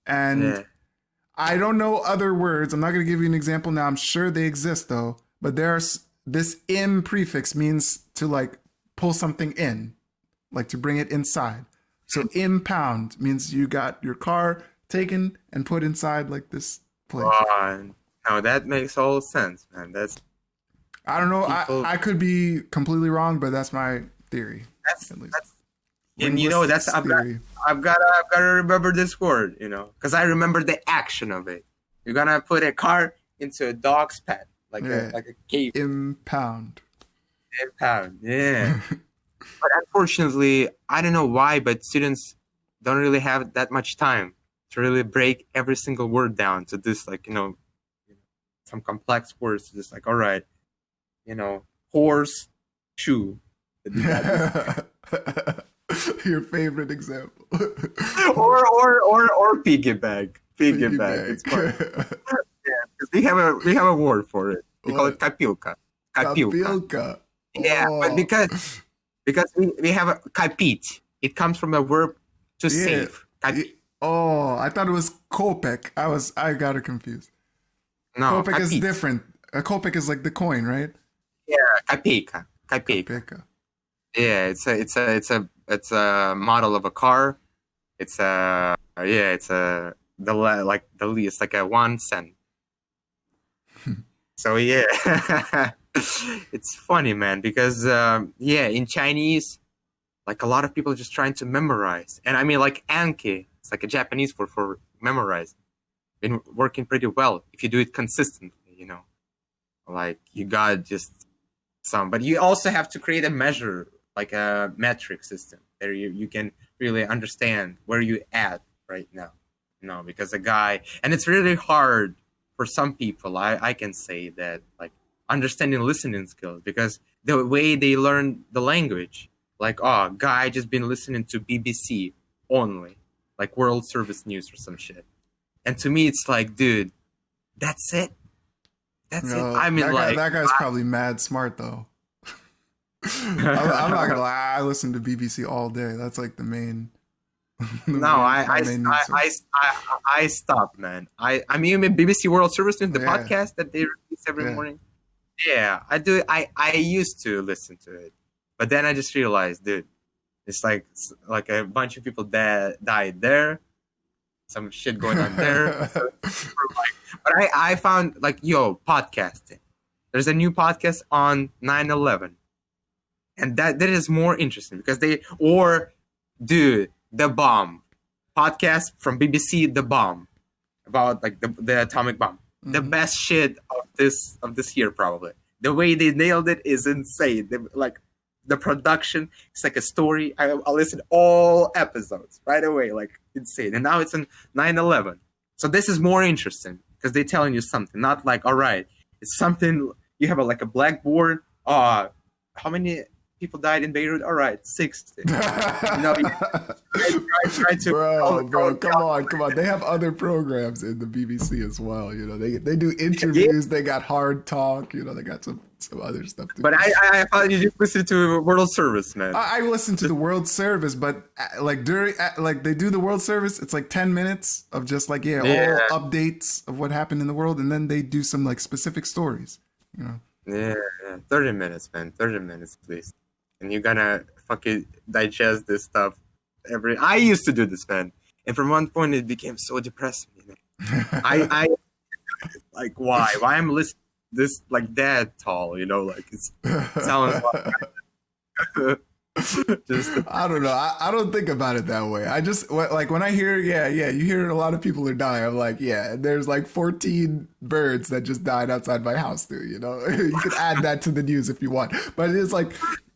and I don't know other words. I'm not going to give you an example now. I'm sure they exist though, but this im prefix means to like pull something in, like to bring it inside. So impound means you got your car taken and put inside like this place. Now that makes all sense, man. That's, I don't know. I could be completely wrong, but that's my theory. That's and you know, that's I've got to remember this word, you know, because I remember the action of it. You're gonna put a car into a dog's pen, like a cave. Impound. Impound. Yeah. But unfortunately, I don't know why, but students don't really have that much time to really break every single word down to this, like, you know, some complex words. Just like, all right, you know, horse, shoe. Your favorite example. or piggy bag. Piggy bag. It's fun. Yeah, because we have a word for it. We call it kapilka. Kapilka. Yeah, but because we have a kapit. It comes from a verb to save. Oh, I thought it was kopek. I got it confused. No, kopek is different. A kopek is like the coin, right? Yeah, kapika. Yeah, it's a model of a car. It's the least, like a 1 cent. So yeah. It's funny, man, because in Chinese, like a lot of people are just trying to memorize. And I mean, like Anki, it's like a Japanese word for memorize. Been working pretty well if you do it consistently, you know. Like you got just some, but you also have to create a measure, like a metric system there you can really understand where you at right now. You know, because a guy, and it's really hard for some people, I can say that, like, understanding listening skills, because the way they learn the language, like, guy just been listening to BBC only, like World Service News or some shit. And to me, it's like, dude, that's it. That's it. I mean, that guy's probably mad smart though. I'm not gonna lie. I listen to BBC all day. That's like the main. I stopped, man. I mean, BBC World Service News, the podcast that they release every morning. Yeah, I do. I used to listen to it, but then I just realized, dude, it's like a bunch of people that died there, some shit going on there. But I found, like, podcasting. There's a new podcast on 9/11, and that is more interesting because the bomb podcast from BBC, the bomb, about like the atomic bomb. The best shit of this year, probably. The way they nailed it is insane. Like the production, it's like a story. I'll listen to all episodes right away, like insane. And now it's on 9/11, so this is more interesting because they're telling you something. Not like, all right, it's something you have a blackboard. How many people died in Beirut? All right, 60. You know, try to bro, come on. They have other programs in the BBC as well. You know, they do interviews. They got hard talk. You know, they got some other stuff too. But I thought you just listened to World Service, man. I listen to the World Service, but like during they do the World Service, it's like 10 minutes of just all updates of what happened in the world, and then they do some like specific stories. You know. Yeah, 30 minutes, man. 30 minutes, please. And you're gonna fucking digest this stuff I used to do this, man. And from one point it became so depressing, you know. I like, why I'm listening to this like that tall, you know, like it sounds like Just I don't know. I don't think about it that way. I just like when I hear, you hear a lot of people are dying. I'm like, yeah, there's like 14 birds that just died outside my house too. You know, you could add that to the news if you want. But it is like,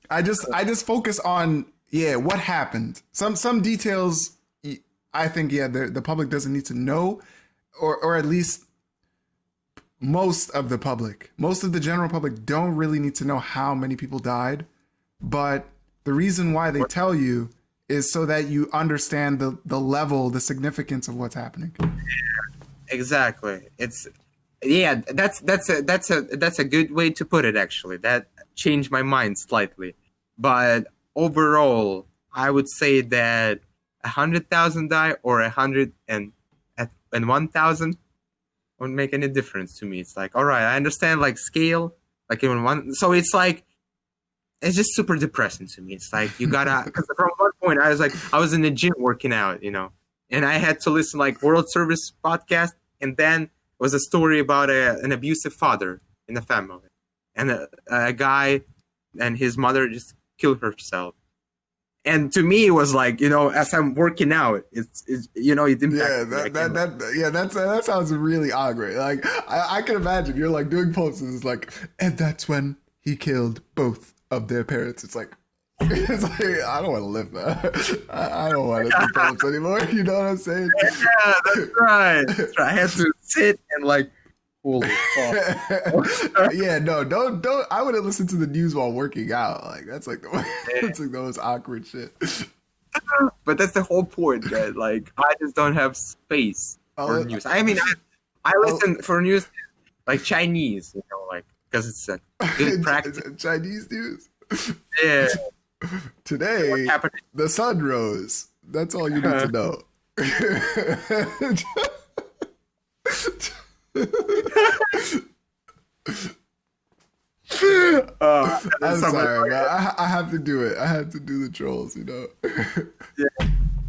I just focus on what happened. Some details. I think the public doesn't need to know, or at least most of the public, most of the general public don't really need to know how many people died, but the reason why they tell you is so that you understand the level, the significance of what's happening. exactly. It's yeah. That's a good way to put it. Actually, that changed my mind slightly. But overall, I would say that 100,000 die or 101,000 won't make any difference to me. It's like, all right, I understand like scale, like even one. So it's like it's just super depressing to me. It's like you gotta because from one point I was in the gym working out, and I had to listen like World Service podcast, and then it was a story about an abusive father in the family, and a guy and his mother just killed herself. And to me, it was like, as I'm working out, it's it impacted me. That sounds really angry. Like I can imagine you're like doing posts and it's like, and that's when he killed both of their parents. It's like I don't want to live that. I don't want to do posts anymore. You know what I'm saying? Yeah, that's right. I had to sit and like, holy fuck. Yeah, no, don't. I wouldn't listen to the news while working out. Like that's like that's like the most awkward shit. But that's the whole point, man. Like I just don't have space for news. I mean, I listen for news like Chinese, like because it's a good practice. Chinese news. Yeah. Today, the sun rose. That's all you need to know. I'm sorry, man. I have to do it. I have to do the trolls, Yeah.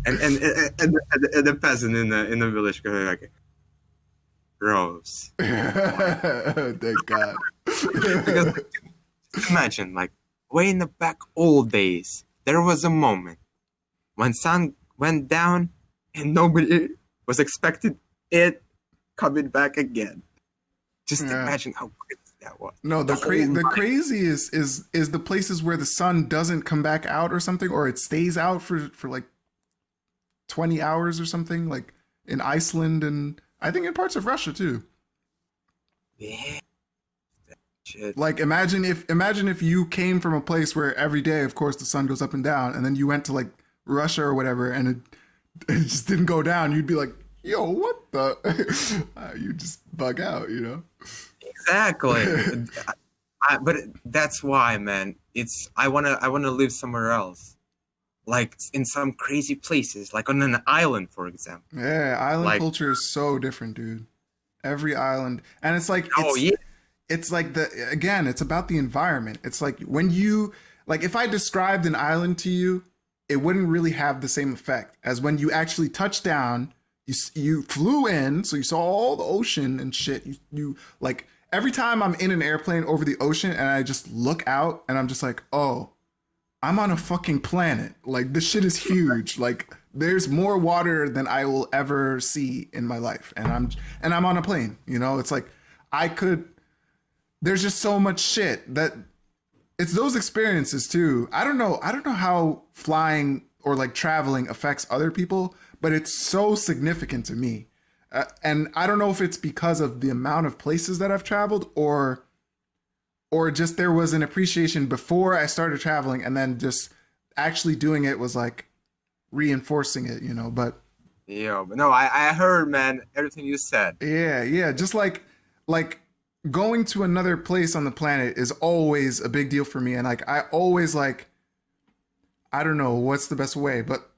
And the peasant in the village going like, Rose. Thank God. Because just imagine, like, way in the back old days, there was a moment when sun went down and nobody was expecting it coming back again. Just imagine how crazy that was. No, the crazy is the places where the sun doesn't come back out or something, or it stays out for like 20 hours or something, like in Iceland and I think in parts of Russia too. Yeah. Shit. Like imagine if you came from a place where every day, of course, the sun goes up and down, and then you went to like Russia or whatever, and it just didn't go down. You'd be like, "Yo, what the?" You just bug out, Exactly. But that's why, man. I wanna live somewhere else, like in some crazy places, like on an island, for example. Yeah, island culture is so different, dude. Every island, and it's like it's like it's about the environment. It's like when you if I described an island to you, it wouldn't really have the same effect as when you actually touch down. You flew in, so you saw all the ocean and shit. You like every time I'm in an airplane over the ocean and I just look out and I'm just like, oh, I'm on a fucking planet. Like this shit is huge. Like there's more water than I will ever see in my life, and I'm on a plane. It's like there's just so much shit that it's those experiences too. I don't know how flying or like traveling affects other people, but it's so significant to me. And I don't know if it's because of the amount of places that I've traveled or just there was an appreciation before I started traveling, and then just actually doing it was like reinforcing it, but yeah, but no, I heard, man, everything you said. Yeah. Just like going to another place on the planet is always a big deal for me. And like, I always I don't know what's the best way, but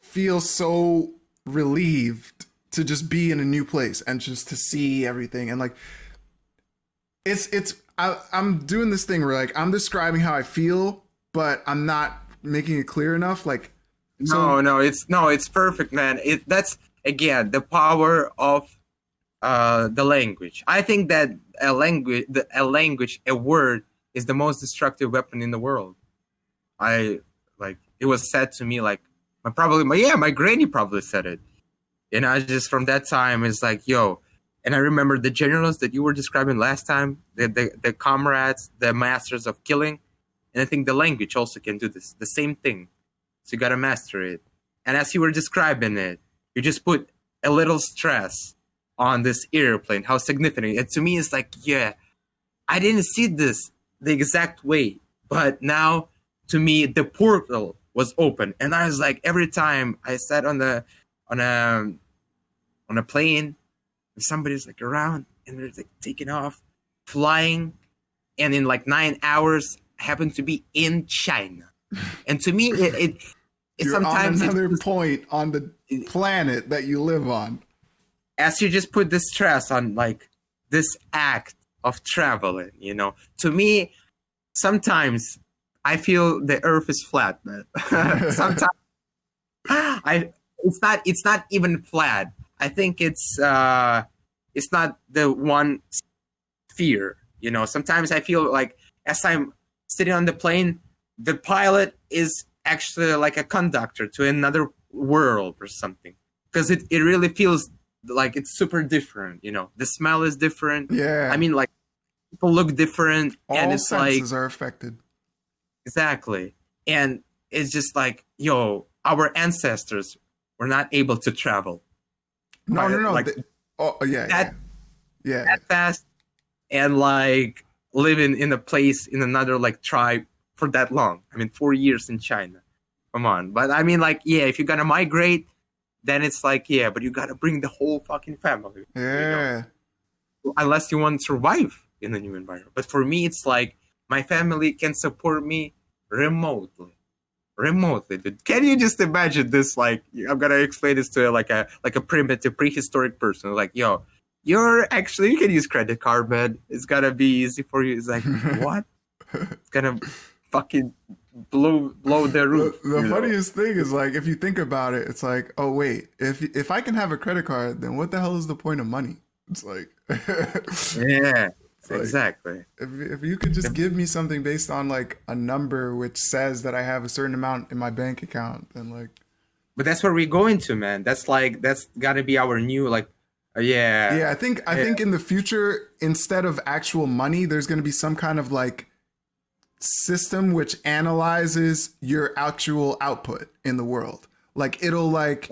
feel so relieved to just be in a new place and just to see everything. And like, I'm doing this thing where like, I'm describing how I feel, but I'm not making it clear enough. Like, it's perfect, man. That's again, the power of the language. I think that a word is the most destructive weapon in the world. I like it was said to me like my granny probably said it. And I just from that time it's like, yo, and I remember the generals that you were describing last time, the comrades, the masters of killing, and I think the language also can do this, the same thing. So you gotta master it. And as you were describing it, you just put a little stress on this airplane, how significant. And to me, it's like, yeah, I didn't see this the exact way, but now to me the portal was open, and I was like, every time I sat on the on a on a plane, somebody's like around and they're like taking off, flying, and in like 9 hours, I happen to be in China, and to me it You're sometimes on another point on the planet that you live on. as you just put the stress on like this act of traveling, to me sometimes I feel the earth is flat, man. Sometimes it's not even flat. I think it's not the one sphere. Sometimes I feel like as I'm sitting on the plane, the pilot is actually like a conductor to another world or something, because it really feels like it's super different. The smell is different. Yeah. I mean, like, people look different, and All it's senses like are affected. exactly, and it's just like, yo, our ancestors were not able to travel. No, Right, no, no. like, Yeah, that yeah. that fast, and like living in a place in another like tribe for that long. I mean, 4 years in China. Come on, but I mean, like, yeah, if you're gonna migrate, then it's like, yeah, but you gotta bring the whole fucking family. Yeah. Unless you want to survive in a new environment. But for me, it's like my family can support me remotely. Dude. Can you just imagine this? Like, I'm gonna explain this to like a primitive prehistoric person. Like, yo, you can use credit card, man. It's gonna be easy for you. It's like, what? It's gonna fucking blow the roof. The funniest thing is, like, if you think about it, it's like, oh wait, if I can have a credit card, then what the hell is the point of money? It's like, yeah, like, exactly. If you could just give me something based on like a number which says that I have a certain amount in my bank account, then like. But that's where we're going to, man. That's gotta be our new like, yeah. Yeah, I think in the future, instead of actual money, there's going to be some kind of like system which analyzes your actual output in the world. Like it'll like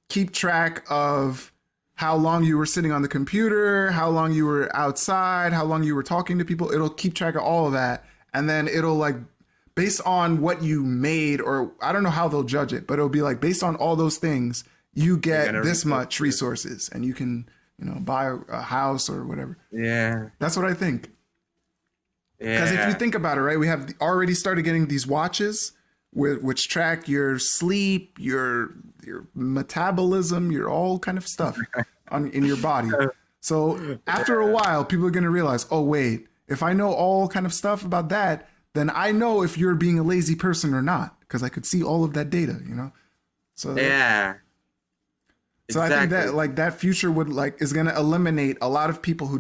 keep track of how long you were sitting on the computer, how long you were outside, how long you were talking to people. It'll keep track of all of that, and then it'll like, based on what you made, or I don't know how they'll judge it, but it'll be like, based on all those things, you get this much resources, and you can, buy a house or whatever. Yeah, that's what I think. Because if you think about it, right, we have already started getting these watches which track your sleep, your metabolism, your all kind of stuff in your body. So after a while, people are going to realize, oh wait, if I know all kind of stuff about that, then I know if you're being a lazy person or not, because I could see all of that data, So yeah. So exactly. I think that like that future is going to eliminate a lot of people who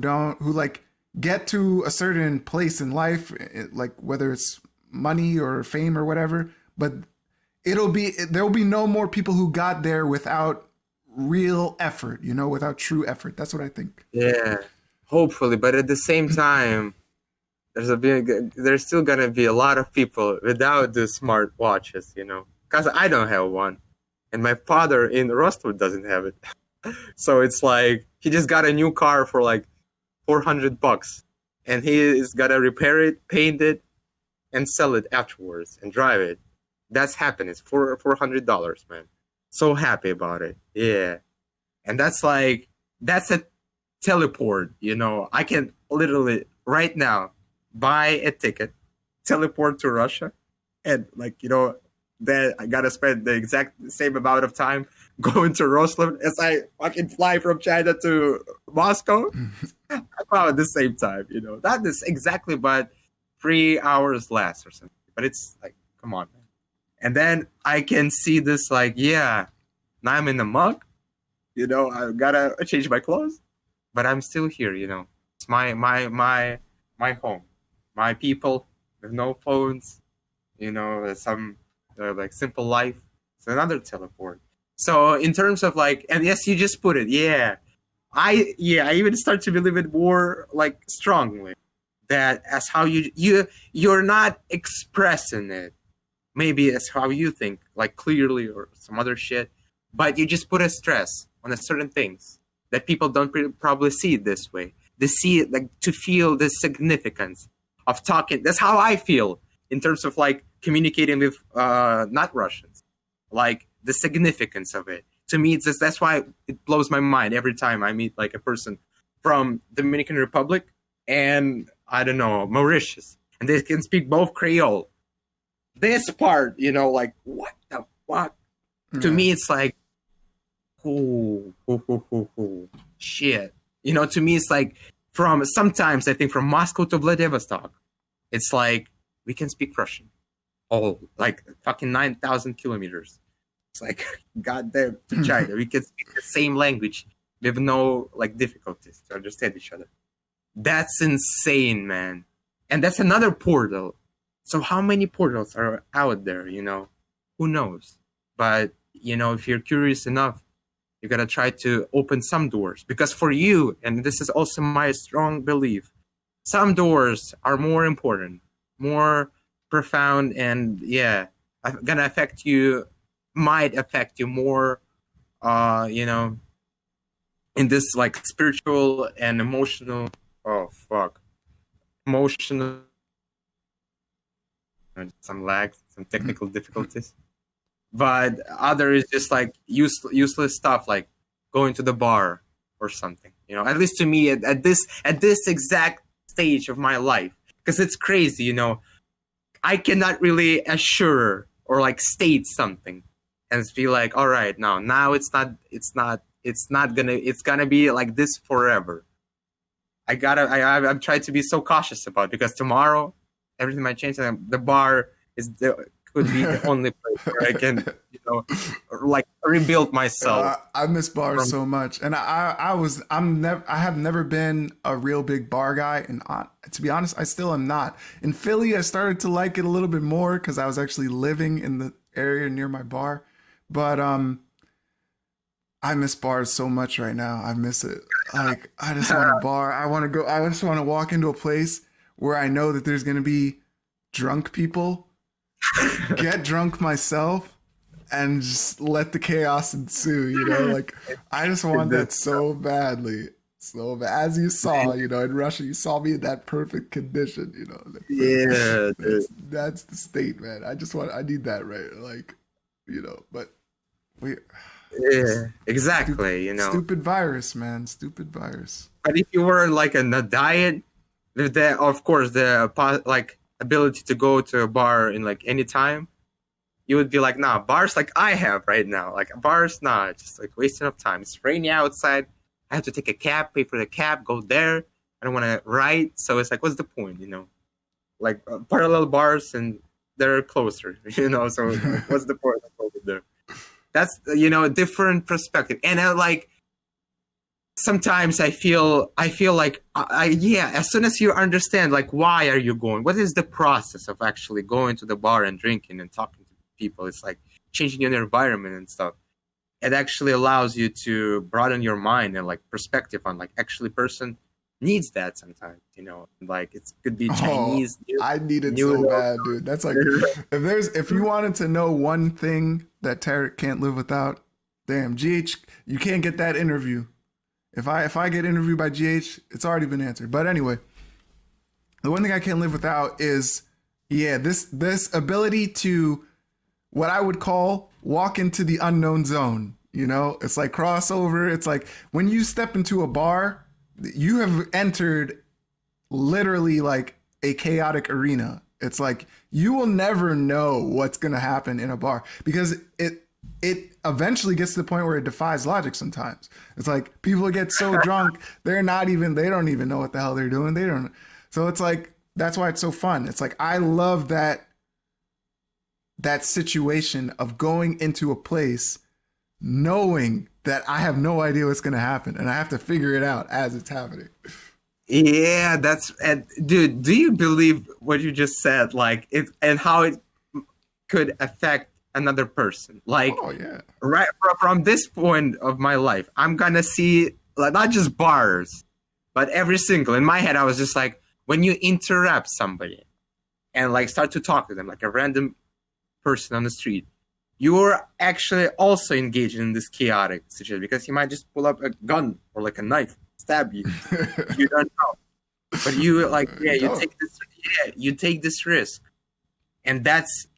like get to a certain place in life, like whether it's money or fame or whatever, but there'll be no more people who got there without real effort, without true effort. That's what I think. Yeah, hopefully, but at the same time, there's still gonna be a lot of people without the smart watches, because I don't have one, and my father in Rostov doesn't have it. So it's like he just got a new car for like $400, and he is gonna repair it, paint it, and sell it afterwards and drive it. That's happiness for $400, man. So happy about it. Yeah. And that's a teleport, I can literally right now buy a ticket, teleport to Russia, and like, then I gotta spend the exact same amount of time going to Rostov as I fucking fly from China to Moscow. About at the same time, not this exactly, but 3 hours less or something. But it's like, come on, man. And then I can see this like, yeah, now I'm in the mug, I gotta change my clothes, but I'm still here, It's my home, my people with no phones, some like simple life. It's another teleport. So in terms of like, and yes, you just put it. Yeah, I even start to believe it more like strongly that as how you're not expressing it. Maybe it's how you think, like clearly or some other shit, but you just put a stress on a certain things that people don't probably see it this way. They see it like to feel the significance of talking. That's how I feel in terms of like communicating with not Russians, like the significance of it. To me, it's just, that's why it blows my mind every time I meet like a person from Dominican Republic and I don't know, Mauritius, and they can speak both Creole. This part, like what the fuck? Yeah. To me, it's like, shit. To me, it's like sometimes I think from Moscow to Vladivostok, it's like we can speak Russian, like fucking 9,000 kilometers. It's like goddamn to China. We can speak the same language with no like difficulties to understand each other. That's insane, man. And that's another portal. So how many portals are out there, Who knows? But, if you're curious enough, you got to try to open some doors. Because for you, and this is also my strong belief, some doors are more important, more profound, and, gonna affect you, might affect you more, in this, like, spiritual and emotional, emotional, some lag, some technical difficulties, but other is just like useless stuff, like going to the bar or something. At least to me, at this exact stage of my life, because it's crazy. I cannot really assure or like state something and be like, all right, now it's gonna be like this forever. I've tried to be so cautious about it, because tomorrow everything might change, and the bar could be the only place where I can, like rebuild myself. I miss bars so much, and I have never been a real big bar guy, and to be honest, I still am not. In Philly, I started to like it a little bit more because I was actually living in the area near my bar, but I miss bars so much right now. I miss it. Like, I just want a bar. I just want to walk into a place where I know that there's going to be drunk people, get drunk myself, and just let the chaos ensue, Like, I just want that so badly. So as you saw, in Russia, you saw me in that perfect condition, Yeah. That's the state, man. I need that, right? Like, but we... Yeah, exactly, Stupid virus, man. Stupid virus. But if you were like on a diet, with of course, the like ability to go to a bar in like any time, you would be like, nah, bars like I have right now. Like bars, nah, it's just like wasting of time. It's rainy outside. I have to take a cab, pay for the cab, go there. I don't want to ride. So it's like, what's the point, Like parallel bars, and they're closer, So what's the point of going there? That's, a different perspective. And like, sometimes I feel like, as soon as you understand, like, why are you going? What is the process of actually going to the bar and drinking and talking to people? It's like changing your environment and stuff. It actually allows you to broaden your mind and like perspective on like actually person needs that sometimes, like it could be Chinese. I need it so bad, dude. That's like, if you wanted to know one thing that Tarik can't live without, damn, GH, you can't get that interview. If I get interviewed by GH, it's already been answered. But anyway, the one thing I can't live without is, this ability to, what I would call, walk into the unknown zone. It's like crossover. It's like when you step into a bar, you have entered literally like a chaotic arena. It's like you will never know what's going to happen in a bar, because it eventually gets to the point where it defies logic sometimes. It's like people get so drunk, they don't even know what the hell they're doing. So it's like, that's why it's so fun. It's like, I love that situation of going into a place knowing that I have no idea what's going to happen, and I have to figure it out as it's happening. Yeah, dude, do you believe what you just said? Like it, and how it could affect another person. Like Oh yeah. right from this point of my life, I'm gonna see like not just bars, but every single. In my head, I was just like, when you interrupt somebody and like start to talk to them, like a random person on the street, you're actually also engaged in this chaotic situation because he might just pull up a gun or like a knife, stab you. You don't know, but you like you take this risk, and that's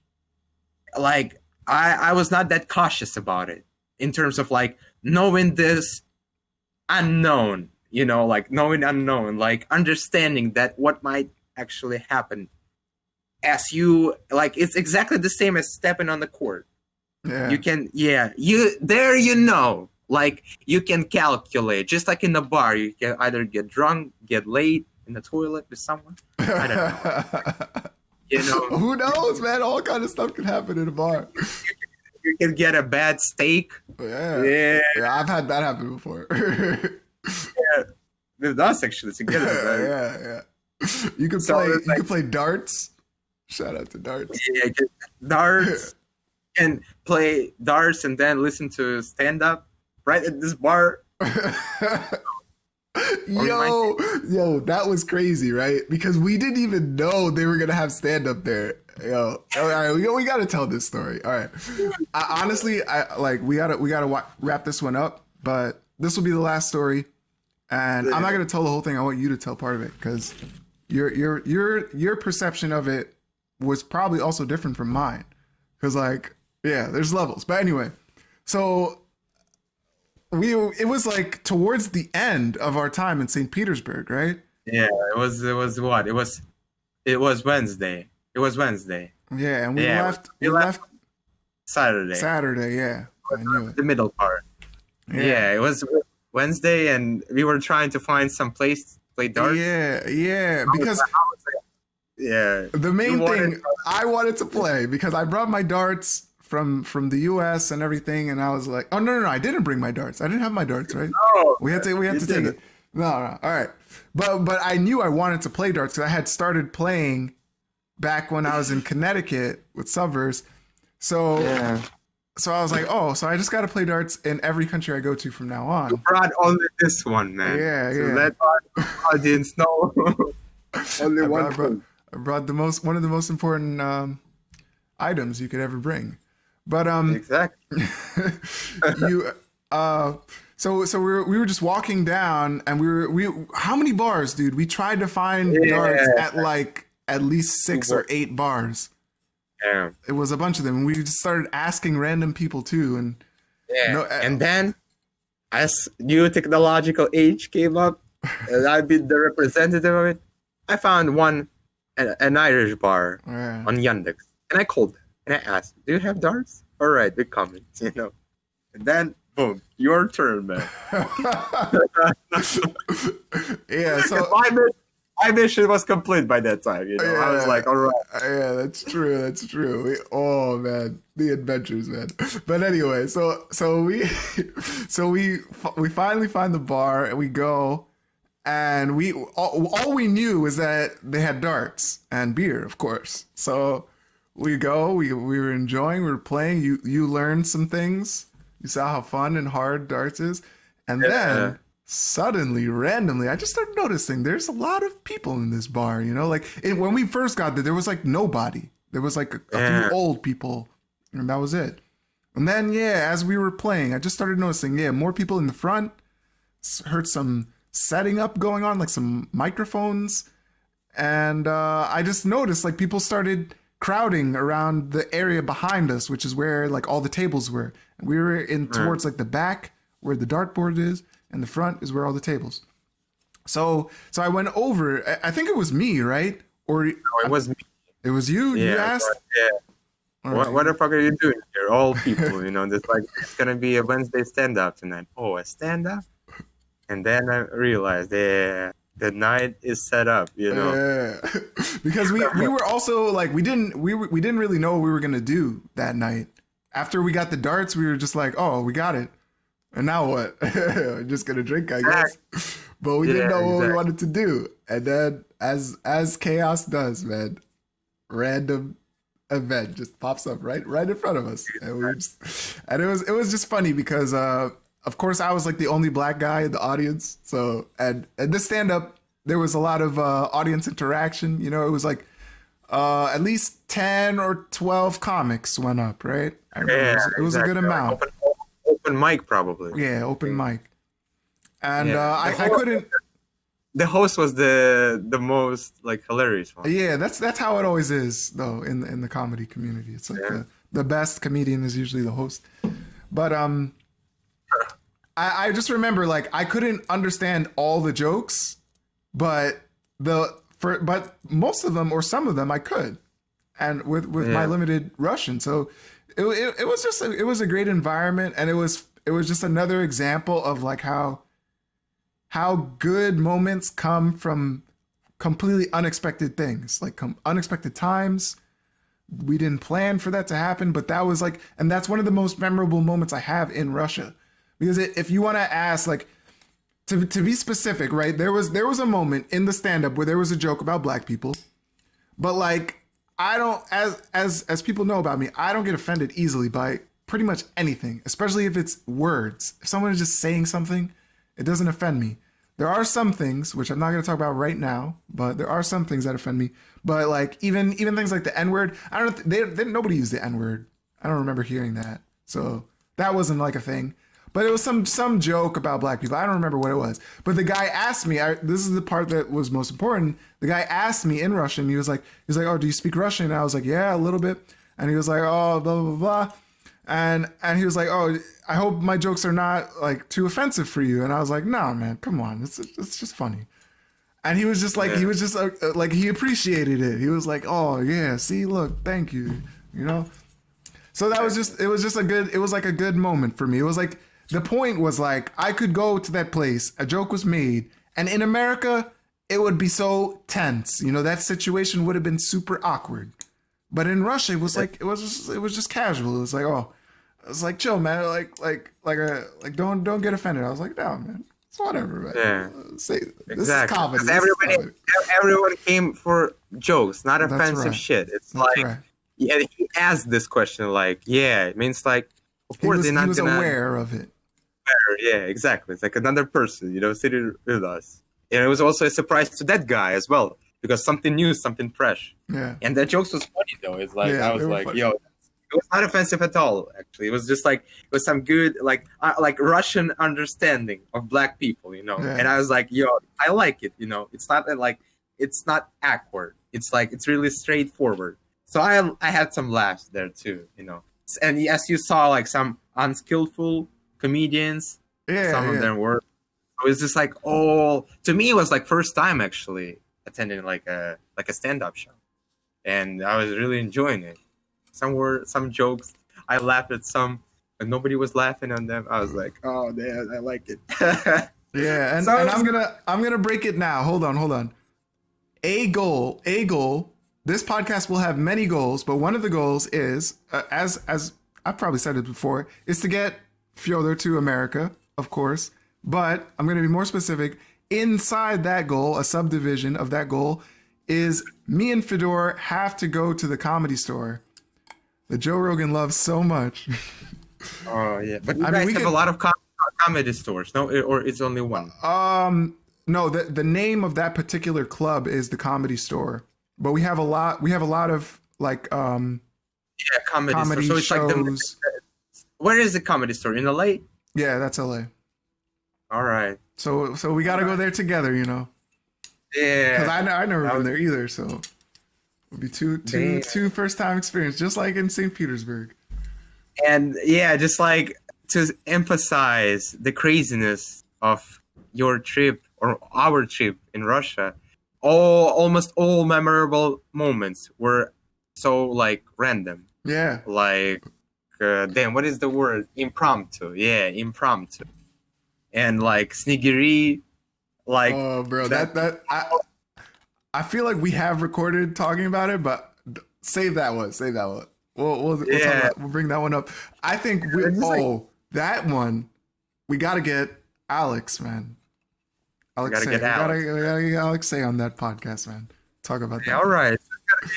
like I was not that cautious about it in terms of like knowing this unknown, like knowing unknown, like understanding that what might actually happen as you like it's exactly the same as stepping on the court. Yeah. You can like you can calculate just like in the bar. You can either get drunk, get late in the toilet with someone. I don't know. Who knows, man? All kind of stuff can happen in a bar. You can get a bad steak. Yeah, I've had that happen before. With us actually together. Yeah. You can play darts. Shout out to darts. Yeah, darts and play darts and then listen to stand up right at this bar. Yo, that was crazy, right? Because we didn't even know they were gonna have stand up there. Yo, all right, we gotta tell this story. All right, honestly, we gotta wrap this one up, but this will be the last story, and I'm not gonna tell the whole thing. I want you to tell part of it because your perception of it was probably also different from mine. Because there's levels. But anyway, so it was like towards the end of our time in St. Petersburg, right? Yeah, it was what? It was Wednesday. It was Wednesday. Yeah, and we left Saturday. Saturday, yeah. I knew it. The middle part. Yeah, it was Wednesday and we were trying to find some place to play darts. Yeah, because the main thing I wanted to play because I brought my darts from the US and everything, and I was like, oh no, I didn't bring my darts. I didn't have my darts, right? No, we had to take it. No, all right. But I knew I wanted to play darts because I had started playing back when I was in Connecticut with Subverse. So I was like, so I just got to play darts in every country I go to from now on. You brought only this one, man. So let our audience know. Only one. I brought one of the most important items you could ever bring. But exactly. So we were just walking down, and we how many bars, dude? We tried to find darts at least 6 or 8 bars. Yeah. It was a bunch of them. We just started asking random people too, and and then as new technological age came up, and I've been the representative of it. I found an Irish bar on Yandex, and I called them and I asked, "Do you have darts?" All right, big comments, and then boom, your turn, man. Yeah, so my mission was complete by that time. I was like, all right. Yeah, that's true. Oh man, the adventures, man. But anyway, so we finally find the bar and we go. And all we knew was that they had darts and beer, of course. So we go, we were enjoying, we were playing. You learned some things. You saw how fun and hard darts is. And then suddenly, randomly, I just started noticing there's a lot of people in this bar, when we first got there was like nobody. There was like a few old people, and that was it. And then, as we were playing, I just started noticing, more people in the front. Heard some setting up going on, like some microphones, and I just noticed like people started crowding around the area behind us, which is where like all the tables were, and we were in towards like the back where the dartboard is, and the front is where all the tables. So I went over. I think it was me, right? Or no, it was me. It was you. You asked. What the fuck are you doing here? All people, there's like it's gonna be a Wednesday stand up tonight. Oh, a stand up. And then I realized, the night is set up, Yeah, because we were also like we didn't really know what we were gonna do that night. After we got the darts, we were just like, oh, we got it, and now what? We're just gonna drink, I guess. But we didn't know what we wanted to do. And then, as chaos does, man, random event just pops up right in front of us, and it was just funny because of course I was like the only black guy in the audience. So and this stand up, there was a lot of audience interaction. You know, it was like at least 10 or 12 comics went up, right? I remember it was a good amount. Open mic probably. Yeah, open mic. And I couldn't. The host was the most like hilarious one. Yeah, that's how it always is though in the comedy community. It's like the best comedian is usually the host. But I just remember like I couldn't understand all the jokes, but most of them or some of them I could, and with my limited Russian, so it was just it was a great environment, and it was just another example of like how good moments come from completely unexpected things, like unexpected times. We didn't plan for that to happen, but that was like, and that's one of the most memorable moments I have in Russia, because if you want to ask like. To be specific, right? There was a moment in the stand-up where there was a joke about black people, but like I don't, as people know about me, I don't get offended easily by pretty much anything, especially if it's words. If someone is just saying something, it doesn't offend me. There are some things which I'm not going to talk about right now, but there are some things that offend me. But like even things like the N-word, I don't. Nobody used the N-word. I don't remember hearing that, so that wasn't like a thing. But it was some joke about black people. I don't remember what it was. But the guy asked me, this is the part that was most important. The guy asked me in Russian. He was like, oh, do you speak Russian? And I was like, yeah, a little bit. And he was like, oh, blah, blah, blah. And he was like, oh, I hope my jokes are not like too offensive for you. And I was like, no, man, come on. It's just funny. And he was just like, like, he appreciated it. He was like, oh, yeah, see, look, thank you. You know? So it was like a good moment for me. It was like, the point was like, I could go to that place, a joke was made, and in America, it would be so tense. You know, that situation would have been super awkward. But in Russia, it was like, it was just casual. It was like, oh, it's like, chill, man. Like don't get offended. I was like, no, man, it's whatever, man. Yeah. This exactly. is comedy. Everyone came for jokes, not offensive right. shit. It's That's like, right. Yeah, he asked this question, like, yeah, it means like, of course they're not he was gonna aware of it. Yeah, exactly. It's like another person, you know, sitting with us. And it was also a surprise to that guy as well, because something new, something fresh. Yeah. And the jokes was funny though. It's like I was like, funny. yo, it was not offensive at all. Actually, it was just like it was some good like Russian understanding of black people, you know. Yeah. And I was like, yo, I like it. You know, it's not like it's not awkward. It's like it's really straightforward. So I had some laughs there too, you know. And as you saw, like some unskillful comedians, some of them were. It was just like, oh, to me it was like first time actually attending like a stand-up show, and I was really enjoying it. Some jokes I laughed at, some but nobody was laughing on them. I was like, oh man, I like it. Yeah, and I'm gonna break it now. Hold on. A goal. This podcast will have many goals, but one of the goals is, as I've probably said it before, is to get Fedor to America, of course. But I'm going to be more specific. Inside that goal, a subdivision of that goal, is me and Fedor have to go to the Comedy Store that Joe Rogan loves so much. Oh yeah, but you guys have a lot of comedy stores, no? Or it's only one? No, the name of that particular club is the Comedy Store. But we have a lot of like comedy store. So shows. Like where is the Comedy Store? In LA? Yeah, that's LA. All right. So we got to go there together, you know. Yeah. Because I never been there either, so it would be two first time experience, just like in St. Petersburg. And yeah, just like to emphasize the craziness of your trip or our trip in Russia. Almost all memorable moments were so like random. Yeah. Like, what is the word? Impromptu. Yeah, impromptu. And like Snigiri, like. Oh, bro, I feel like we have recorded talking about it, but save that one. We'll bring that one up. I think that one, we got to get Alex, man. We gotta get Alex say on that podcast, man. Talk about that. All right.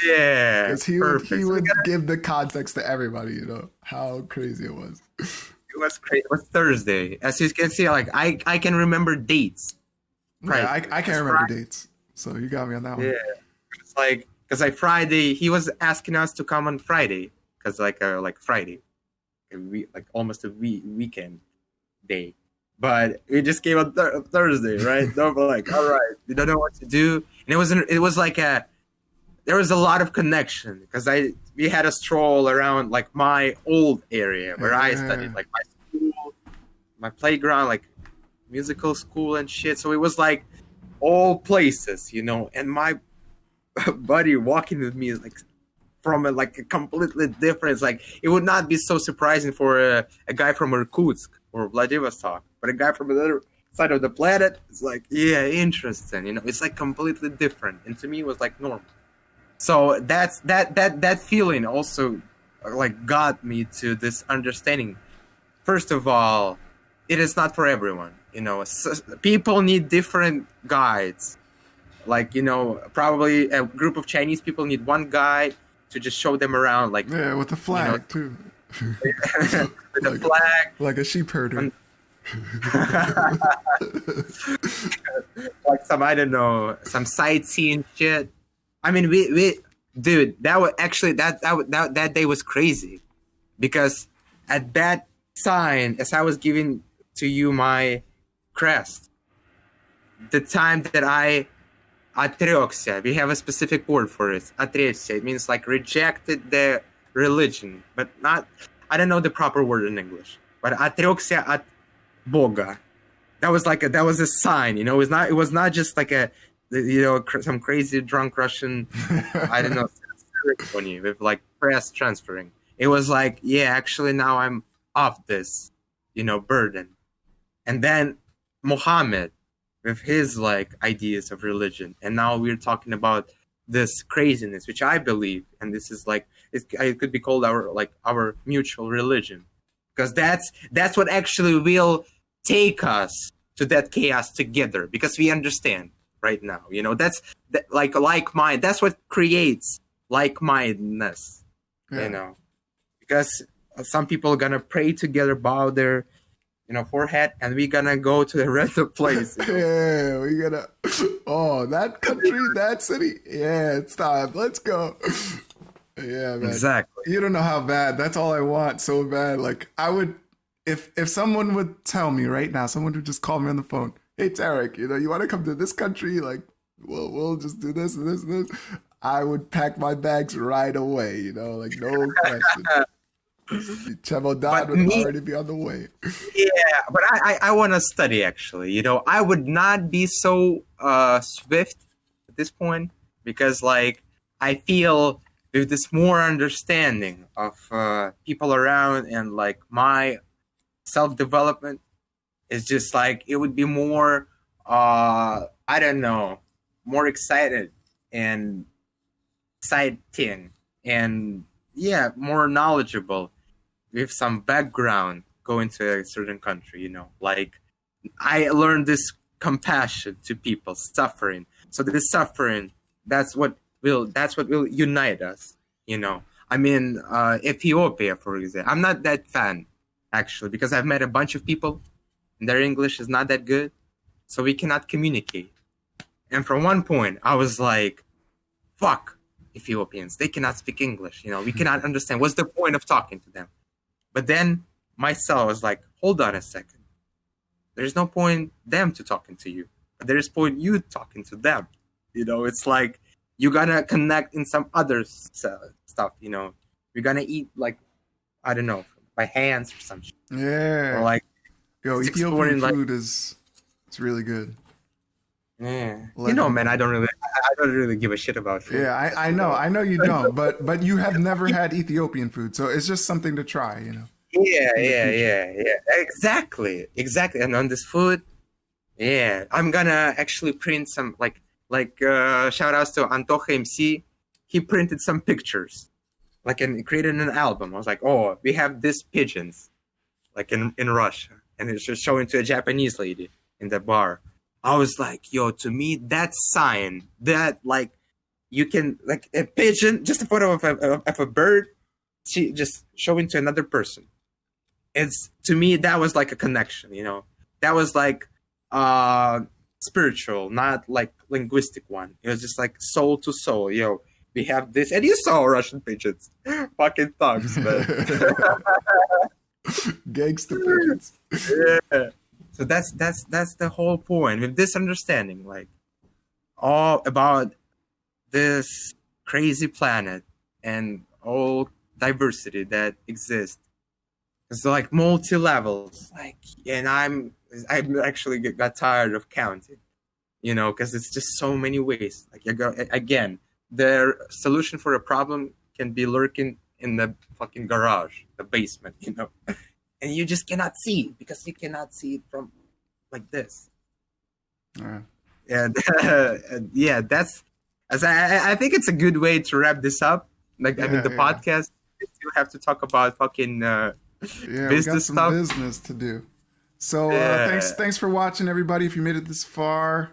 Yeah, Because he would perfect. he So we would got give the context to everybody. How crazy it was. it was great. It was Thursday. As you can see, like I can remember dates Yeah, I, priceless. I can't Because remember dates, so you got me on that yeah, one. it's like because like Friday, he was asking us to come on Friday because like Friday, like almost a weekend day. But we just came on Thursday, right? No, but like, all right, we don't know what to do, and it was like there was a lot of connection because we had a stroll around like my old area where I Yeah. studied, like my school, my playground, like musical school and shit. So it was like all places, and my buddy walking with me is like from like a completely different. It's like it would not be so surprising for a guy from Irkutsk or Vladivostok, but a guy from another side of the planet. It's like, yeah, interesting. It's like completely different, and to me, it was like normal. So that feeling also like got me to this understanding. First of all, it is not for everyone. People need different guides. Like, probably a group of Chinese people need one guide to just show them around, like, Yeah, with the you know, flag too. with a like flag, like a sheep herder. like some, I don't know, some sightseeing shit. I mean, we dude, that was actually that day was crazy because at that sign, as I was giving to you my crest, the time that I atrexia, we have a specific word for it. Atrexia, it means like rejected the religion, but not. I don't know the proper word in English, but atrexia at Boga. That was a sign. It was not just like some crazy drunk Russian, I don't know, ceremony with like press transferring. It was like, yeah, actually now I'm off this, burden. And then Muhammad with his like ideas of religion, and now we're talking about this craziness, which I believe, and this is like it could be called our mutual religion, because that's what actually will take us to that chaos together, because we understand right now, that's like mind. That's what creates like-mindedness, Yeah. because some people are gonna pray together, bow their forehead, and we're gonna go to the random place. Yeah, we gotta. Oh, that country, that city. Yeah, it's time. Let's go. Yeah, man. Exactly. You don't know how bad. That's all I want so bad. Like I would, if someone would tell me right now, someone would just call me on the phone. Hey, Tarik, you want to come to this country? Like, we'll just do this and this and this. I would pack my bags right away. Like no question. Chemodan But would me, already be on the way. yeah, but I want to study actually. I would not be so swift at this point, because like I feel with this more understanding of people around, and like my self development is just like it would be more I don't know, more excited and exciting, and yeah, more knowledgeable with some background going to a certain country, like I learned this compassion to people suffering. So this suffering, that's what will unite us, I mean, Ethiopia, for example, I'm not that fan actually, because I've met a bunch of people and their English is not that good, so we cannot communicate. And from one point I was like, fuck Ethiopians, they cannot speak English, we cannot understand, what's the point of talking to them? But then myself was like, hold on a second. There's no point them to talking to you. But there is point you talking to them. It's like you're gonna connect in some other stuff. You're gonna eat like, I don't know, by hands or some shit. Or Yeah. like Yo, it's Ethiopian exploring like, food it's really good. yeah. Man, Legendary. I don't really give a shit about food. Yeah, I know you don't, but you have never had Ethiopian food, so it's just something to try, Yeah, in the yeah, future. yeah, yeah. Exactly. And on this food, yeah, I'm gonna actually print some like shout outs to Antoja MC. He printed some pictures, like, and created an album. I was like, oh, we have these pigeons, like in Russia, and it's just showing to a Japanese lady in the bar. I was like, yo, to me that sign, that like you can like a pigeon, just a photo of a bird, just showing to another person. It's to me that was like a connection, that was like spiritual, not like linguistic one. It was just like soul to soul. We have this, and you saw Russian pigeons, fucking thugs, man. Gangster pigeons. Yeah. So that's the whole point with this understanding, like all about this crazy planet and all diversity that exists. It's like multi levels, like, and I'm actually got tired of counting, because it's just so many ways. Like again, the solution for a problem can be lurking in the fucking garage, the basement, and you just cannot see it because you cannot see it from like this. And yeah, that's as I think it's a good way to wrap this up. Like, I mean, the podcast, we still have to talk about fucking business we got some stuff. Business to do. So thanks for watching, everybody. If you made it this far,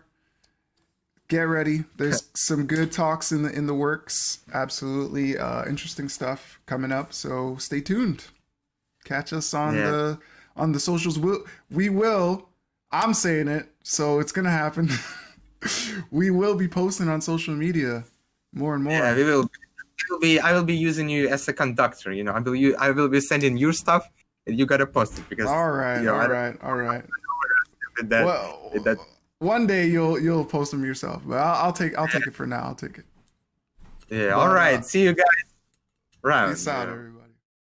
get ready. There's some good talks in the works. Absolutely interesting stuff coming up. So stay tuned. Catch us on the socials. We will. I'm saying it, so it's gonna happen. We will be posting on social media more and more. Yeah, we will. I will be using you as a conductor. I will be sending your stuff, and you gotta post it because. All right. One day you'll post them yourself, but I'll take it for now. I'll take it. Yeah. All right. See you guys around. Peace out, everybody.